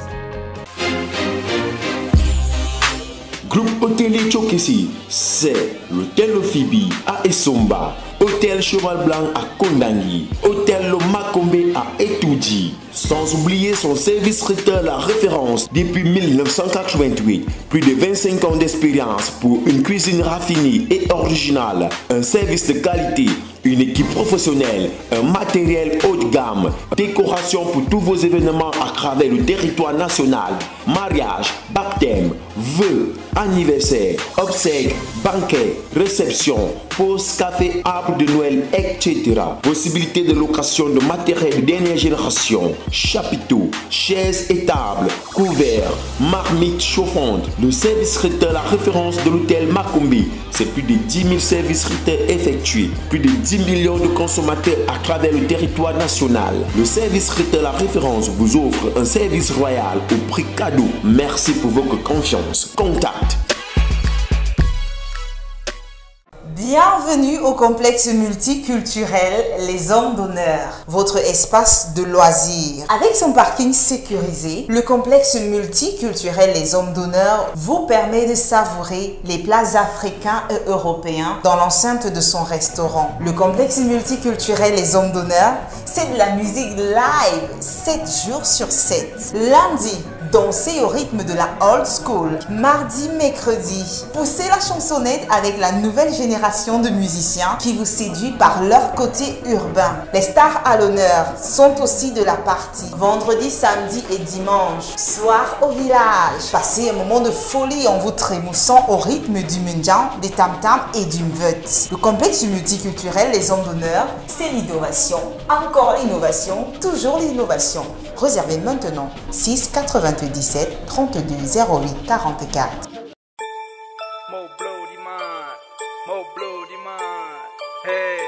Speaker 16: Groupe hôtelier Tchokessi, c'est l'hôtel Phoebe à Essomba, hôtel Cheval Blanc à Kondangi, hôtel Le Makombe à Etoudi. Sans oublier son service traiteur, la référence depuis 1988. Plus de 25 ans d'expérience pour une cuisine raffinée et originale, un service de qualité, une équipe professionnelle, un matériel haut de gamme, décoration pour tous vos événements à travers le territoire national, mariage, baptême, vœux, anniversaire, obsèques, banquet, réception, pause, café, arbre de Noël, etc. Possibilité de location de matériel de dernière génération, chapiteaux, chaises et tables, couverts, marmites chauffantes. Le service traiteur, la référence de l'hôtel Makombe. C'est plus de 10 000 services traiteurs effectués, plus de 10 millions de consommateurs à travers le territoire national. Le service traiteur, la référence, vous offre un service royal au prix cadeau. Merci pour votre confiance. Contact.
Speaker 17: Bienvenue au complexe multiculturel Les Hommes d'Honneur, votre espace de loisirs. Avec son parking sécurisé, le complexe multiculturel Les Hommes d'Honneur vous permet de savourer les plats africains et européens dans l'enceinte de son restaurant. Le complexe multiculturel Les Hommes d'Honneur, c'est de la musique live 7 jours sur 7. Lundi, dansez au rythme de la old school. Mardi, mercredi, poussez la chansonnette avec la nouvelle génération de musiciens qui vous séduit par leur côté urbain. Les stars à l'honneur sont aussi de la partie. Vendredi, samedi et dimanche, soir au village. Passez un moment de folie en vous trémoussant au rythme du Mundjan, des tam-tams et du mveut. Le complexe multiculturel Les Hommes d'Honneur, c'est l'innovation. Encore l'innovation, toujours l'innovation. Réservez maintenant 6 97 32 08 44.
Speaker 13: Hey,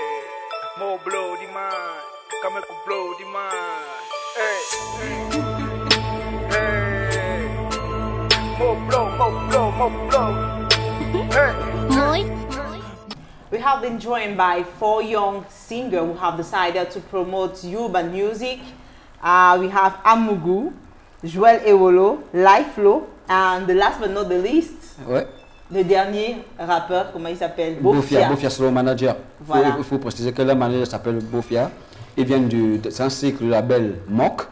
Speaker 13: more blow the mind. Come and blow the mind. Hey, hey, more blow, more blow, more blow. Hey,
Speaker 1: We have been joined by 4 young singers who have decided to promote urban music. We have Amugu, Joël Ewolo, Lifelo, and the last but not the least,
Speaker 2: ouais.
Speaker 1: Le dernier rappeur, comment il s'appelle?
Speaker 2: Bofia, c'est le manager.
Speaker 1: Voilà.
Speaker 2: Il faut préciser que le manager s'appelle Bofia. Il vient c'est un cycle label MOC.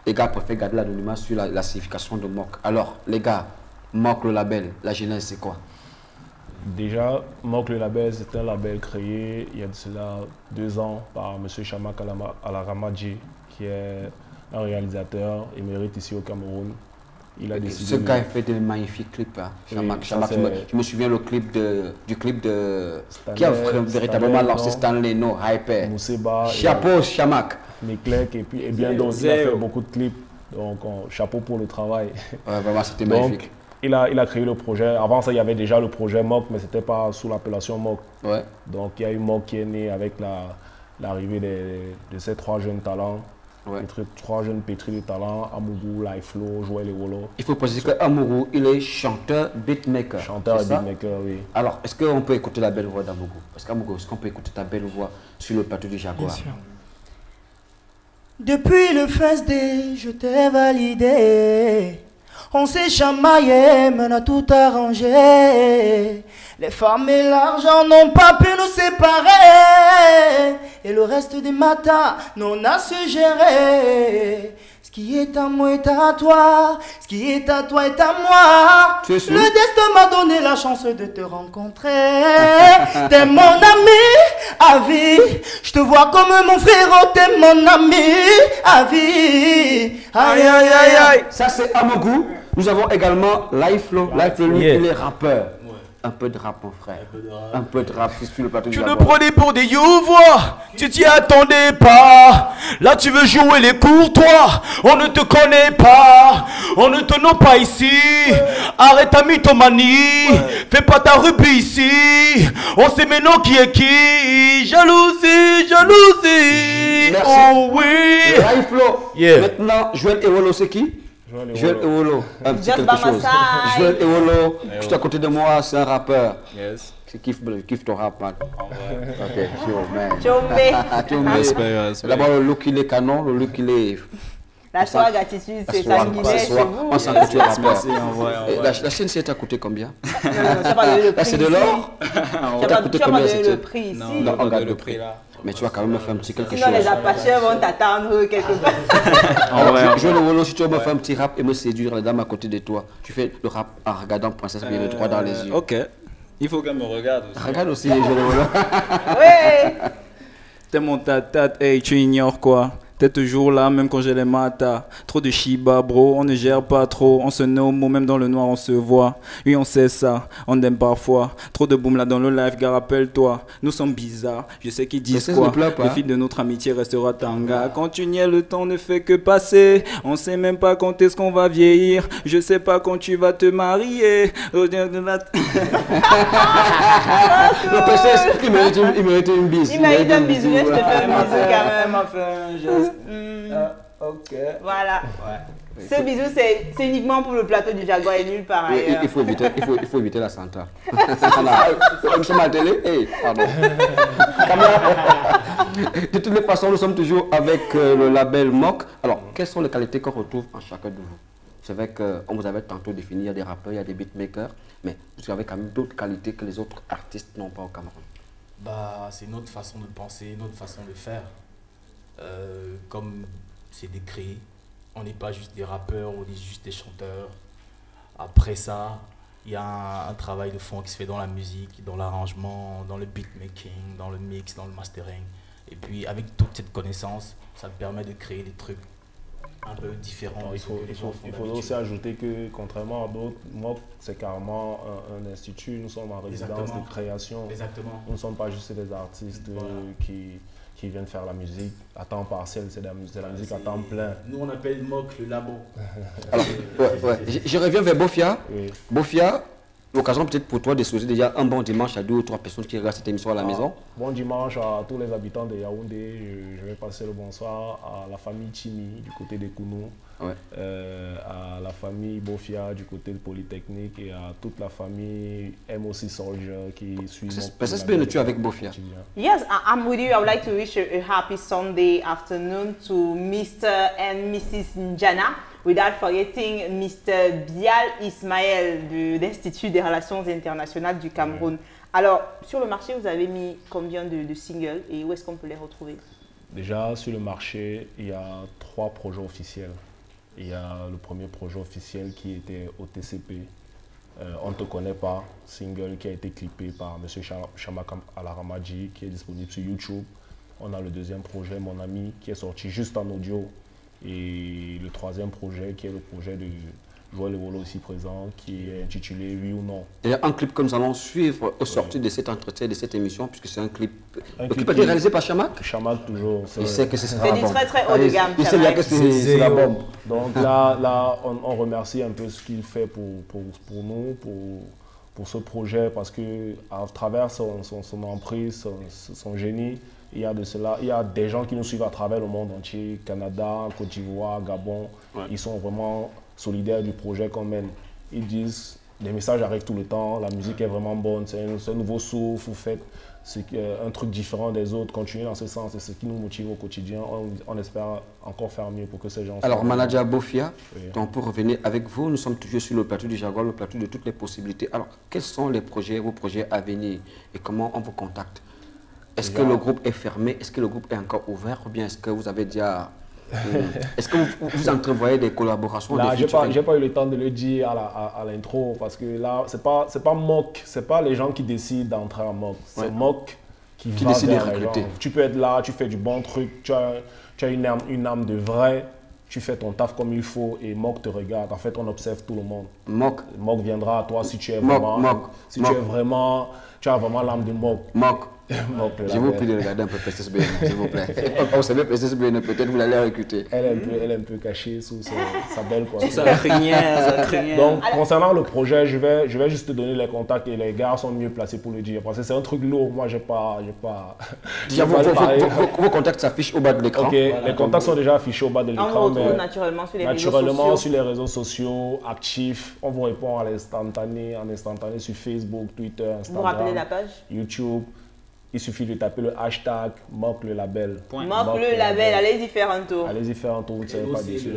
Speaker 2: Les gars préfèrent garder l'anonymat sur la signification de MOC. Alors, les gars, MOC le label, la genèse c'est quoi?
Speaker 24: Déjà, MOC le label, c'est un label créé il y a de cela 2 ans par M. Chamak Alaramadji, qui est un réalisateur émérite ici au Cameroun. Il a décidé.
Speaker 2: Ce gars a fait de magnifiques clips. Hein. Chamak, je me souviens du clip de Stanley, qui a véritablement lancé Stanley, no, Hyper.
Speaker 24: Mousseba,
Speaker 2: chapeau, Chamak.
Speaker 24: Meclec et bien d'autres. Il a fait beaucoup de clips. Donc, chapeau pour le travail.
Speaker 2: Ouais, vraiment, c'était magnifique.
Speaker 24: Il a créé le projet. Avant ça, il y avait déjà le projet MOC, mais ce n'était pas sous l'appellation MOC.
Speaker 2: Ouais.
Speaker 24: Donc, il y a eu MOC qui est né avec l'arrivée de ces 3 jeunes talents Trois jeunes pétris de talent, Amougou, Laiflo, Joël Ewolo.
Speaker 2: Il faut préciser que Amougou, il est chanteur, beatmaker.
Speaker 24: Chanteur et beatmaker, oui.
Speaker 2: Alors, est-ce qu'on peut écouter la belle voix d'Amougou? Parce qu'Amougou, est-ce qu'on peut écouter ta belle voix sur le plateau du Jaguar?
Speaker 23: Bien sûr. Depuis le first day, je t'ai validé. On s'est chamaillé, mais on a tout arrangé. Les femmes et l'argent n'ont pas pu nous séparer. Et le reste des matins, nous on a su gérer. Ce qui est à moi est à toi. Ce qui est à toi est à moi. Le destin m'a donné la chance de te rencontrer. T'es mon ami à vie. Je te vois comme mon frère. T'es mon ami à vie. Aïe aïe aïe aïe.
Speaker 2: Ça c'est Amougou. Nous avons également Laiflo. Laiflo, lui, il est rappeur. Un peu de rap, mon frère. Un peu de rap sur le plateau du Jaguar.
Speaker 5: Tu le prenais pour des you-voix. Tu t'y attendais pas. Là, tu veux jouer les courtois. On ne te connaît pas. On ne te nomme pas ici. Arrête ta mythomanie. Fais pas ta rubis ici. On sait maintenant qui est qui. Jalousie, jalousie.
Speaker 2: Merci.
Speaker 5: Oh oui.
Speaker 2: Laiflo. Maintenant, Joël Ewolo, c'est qui? Joël Ewolo, un petit quelque chose. Joël Ewolo, juste à côté de moi, c'est un rappeur.
Speaker 5: Yes.
Speaker 2: Qui kiffe ton rap, man. Ok, D'abord, le look, il est canon, le look, il est...
Speaker 1: La soie gratitude, c'est sanguinaire chez vous.
Speaker 2: On s'en coûte rappeur. La chaîne, ça t'a coûté combien?
Speaker 1: Non, tu n'as pas donné le prix.
Speaker 2: C'est de l'or?
Speaker 1: Tu n'as pas donné le prix ici.
Speaker 2: Non, on garde le prix là. Mais tu vas quand même me faire un petit quelque chose.
Speaker 1: Sinon, les apacheurs vont t'attendre quelque part.
Speaker 2: Je le Wolo, si tu veux me faire un petit rap et me séduire les dames à côté de toi, tu fais le rap en regardant Princesse bien le droit dans les yeux.
Speaker 5: Ok. Il faut qu'elle me regarde aussi.
Speaker 2: Regarde aussi, je le Wolo.
Speaker 1: Oui.
Speaker 5: T'es mon tatate, hey, tu ignores quoi? T'es toujours là, même quand j'ai les matas. Trop de shiba, bro, on ne gère pas trop. On se nomme, même dans le noir, on se voit. Oui, on sait ça, on aime parfois. Trop de boom là dans le live, gars, rappelle-toi. Nous sommes bizarres, je sais qu'ils disent quoi. Le fil de notre amitié restera tanga. Quand tu niais, le temps ne fait que passer. On sait même pas quand est-ce qu'on va vieillir. Je sais pas quand tu vas te marier.
Speaker 2: Le PC, il mérite une bise.
Speaker 1: Il mérite un bisou, je te fais un bisou quand même.
Speaker 5: Ok.
Speaker 1: Voilà. Ouais. Ce bisou, c'est uniquement pour le plateau du Jaguar et nulle part ailleurs.
Speaker 2: Il faut éviter la Santa. Nous sommes à la télé. Hey, pardon. De toutes les façons, nous sommes toujours avec le label MOC. Alors, quelles sont les qualités qu'on retrouve en chacun de vous? C'est vrai qu'on vous avait tantôt défini, il y a des rappeurs, il y a des beatmakers, mais vous avez quand même d'autres qualités que les autres artistes n'ont pas au Cameroun.
Speaker 9: Bah, c'est notre façon de penser, notre façon de faire. Comme c'est décrit, on n'est pas juste des rappeurs, on est juste des chanteurs. Après ça, il y a un travail de fond qui se fait dans la musique, dans l'arrangement, dans le beatmaking, dans le mix, dans le mastering. Et puis avec toute cette connaissance, ça te permet de créer des trucs un peu différents.
Speaker 24: Il faut aussi ajouter que contrairement à d'autres, MOC c'est carrément un institut, nous sommes en résidence de création.
Speaker 9: Exactement.
Speaker 24: Nous ne sommes pas juste des artistes qui viennent faire la musique à temps partiel, c'est la musique à temps plein.
Speaker 9: Nous on appelle MOC le labo.
Speaker 2: Alors, je reviens vers Bofia. Oui. Bofia, l'occasion peut-être pour toi de souhaiter déjà un bon dimanche à 2 ou 3 personnes qui regardent cette émission à la maison.
Speaker 24: Bon dimanche à tous les habitants de Yaoundé. Je vais passer le bonsoir à la famille Chimi du côté de Kounou, à la famille Bofia du côté de Polytechnique et à toute la famille MOC Soldier qui suit mon
Speaker 2: Peut-être bien tu avec Bofia.
Speaker 1: Yes, I'm with you. I would like to wish a happy Sunday afternoon to Mr. and Mrs. Njana. Without forgetting Mr. Bial Ismaël de l'Institut des Relations Internationales du Cameroun. Alors, sur le marché, vous avez mis combien de singles et où est-ce qu'on peut les retrouver?
Speaker 24: Déjà, sur le marché, il y a 3 projets officiels. Il y a le premier projet officiel qui était au TCP. On ne te connaît pas, single qui a été clippé par M. Shamak Alaramadji, qui est disponible sur YouTube. On a le deuxième projet, Mon Ami, qui est sorti juste en audio. Et le troisième projet, qui est le projet de Joël Ewolo aussi présent, qui est intitulé Oui ou Non.
Speaker 2: Il y a un clip que nous allons suivre au sortir de cet entretien, de cette émission, puisque c'est un clip. Le clip a été réalisé par Shamak.
Speaker 24: Shamak toujours.
Speaker 2: Il sait que c'est
Speaker 1: du très très haut de gamme.
Speaker 2: Il sait que c'est la bombe.
Speaker 24: Donc là on remercie un peu ce qu'il fait pour nous, pour pour ce projet parce que à travers son emprise, son génie, il y a de cela, il y a des gens qui nous suivent à travers le monde entier, Canada, Côte d'Ivoire, Gabon. Ils sont vraiment solidaires du projet qu'on mène. Ils disent, les messages arrivent tout le temps, la musique est vraiment bonne, c'est un nouveau souffle, vous faites un truc différent des autres, continuez dans ce sens, c'est ce qui nous motive au quotidien. On espère encore faire mieux pour que ces gens...
Speaker 2: Alors, manager Bofia, donc pour revenir avec vous, nous sommes toujours sur le plateau du Jaguar, le plateau de toutes les possibilités. Alors, quels sont les projets, vos projets à venir et comment on vous contacte? Est-ce que le groupe est fermé? Est-ce que le groupe est encore ouvert? Ou bien est-ce que vous avez déjà... est-ce que vous entrevoyez des collaborations?
Speaker 24: Là, j'ai pas eu le temps de le dire à l'intro parce que là, c'est pas Mock, c'est pas les gens qui décident d'entrer en Mock. C'est Mock qui décide de recruter. Tu peux être là, tu fais du bon truc, tu as une âme de vrai, tu fais ton taf comme il faut et Mock te regarde. En fait, on observe tout le monde. Mock viendra à toi si tu es vraiment... Tu as vraiment l'âme de Mock.
Speaker 2: Je vous prie de regarder un peu PSSBN, s'il vous plaît. On sait bien PSSBN, peut-être vous l'allez recruter.
Speaker 24: Elle est un peu cachée sous sa belle coiffure.
Speaker 5: Ça craignait.
Speaker 24: Donc, concernant le projet, je vais juste te donner les contacts et les gars sont mieux placés pour le dire. Parce que c'est un truc lourd, moi j'ai pas
Speaker 2: vos contacts s'affichent au bas de l'écran.
Speaker 24: Ok, les contacts sont déjà affichés au bas de l'écran.
Speaker 1: On vous retrouve naturellement
Speaker 24: sur les réseaux sociaux, actifs. On vous répond en instantané sur Facebook, Twitter, Instagram.
Speaker 1: Vous rappelez la page
Speaker 24: YouTube. Il suffit de taper le hashtag Mock le label.
Speaker 1: Mock le label, allez-y faire un tour.
Speaker 24: Allez-y faire un tour, vous ne serez pas déçus.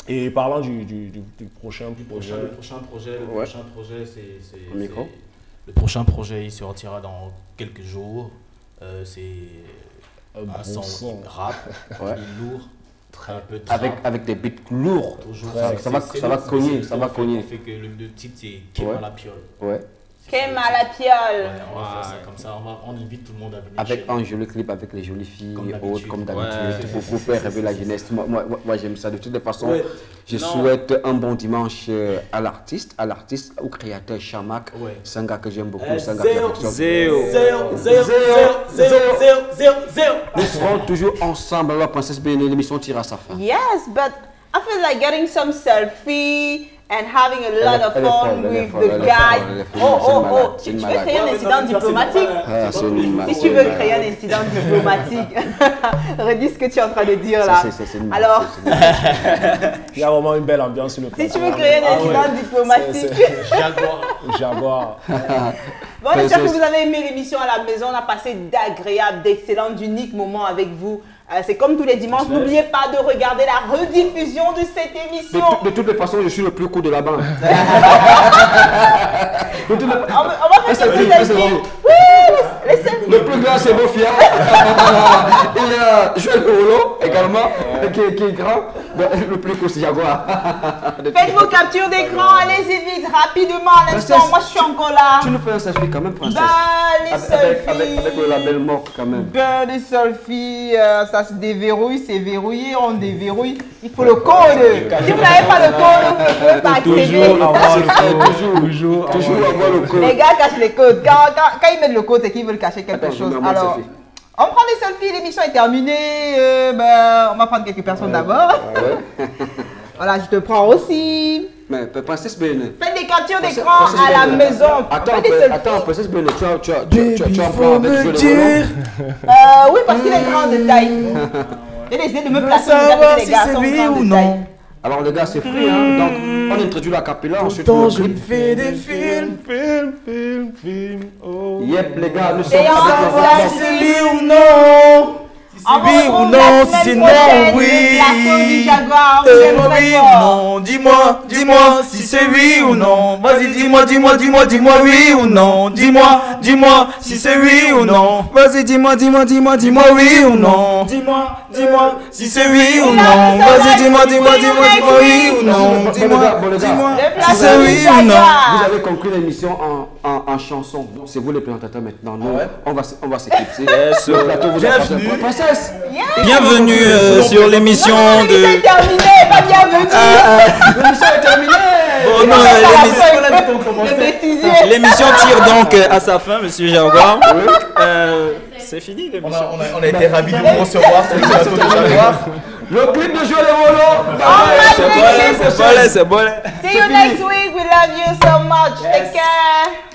Speaker 24: Et parlant du prochain projet.
Speaker 9: Le prochain projet, c'est... Le prochain projet, il sortira dans quelques jours. C'est un son rap,
Speaker 2: lourd. Avec des beats lourds. Ça va cogner.
Speaker 9: Fait que le titre, c'est Kéma la piole.
Speaker 1: Kéma la piole.
Speaker 9: On va faire ça comme ça, on invite tout le monde à venir.
Speaker 2: Avec un joli clip avec les jolies filles et autres, comme d'habitude, pour vous faire rêver la jeunesse. Moi j'aime ça. De toutes les façons, je souhaite un bon dimanche à l'artiste ou créateur Chamak. C'est un gars que j'aime beaucoup.
Speaker 9: Zéro.
Speaker 2: Nous serons toujours ensemble. Alors, Princesse Béné, l'émission tire à sa fin.
Speaker 1: Yes, but I feel like getting some selfie and having a lot of fun with the guy. Tu veux créer un incident diplomatique? Si tu veux créer un incident diplomatique, redis ce que tu es en train de dire là. Alors,
Speaker 24: il y a vraiment une belle ambiance sur le plateau.
Speaker 1: Si tu veux créer un incident diplomatique.
Speaker 24: Jaguar.
Speaker 1: Bon, j'espère que vous avez aimé l'émission à la maison. On a passé d'agréables, d'excellents, d'uniques moments avec vous. C'est comme tous les dimanches. N'oubliez pas de regarder la rediffusion de cette émission.
Speaker 2: De toutes les façons, je suis le plus court de la bande.
Speaker 1: On va faire ce petit.
Speaker 2: Le plus grand, c'est Bofia. Il y a Joël Olo également, qui est grand. Le plus court, c'est Jaguar.
Speaker 1: Faites vos captures d'écran, allez-y vite, rapidement à l'instant. Moi, je suis encore là.
Speaker 2: Tu nous fais un selfie quand même, princesse.
Speaker 1: Les selfies.
Speaker 2: Avec le label Mock quand même.
Speaker 1: Les selfies, ça se déverrouille, c'est verrouillé, on déverrouille. Il faut le code. Si vous n'avez pas le code, vous ne pouvez pas accéder.
Speaker 2: Toujours avoir le code.
Speaker 1: Les gars cachent les codes. Quand ils mettent le code, c'est qu'ils veulent cacher quelque chose. Alors, on prend des selfies, l'émission est terminée. On va prendre quelques personnes d'abord. Voilà, je te prends aussi.
Speaker 2: Mais Princesse Béné.
Speaker 1: Faites des captures d'écran à la maison.
Speaker 2: Attends, Princesse Béné, tu as un plan avec Joël Olo?
Speaker 1: Oui, parce qu'il est grand de taille. J'ai décidé de me placer avec les gars sont grands de taille.
Speaker 2: Alors les gars, c'est free, hein. Donc on introduit la capella, ensuite
Speaker 13: on fait des films.
Speaker 2: Yep, les gars, nous sommes
Speaker 13: c'est oui ou non. Si c'est oui ou non, si c'est non, oui. Oui ou non, dis-moi si c'est oui ou non. Vas-y, dis-moi oui ou non. Dis-moi si c'est oui ou non. Vas-y, dis-moi oui ou non. Dis-moi si c'est oui ou non. Vas-y, dis-moi oui ou non. Dis-moi si c'est oui ou non.
Speaker 2: Vous avez conclu l'émission en chanson. C'est vous les présentateurs maintenant. Nous, on va s'éclipser. Le plateau vous a princesse.
Speaker 5: Bienvenue sur l'émission de...
Speaker 1: C'est terminé, pas bienvenue.
Speaker 2: L'émission est terminée.
Speaker 5: Bon, non, l'émission tire donc à sa fin, monsieur Jaguar. C'est fini l'émission.
Speaker 13: On a été ravis de vous recevoir sur le plateau de Jaguar.
Speaker 2: Le clip de Joël Volo.
Speaker 5: C'est bon.
Speaker 1: See you next week. We love you so much. Take care.